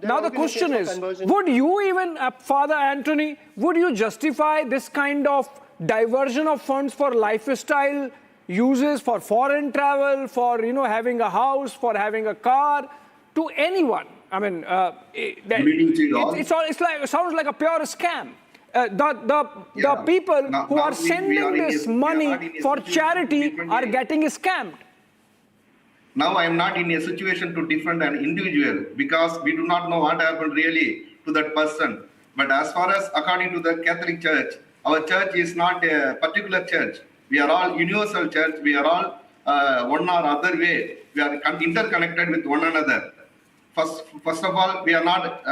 Now the question is, would you even, Father Anthony, would you justify this kind of diversion of funds for lifestyle uses, for foreign travel, for having a house, for having a car, to anyone? I mean, it sounds like a pure scam. The people who are sending this money for charity are getting scammed. Now I am not in a situation to defend an individual because we do not know what happened really to that person. But as far as according to the Catholic Church, our church is not a particular church. We are all universal church. We are all one or other way. We are interconnected with one another. First of all, we are not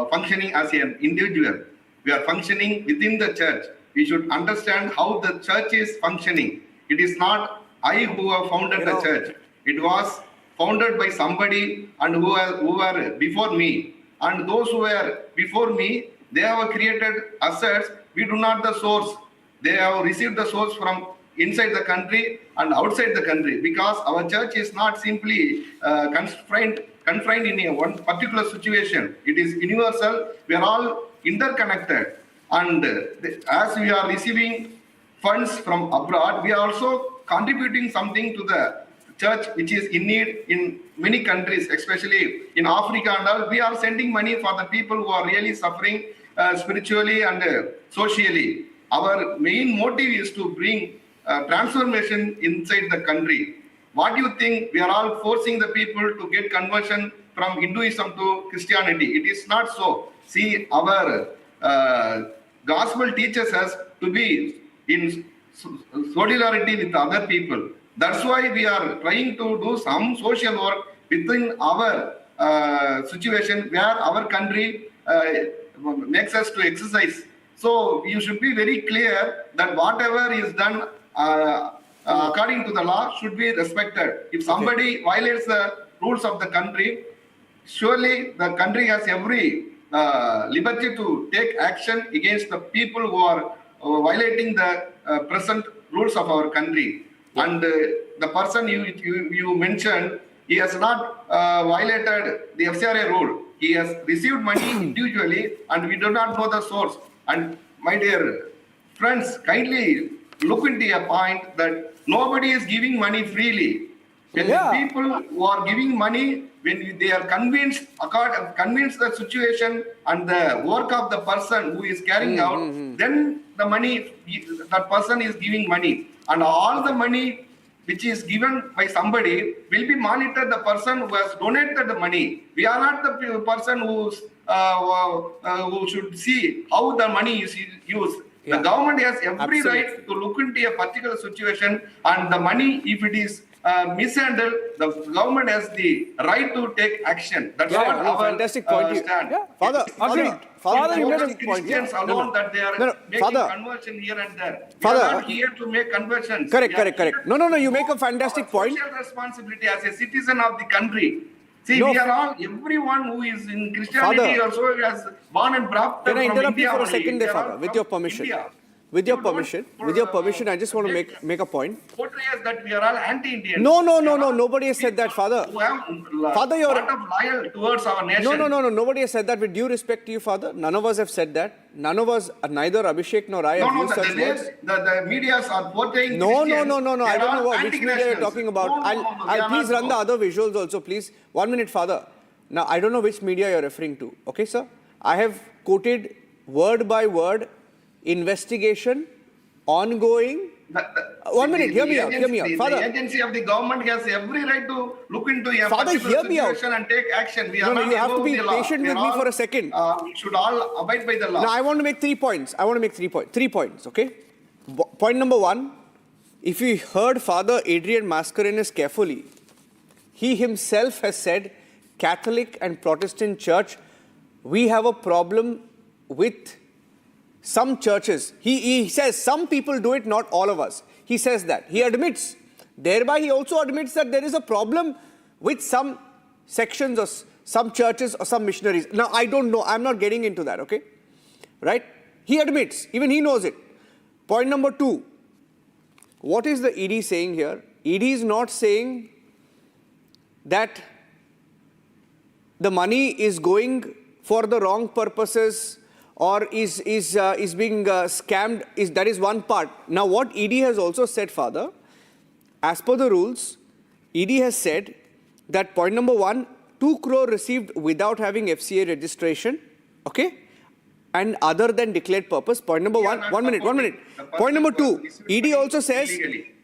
functioning as an individual. We are functioning within the church. We should understand how the church is functioning. It is not I who have founded the church. It was founded by somebody and who were before me. And those who were before me, they have created assets. We do not the source. They have received the source from inside the country and outside the country, because our church is not simply confined in a one particular situation. It is universal. We are all interconnected. And as we are receiving funds from abroad, we are also contributing something to the church which is in need in many countries, especially in Africa and all. We are sending money for the people who are really suffering spiritually and socially. Our main motive is to bring transformation inside the country. What do you think? We are all forcing the people to get conversion from Hinduism to Christianity. It is not so. See, our gospel teaches us to be in solidarity with other people. That's why we are trying to do some social work within our situation where our country makes us to exercise. So you should be very clear that whatever is done according to the law should be respected. If somebody violates the rules of the country, surely the country has every liberty to take action against the people who are violating the present rules of our country. And the person you mentioned, he has not violated the FCRA rule. He has received money individually and we do not know the source. And my dear friends, kindly look into a point that nobody is giving money freely. When the people who are giving money, when they are convinced the situation and the work of the person who is carrying out, then the money, that person is giving money. And all the money which is given by somebody will be monitored the person who has donated the money. We are not the person who should see how the money is used. The government has every right to look into a particular situation, and the money, if it is mishandled, the government has the right to take action. That's what our fantastic point. stand. Father, you made a point. Christians alone that they are making conversion here and there. We are not here to make conversions. Correct. No, you make a fantastic point. Social responsibility as a citizen of the country. See, we are all, everyone who is in Christianity also has born and brought up from India. Can I interrupt you for a second there, Father, with your permission? With your permission, I just want to make a point. Portrays that we are all anti-Indian. No, nobody has said that, Father. Father, you're loyal towards our nation. No, nobody has said that. With due respect to you, Father, none of us have said that. None of us, neither Abhishek nor I have used such words. The medias are portraying No. I don't know which media you're talking about. I'll please run the other visuals also, please. 1 minute, Father. Now, I don't know which media you're referring to. Okay, sir? I have quoted word by word, investigation, ongoing. 1 minute, hear me out. Father, the agency of the government has every right to look into a Father, particular hear me out. situation and take action. We are No, not you have to above be the law. patient with me for a second. We should all abide by the law. Now, I want to make 3 points. Three points, okay? Point number 1, if you heard Father Adrian Mascarenhas carefully, he himself has said, Catholic and Protestant Church, we have a problem with some churches. He says some people do it, not all of us. He says that. He admits. Thereby, he also admits that there is a problem with some sections or some churches or some missionaries. Now, I don't know. I'm not getting into that, okay? Right? He admits. Even he knows it. Point number 2. What is the ED saying here? ED is not saying that the money is going for the wrong purposes or is being scammed. That is one part. Now, what ED has also said, Father, as per the rules, ED has said that point number 1, 2 crore received without having FCA registration, okay? And other than declared purpose. Point number 1, 1 minute. Point number 2, ED also says,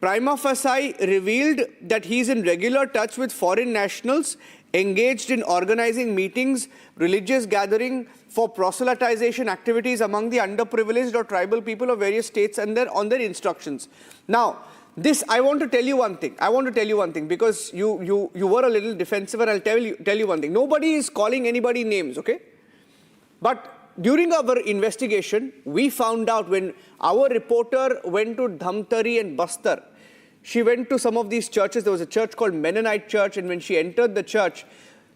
prima facie revealed that he is in regular touch with foreign nationals engaged in organizing meetings, religious gathering for proselytization activities among the underprivileged or tribal people of various states and on their instructions. Now, this, I want to tell you one thing. Because you were a little defensive, and I'll tell you one thing. Nobody is calling anybody names, okay? But during our investigation, we found out when our reporter went to Dhamtari and Bastar, she went to some of these churches. There was a church called Mennonite Church, and when she entered the church,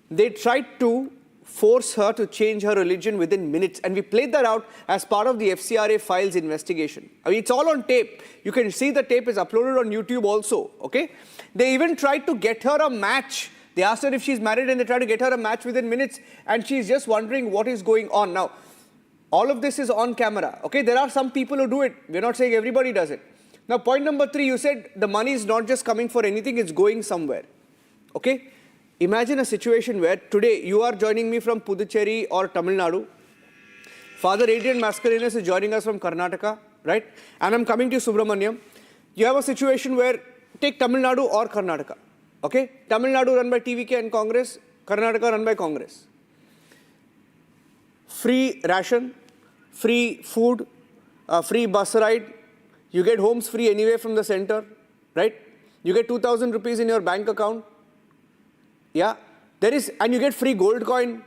they tried to force her to change her religion within minutes. And we played that out as part of the FCRA files investigation. I mean, it's all on tape. You can see the tape is uploaded on YouTube also, okay? They even tried to get her a match. They asked her if she's married, and they tried to get her a match within minutes, and she's just wondering what is going on. Now, all of this is on camera, okay? There are some people who do it. We're not saying everybody does it. Now, point number 3, you said the money is not just coming for anything, it's going somewhere, okay? Imagine a situation where today you are joining me from Puducherry or Tamil Nadu. Father Adrian Mascarenhas is joining us from Karnataka, right? And I'm coming to Subramaniam. You have a situation where, take Tamil Nadu or Karnataka, okay? Tamil Nadu run by TVK and Congress, Karnataka run by Congress. Free ration, free food, free bus ride. You get homes free anyway from the center, right? You get 2,000 rupees in your bank account. Yeah, and you get free gold coin.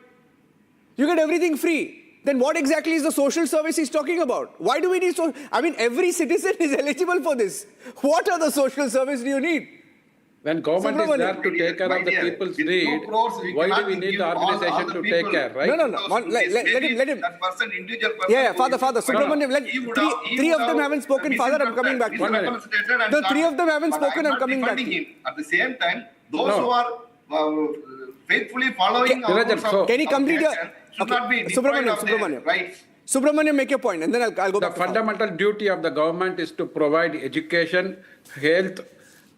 You get everything free. Then what exactly is the social service he's talking about? Why do we need I mean, every citizen is eligible for this. What are the social service do you need? When government is there to take care of the people's need, why do we need the organization to take care, right? No. Let him. That person, individual person. Yeah, Father. Subramaniam, three of them haven't spoken. Father, I'm coming back to you. The 3 of them haven't spoken, I'm coming back to you. At the same time, those who are faithfully following can you complete your... should not be deprived of their rights. Subramaniam, make your point, and then I'll go back. The fundamental duty of the government is to provide education, health,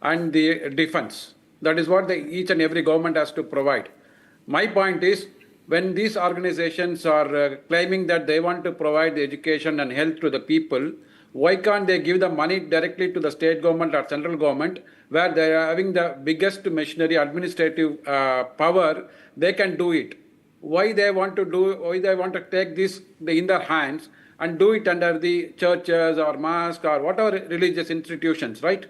and the defense. That is what each and every government has to provide. My point is, when these organizations are claiming that they want to provide the education and health to the people, why can't they give the money directly to the state government or central government, where they are having the biggest machinery, administrative power? They can do it. Why they want to take this in their hands and do it under the churches or mosques or whatever religious institutions, right?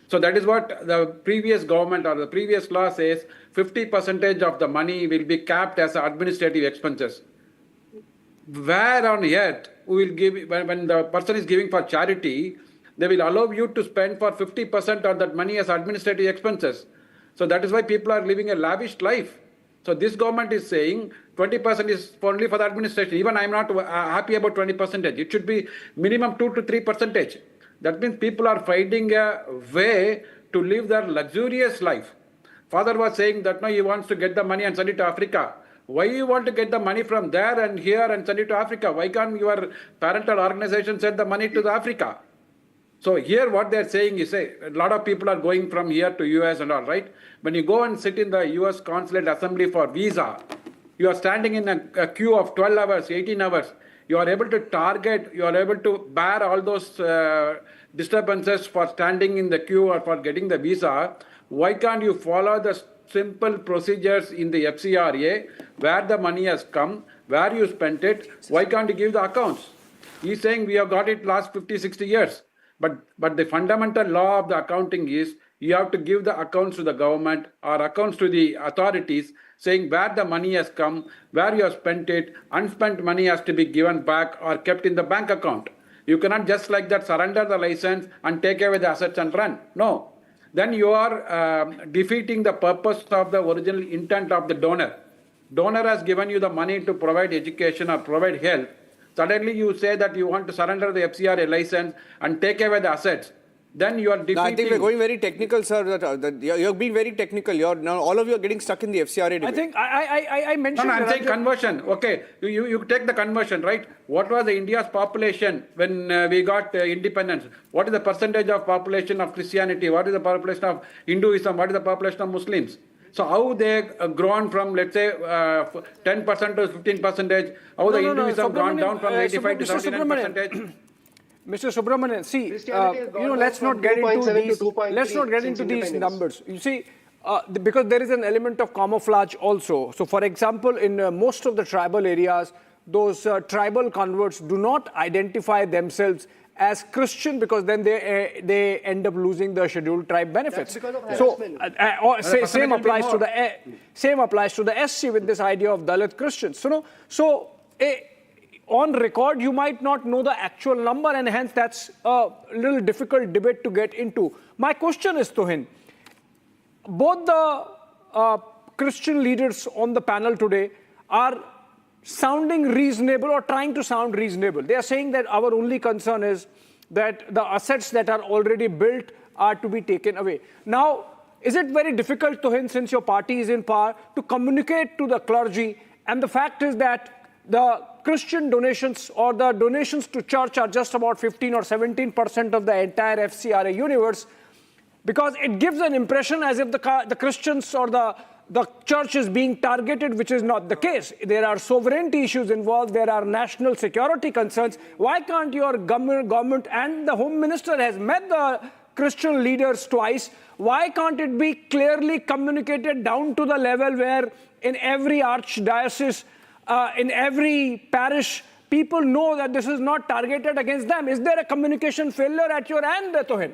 So that is what the previous government or the previous law says, 50% of the money will be capped as administrative expenses. Where on earth we will give, when the person is giving for charity, they will allow you to spend for 50% of that money as administrative expenses. So that is why people are living a lavish life. So this government is saying 20% is only for the administration. Even I am not happy about 20%. It should be minimum 2 to 3%. That means people are finding a way to live their luxurious life. Father was saying that no, he wants to get the money and send it to Africa. Why you want to get the money from there and here and send it to Africa? Why can't your parental organization send the money to the Africa? So here what they're saying is, a lot of people are going from here to US and all, right? When you go and sit in the US consulate assembly for visa, you are standing in a queue of 12 hours, 18 hours. You are able to target, you are able to bear all those disturbances for standing in the queue or for getting the visa. Why can't you follow the simple procedures in the FCRA, where the money has come, where you spent it? Why can't you give the accounts? He's saying we have got it last 50, 60 years. But the fundamental law of the accounting is you have to give the accounts to the government or accounts to the authorities, saying where the money has come, where you have spent it. Unspent money has to be given back or kept in the bank account. You cannot just like that surrender the license and take away the assets and run. No. Then you are defeating the purpose of the original intent of the donor. Donor has given you the money to provide education or provide health. Suddenly you say that you want to surrender the FCRA license and take away the assets. Then you are defeating... No, I think we're going very technical, sir. You're being very technical. Now all of you are getting stuck in the FCRA debate. I think I mentioned... No, I'm saying conversion. Okay, you take the conversion, right? What was the India's population when we got independence? What is the percentage of population of Christianity? What is the population of Hinduism? What is the population of Muslims? So how they grown from, let's say, 10% to 15%? How the Hinduism gone down from 85 to 79%? Mr. Subramanian, see, let's not get into these numbers. You see, because there is an element of camouflage also. So, for example, in most of the tribal areas, those tribal converts do not identify themselves as Christian because then they end up losing the scheduled tribe benefits. That's because of So, harassment. same applies to the SC with this idea of Dalit Christians. On record, you might not know the actual number, and hence that's a little difficult debate to get into. My question is to him. Both the Christian leaders on the panel today are sounding reasonable or trying to sound reasonable. They are saying that our only concern is that the assets that are already built are to be taken away. Now, is it very difficult to him, since your party is in power, to communicate to the clergy? And the fact is that the Christian donations or the donations to church are just about 15 or 17% of the entire FCRA universe, because it gives an impression as if the Christians or the church is being targeted, which is not the case. There are sovereignty issues involved. There are national security concerns. Why can't your government and the Home Minister has met the Christian leaders twice? Why can't it be clearly communicated down to the level where in every archdiocese, in every parish, people know that this is not targeted against them? Is there a communication failure at your end, Tohin?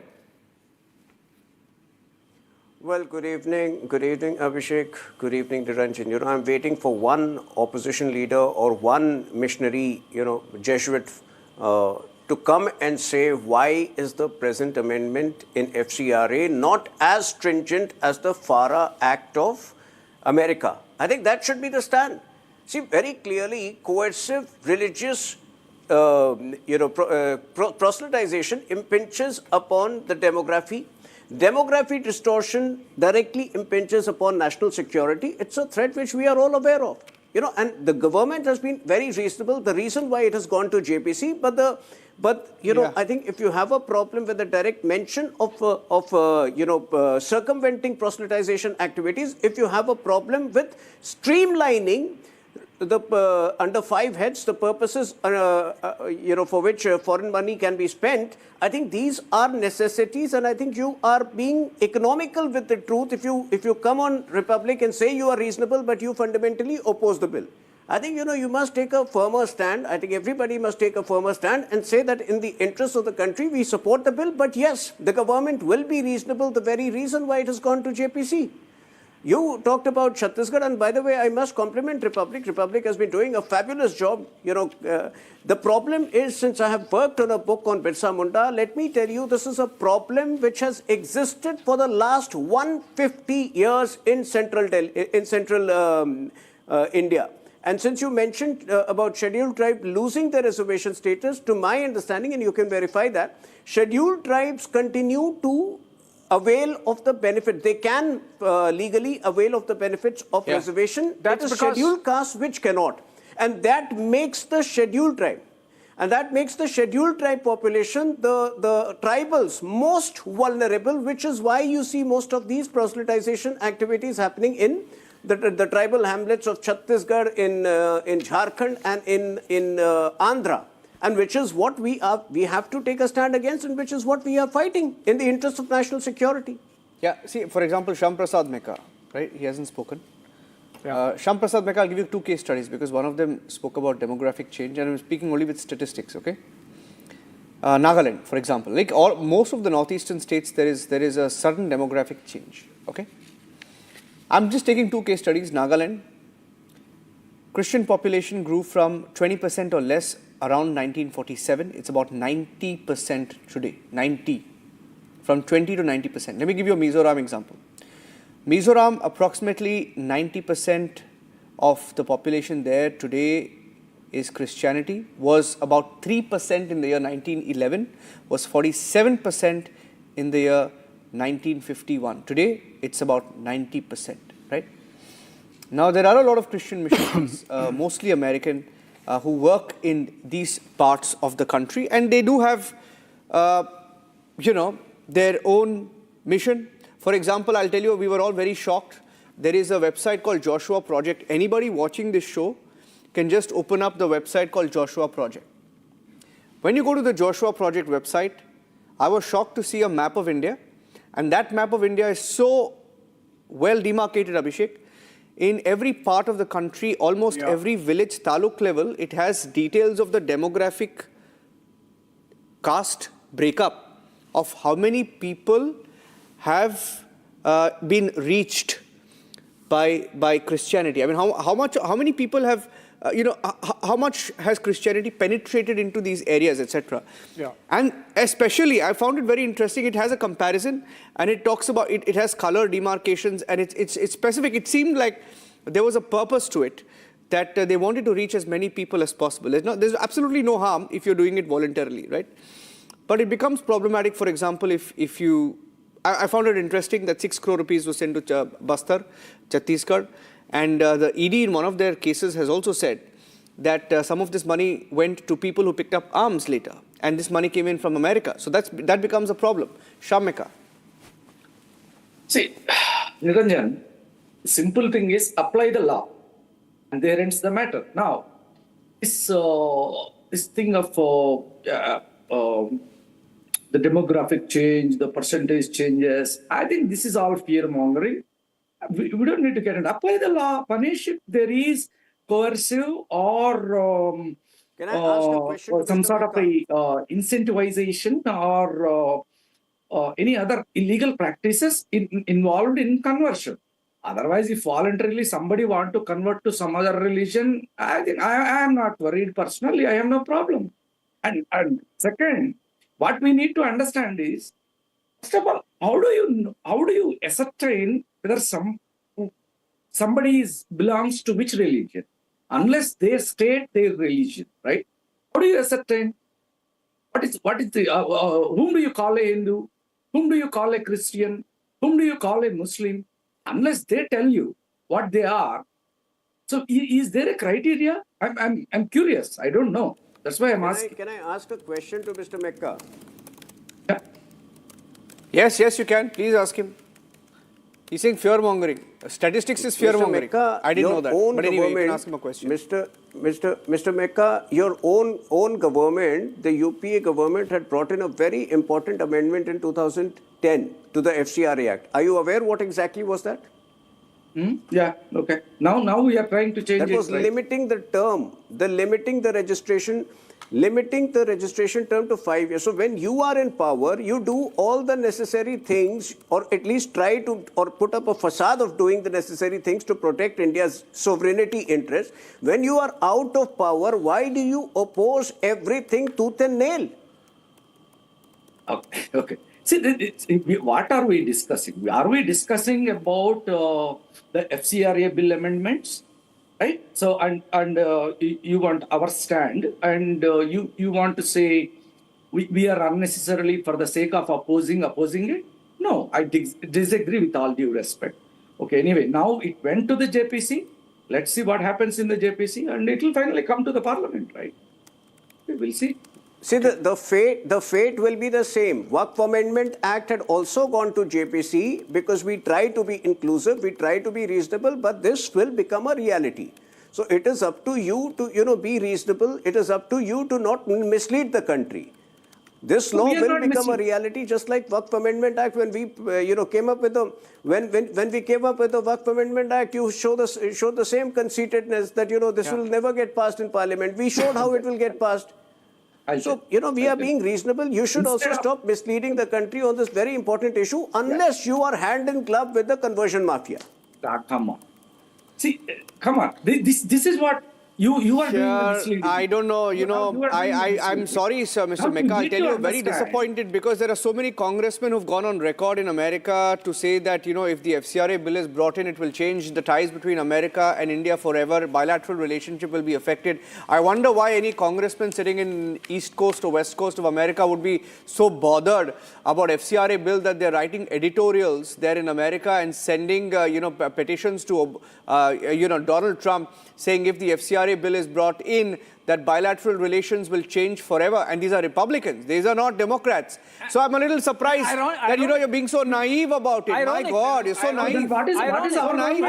Well, good evening, Abhishek. Good evening, Niranjan. I'm waiting for one opposition leader or one missionary, Jesuit, to come and say why is the present amendment in FCRA not as stringent as the FARA Act of America. I think that should be the stand. See, very clearly, coercive religious proselytization impinges upon the demography. Demography distortion directly impinges upon national security. It's a threat which we are all aware of. And the government has been very reasonable. The reason why it has gone to JPC, I think if you have a problem with the direct mention of circumventing proselytization activities, if you have a problem with streamlining the under 5 heads, the purposes for which foreign money can be spent, I think these are necessities, and I think you are being economical with the truth if you come on Republic and say you are reasonable, but you fundamentally oppose the bill. I think you must take a firmer stand. I think everybody must take a firmer stand and say that in the interest of the country we support the bill, but yes, the government will be reasonable, the very reason why it has gone to JPC. You talked about Chhattisgarh, and by the way, I must compliment Republic. Republic has been doing a fabulous job. The problem is, since I have worked on a book on Birsa Munda, let me tell you, this is a problem which has existed for the last 150 years in central India. And since you mentioned about scheduled tribe losing their reservation status, to my understanding, and you can verify that, scheduled tribes continue to avail of the benefit. They can legally avail of the benefits of reservation. That is scheduled caste which cannot. And that makes the scheduled tribe. And that makes the scheduled tribe population, the tribals, most vulnerable, which is why you see most of these proselytization activities happening in the tribal hamlets of Chhattisgarh, in Jharkhand, and in Andhra. And which is what we have to take a stand against, and which is what we are fighting in the interest of national security. Yeah, see, for example, Shyam Prasad Mekka, right? He hasn't spoken. Shyam Prasad Mekka, I'll give you 2 case studies because one of them spoke about demographic change, and I'm speaking only with statistics, okay? Nagaland, for example, like most of the northeastern states, there is a sudden demographic change, okay? I'm just taking 2 case studies. Nagaland, Christian population grew from 20% or less around 1947. It's about 90% today, 90, from 20 to 90%. Let me give you a Mizoram example. Mizoram, approximately 90% of the population there today is Christianity, was about 3% in the year 1911, was 47% in the year 1951. Today, it's about 90%, right? Now, there are a lot of Christian missionaries, mostly American, who work in these parts of the country, and they do have, their own mission. For example, I'll tell you, we were all very shocked. There is a website called Joshua Project. Anybody watching this show can just open up the website called Joshua Project. When you go to the Joshua Project website, I was shocked to see a map of India, and that map of India is so well demarcated, Abhishek. In every part of the country, almost every village, taluk level, it has details of the demographic caste breakup of how many people have been reached by Christianity. I mean, how many people have, how much has Christianity penetrated into these areas, etc. Yeah. And especially, I found it very interesting. It has a comparison, and it talks about it has color demarcations, and it's specific. It seemed like there was a purpose to it, that they wanted to reach as many people as possible. There's absolutely no harm if you're doing it voluntarily, right? But it becomes problematic, for example, if you... I found it interesting that 6 crore rupees was sent to Bastar, Chhattisgarh, and the ED in one of their cases has also said that some of this money went to people who picked up arms later, and this money came in from America. So that becomes a problem. Shamika. See, Niranjan, simple thing is apply the law, and there ends the matter. Now, this thing of the demographic change, the percentage changes, I think this is all fear-mongering. We don't need to get it. Apply the law, punish if there is coercive or Can I ask a question to some Mr. sort of a incentivization or any other illegal practices involved in conversion. Otherwise, if voluntarily somebody want to convert to some other religion, I think I am not worried personally. I have no problem. And second, what we need to understand is, first of all, how do you ascertain whether somebody belongs to which religion? Unless they state their religion, right? How do you ascertain? What is the whom do you call a Hindu? Whom do you call a Christian? Whom do you call a Muslim? Unless they tell you what they are. So is there a criteria? I'm curious. I don't know. That's why I'm asking. Can I ask a question to Mr. Mecca? Yeah. Yes, you can. Please ask him. He's saying fear-mongering. Statistics is fear-mongering. I didn't know that. But anyway, you can ask him a question. Mr. Mecca, your own government, the UPA government, had brought in a very important amendment in 2010 to the FCRA Act. Are you aware what exactly was that? Yeah, okay. Now we are trying to change it. That was limiting the term, limiting the registration term to 5 years. So when you are in power, you do all the necessary things, or at least try to, or put up a facade of doing the necessary things to protect India's sovereignty interests. When you are out of power, why do you oppose everything tooth and nail? Okay. See, what are we discussing? Are we discussing about the FCRA bill amendments? Right? So, and you want our stand, and you want to say we are unnecessarily, for the sake of opposing it? No, I disagree with all due respect. Okay, anyway, now it went to the JPC. Let's see what happens in the JPC, and it will finally come to the parliament, right? We will see. See, the fate will be the same. Waqf Amendment Act had also gone to JPC because we try to be inclusive, we try to be reasonable, but this will become a reality. So it is up to you to, be reasonable. It is up to you to not mislead the country. This law will become a reality, just like Waqf Amendment Act. When we, came up with the when we came up with the Waqf Amendment Act, you showed the same conceitedness that this will never get passed in Parliament. We showed how it will get passed. So, we are being reasonable. You should also stop misleading the country on this very important issue, unless you are hand in glove with the conversion mafia. Come on. See, come on. This is what you are doing misleading. I don't know. I'm sorry, sir, Mr. Mecca. I'll tell you, I'm very disappointed because there are so many congressmen who've gone on record in America to say that, if the FCRA bill is brought in, it will change the ties between America and India forever. Bilateral relationship will be affected. I wonder why any congressman sitting in East Coast or West Coast of America would be so bothered about FCRA bill that they're writing editorials there in America and sending, petitions to, Donald Trump, saying if the FCRA bill is brought in, that bilateral relations will change forever. And these are Republicans. These are not Democrats. So I'm a little surprised that, you're being so naive about it. My God, you're so naive. What is our naive?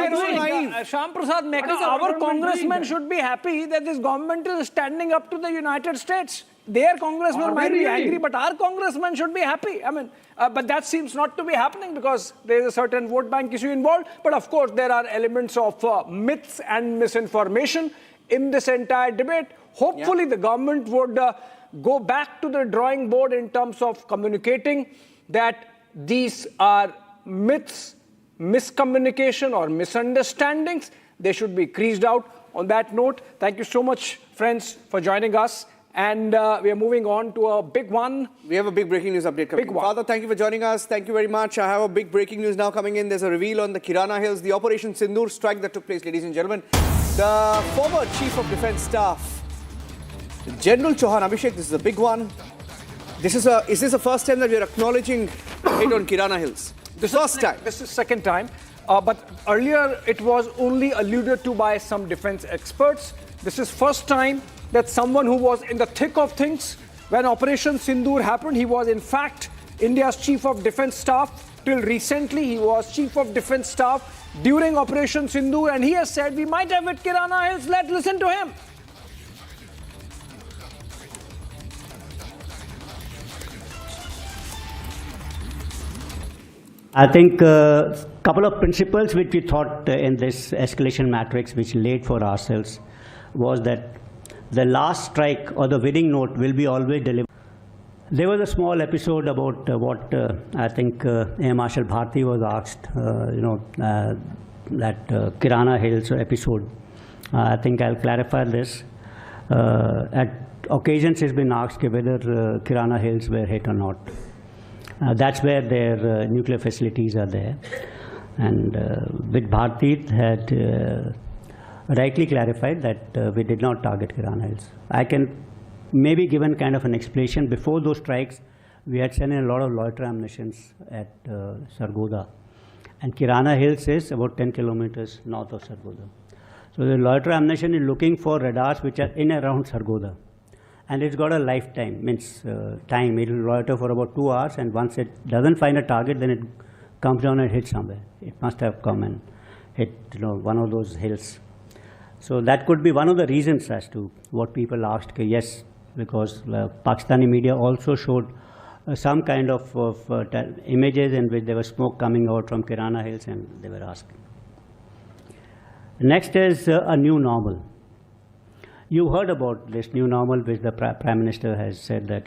Shyam Prasad Mecca, our congressmen should be happy that this government is standing up to the United States. their congressman might be angry, but our congressman should be happy. I mean, but that seems not to be happening because there is a certain vote bank issue involved. But of course, there are elements of myths and misinformation in this entire debate. Hopefully, the government would go back to the drawing board in terms of communicating that these are myths, miscommunication or misunderstandings. They should be creased out. On that note, thank you so much, friends, for joining us. And we are moving on to a big one. We have a big breaking news update coming. Father, thank you for joining us. Thank you very much. I have a big breaking news now coming in. There's a reveal on the Kirana Hills, the Operation Sindoor strike that took place, ladies and gentlemen. The former Chief of Defence Staff, General Chauhan, Abhishek, this is a big one. Is this the first time that we are acknowledging it on Kirana Hills? This is second time. But earlier, it was only alluded to by some defense experts. This is first time that someone who was in the thick of things when Operation Sindoor happened, he was in fact India's Chief of Defense Staff. Till recently, he was Chief of Defense Staff during Operation Sindoor, and he has said, we might have hit Kirana Hills. Let's listen to him. I think a couple of principles which we thought in this escalation matrix, which laid for ourselves, was that the last strike or the winning note will be always delivered. There was a small episode about what I think Air Marshal Bharti was asked, that Kirana Hills episode. I think I'll clarify this. At occasions, it's been asked whether Kirana Hills were hit or not. That's where their nuclear facilities are there. And with Bharti had rightly clarified that we did not target Kirana Hills. I can maybe give kind of an explanation. Before those strikes, we had sent in a lot of loiter ammunitions at Sargodha. And Kirana Hills is about 10 kilometers north of Sargodha. So the loiter ammunition is looking for radars which are in around Sargodha. And it's got a lifetime, means time. It will loiter for about 2 hours, and once it doesn't find a target, then it comes down and hits somewhere. It must have come and hit one of those hills. So that could be one of the reasons as to what people asked. Yes, because Pakistani media also showed some kind of images in which there was smoke coming out from Kirana Hills, and they were asking. Next is a new normal. You heard about this new normal, which the Prime Minister has said that,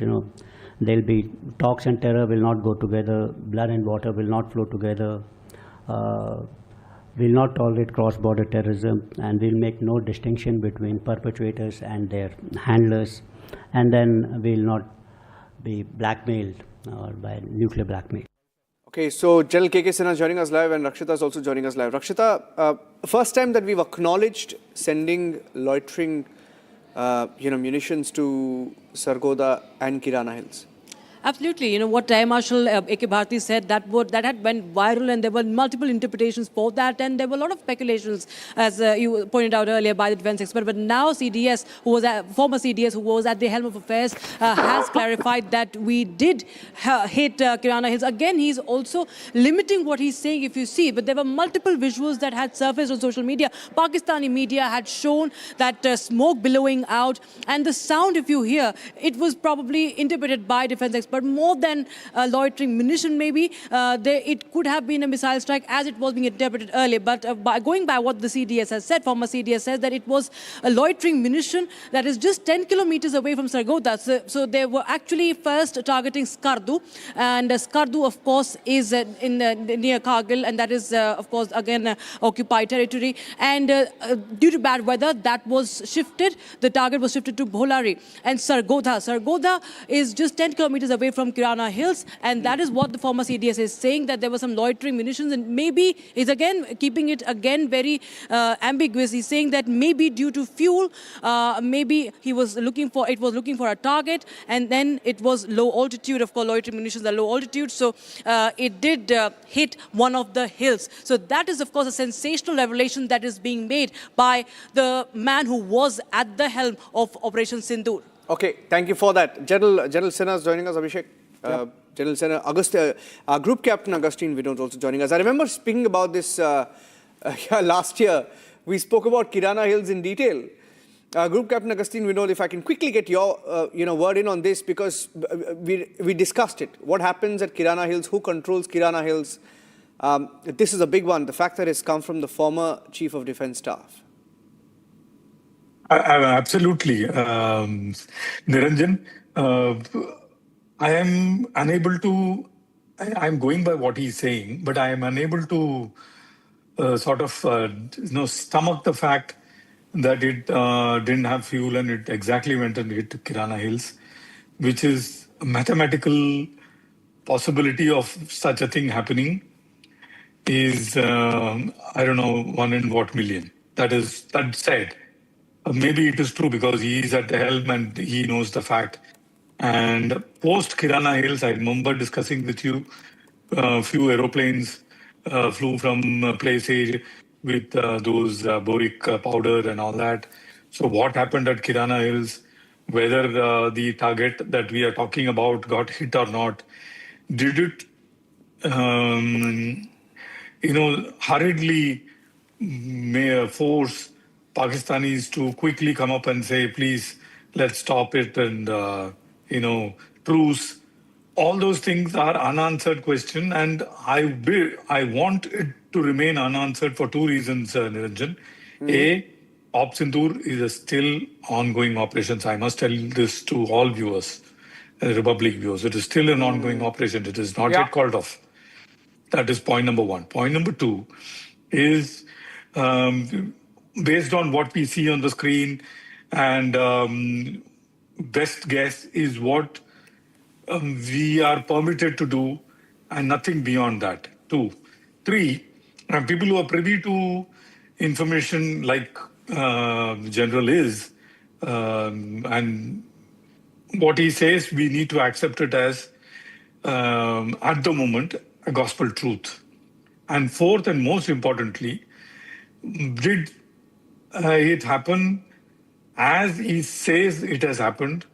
there'll be talks and terror will not go together, blood and water will not flow together, will not tolerate cross-border terrorism, and will make no distinction between perpetrators and their handlers, and then will not be blackmailed or by nuclear blackmail. Okay, so General K.K. Sinha is joining us live, and Rakshita is also joining us live. Rakshita, first time that we've acknowledged sending loitering munitions to Sargodha and Kirana Hills. Absolutely. What Air Marshal A.K. Bharti said, that had went viral, and there were multiple interpretations for that, and there were a lot of speculations, as you pointed out earlier, by the defense expert. But now CDS, former CDS, who was at the helm of affairs, has clarified that we did hit Kirana Hills. Again, he's also limiting what he's saying, if you see, but there were multiple visuals that had surfaced on social media. Pakistani media had shown that smoke billowing out, and the sound, if you hear, it was probably interpreted by defense experts. But more than a loitering munition, maybe, it could have been a missile strike as it was being interpreted earlier. But going by what the CDS has said, former CDS says that it was a loitering munition that is just 10 kilometers away from Sargodha. So they were actually first targeting Skardu. And Skardu, of course, is near Kargil. And that is, of course, again, occupied territory. And due to bad weather, that was shifted. The target was shifted to Bholari and Sargodha. Sargodha is just 10 kilometers away from Kirana Hills, and that is what the former CDS is saying, that there were some loitering munitions, and maybe is again keeping it very ambiguous. He's saying that maybe due to fuel, maybe it was looking for a target, and then it was low altitude. Of course, loitering munitions are low altitude, so it did hit one of the hills. So that is, of course, a sensational revelation that is being made by the man who was at the helm of Operation Sindoor. Okay, thank you for that. General Sinha is joining us, Abhishek. General Sinha, our Group Captain Augustine Vinod is also joining us. I remember speaking about this last year. We spoke about Kirana Hills in detail. Group Captain Agustin Vinod, if I can quickly get your word in on this, because we discussed it. What happens at Kirana Hills? Who controls Kirana Hills? This is a big one. The fact that it's come from the former Chief of Defence Staff. Absolutely. Niranjan, I am unable to, I'm going by what he's saying, but I am unable to stomach the fact that it didn't have fuel and it exactly went and hit Kirana Hills, which is a mathematical possibility of such a thing happening is, I don't know, 1 in what million. That's said. Maybe it is true because he is at the helm and he knows the fact. And post Kirana Hills, I remember discussing with you, a few aeroplanes flew from place A with those boric powder and all that. So what happened at Kirana Hills, whether the target that we are talking about got hit or not, did it, hurriedly may force Pakistanis to quickly come up and say, please, let's stop it and, truce. All those things are unanswered question, and I want it to remain unanswered for 2 reasons, Niranjan. A, Op Sindoor is a still ongoing operation. I must tell this to all viewers, Republic viewers. It is still an ongoing operation. It is not yet called off. That is point number 1. Point number 2 is, based on what we see on the screen, and best guess is what we are permitted to do, and nothing beyond that. 2. 3, people who are privy to information like General is, and what he says, we need to accept it as, at the moment, a gospel truth. And 4th, and most importantly, did it happen as he says it has happened,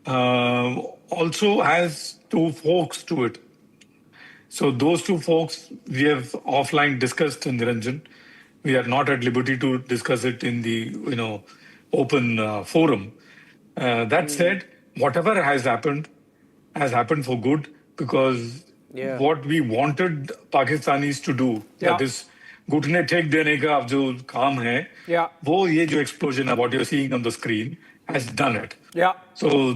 also has 2 folks to it. So those 2 folks we have offline discussed, Niranjan. We are not at liberty to discuss it in the open forum. That said, whatever has happened for good, because what we wanted Pakistanis to do, that is घुटने take देने का अब जो काम है, वो ये जो explosion है, what you're seeing on the screen, has done it. So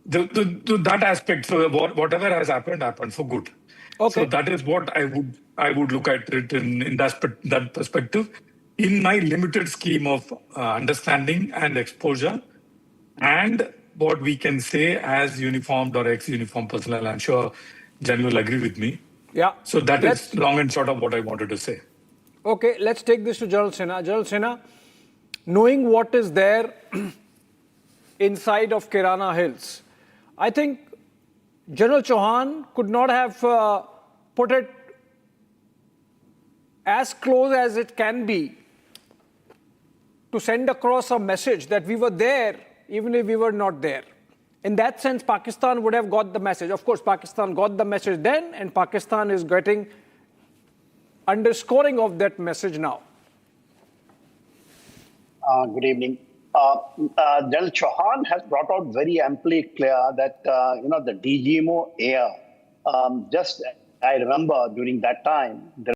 that aspect, so whatever has happened for good. So that is what I would look at it in that perspective, in my limited scheme of understanding and exposure, and what we can say as uniformed or ex-uniformed personnel. I'm sure Jen will agree with me. So that is long and short of what I wanted to say. Okay, let's take this to General Sinha. General Sinha, knowing what is there inside of Kirana Hills, I think General Chauhan could not have put it as close as it can be to send across a message that we were there even if we were not there. In that sense, Pakistan would have got the message. Of course, Pakistan got the message then, and Pakistan is getting underscoring of that message now. Good evening. General Chauhan has brought out very amply clear that, the DGMO air, just I remember during that time,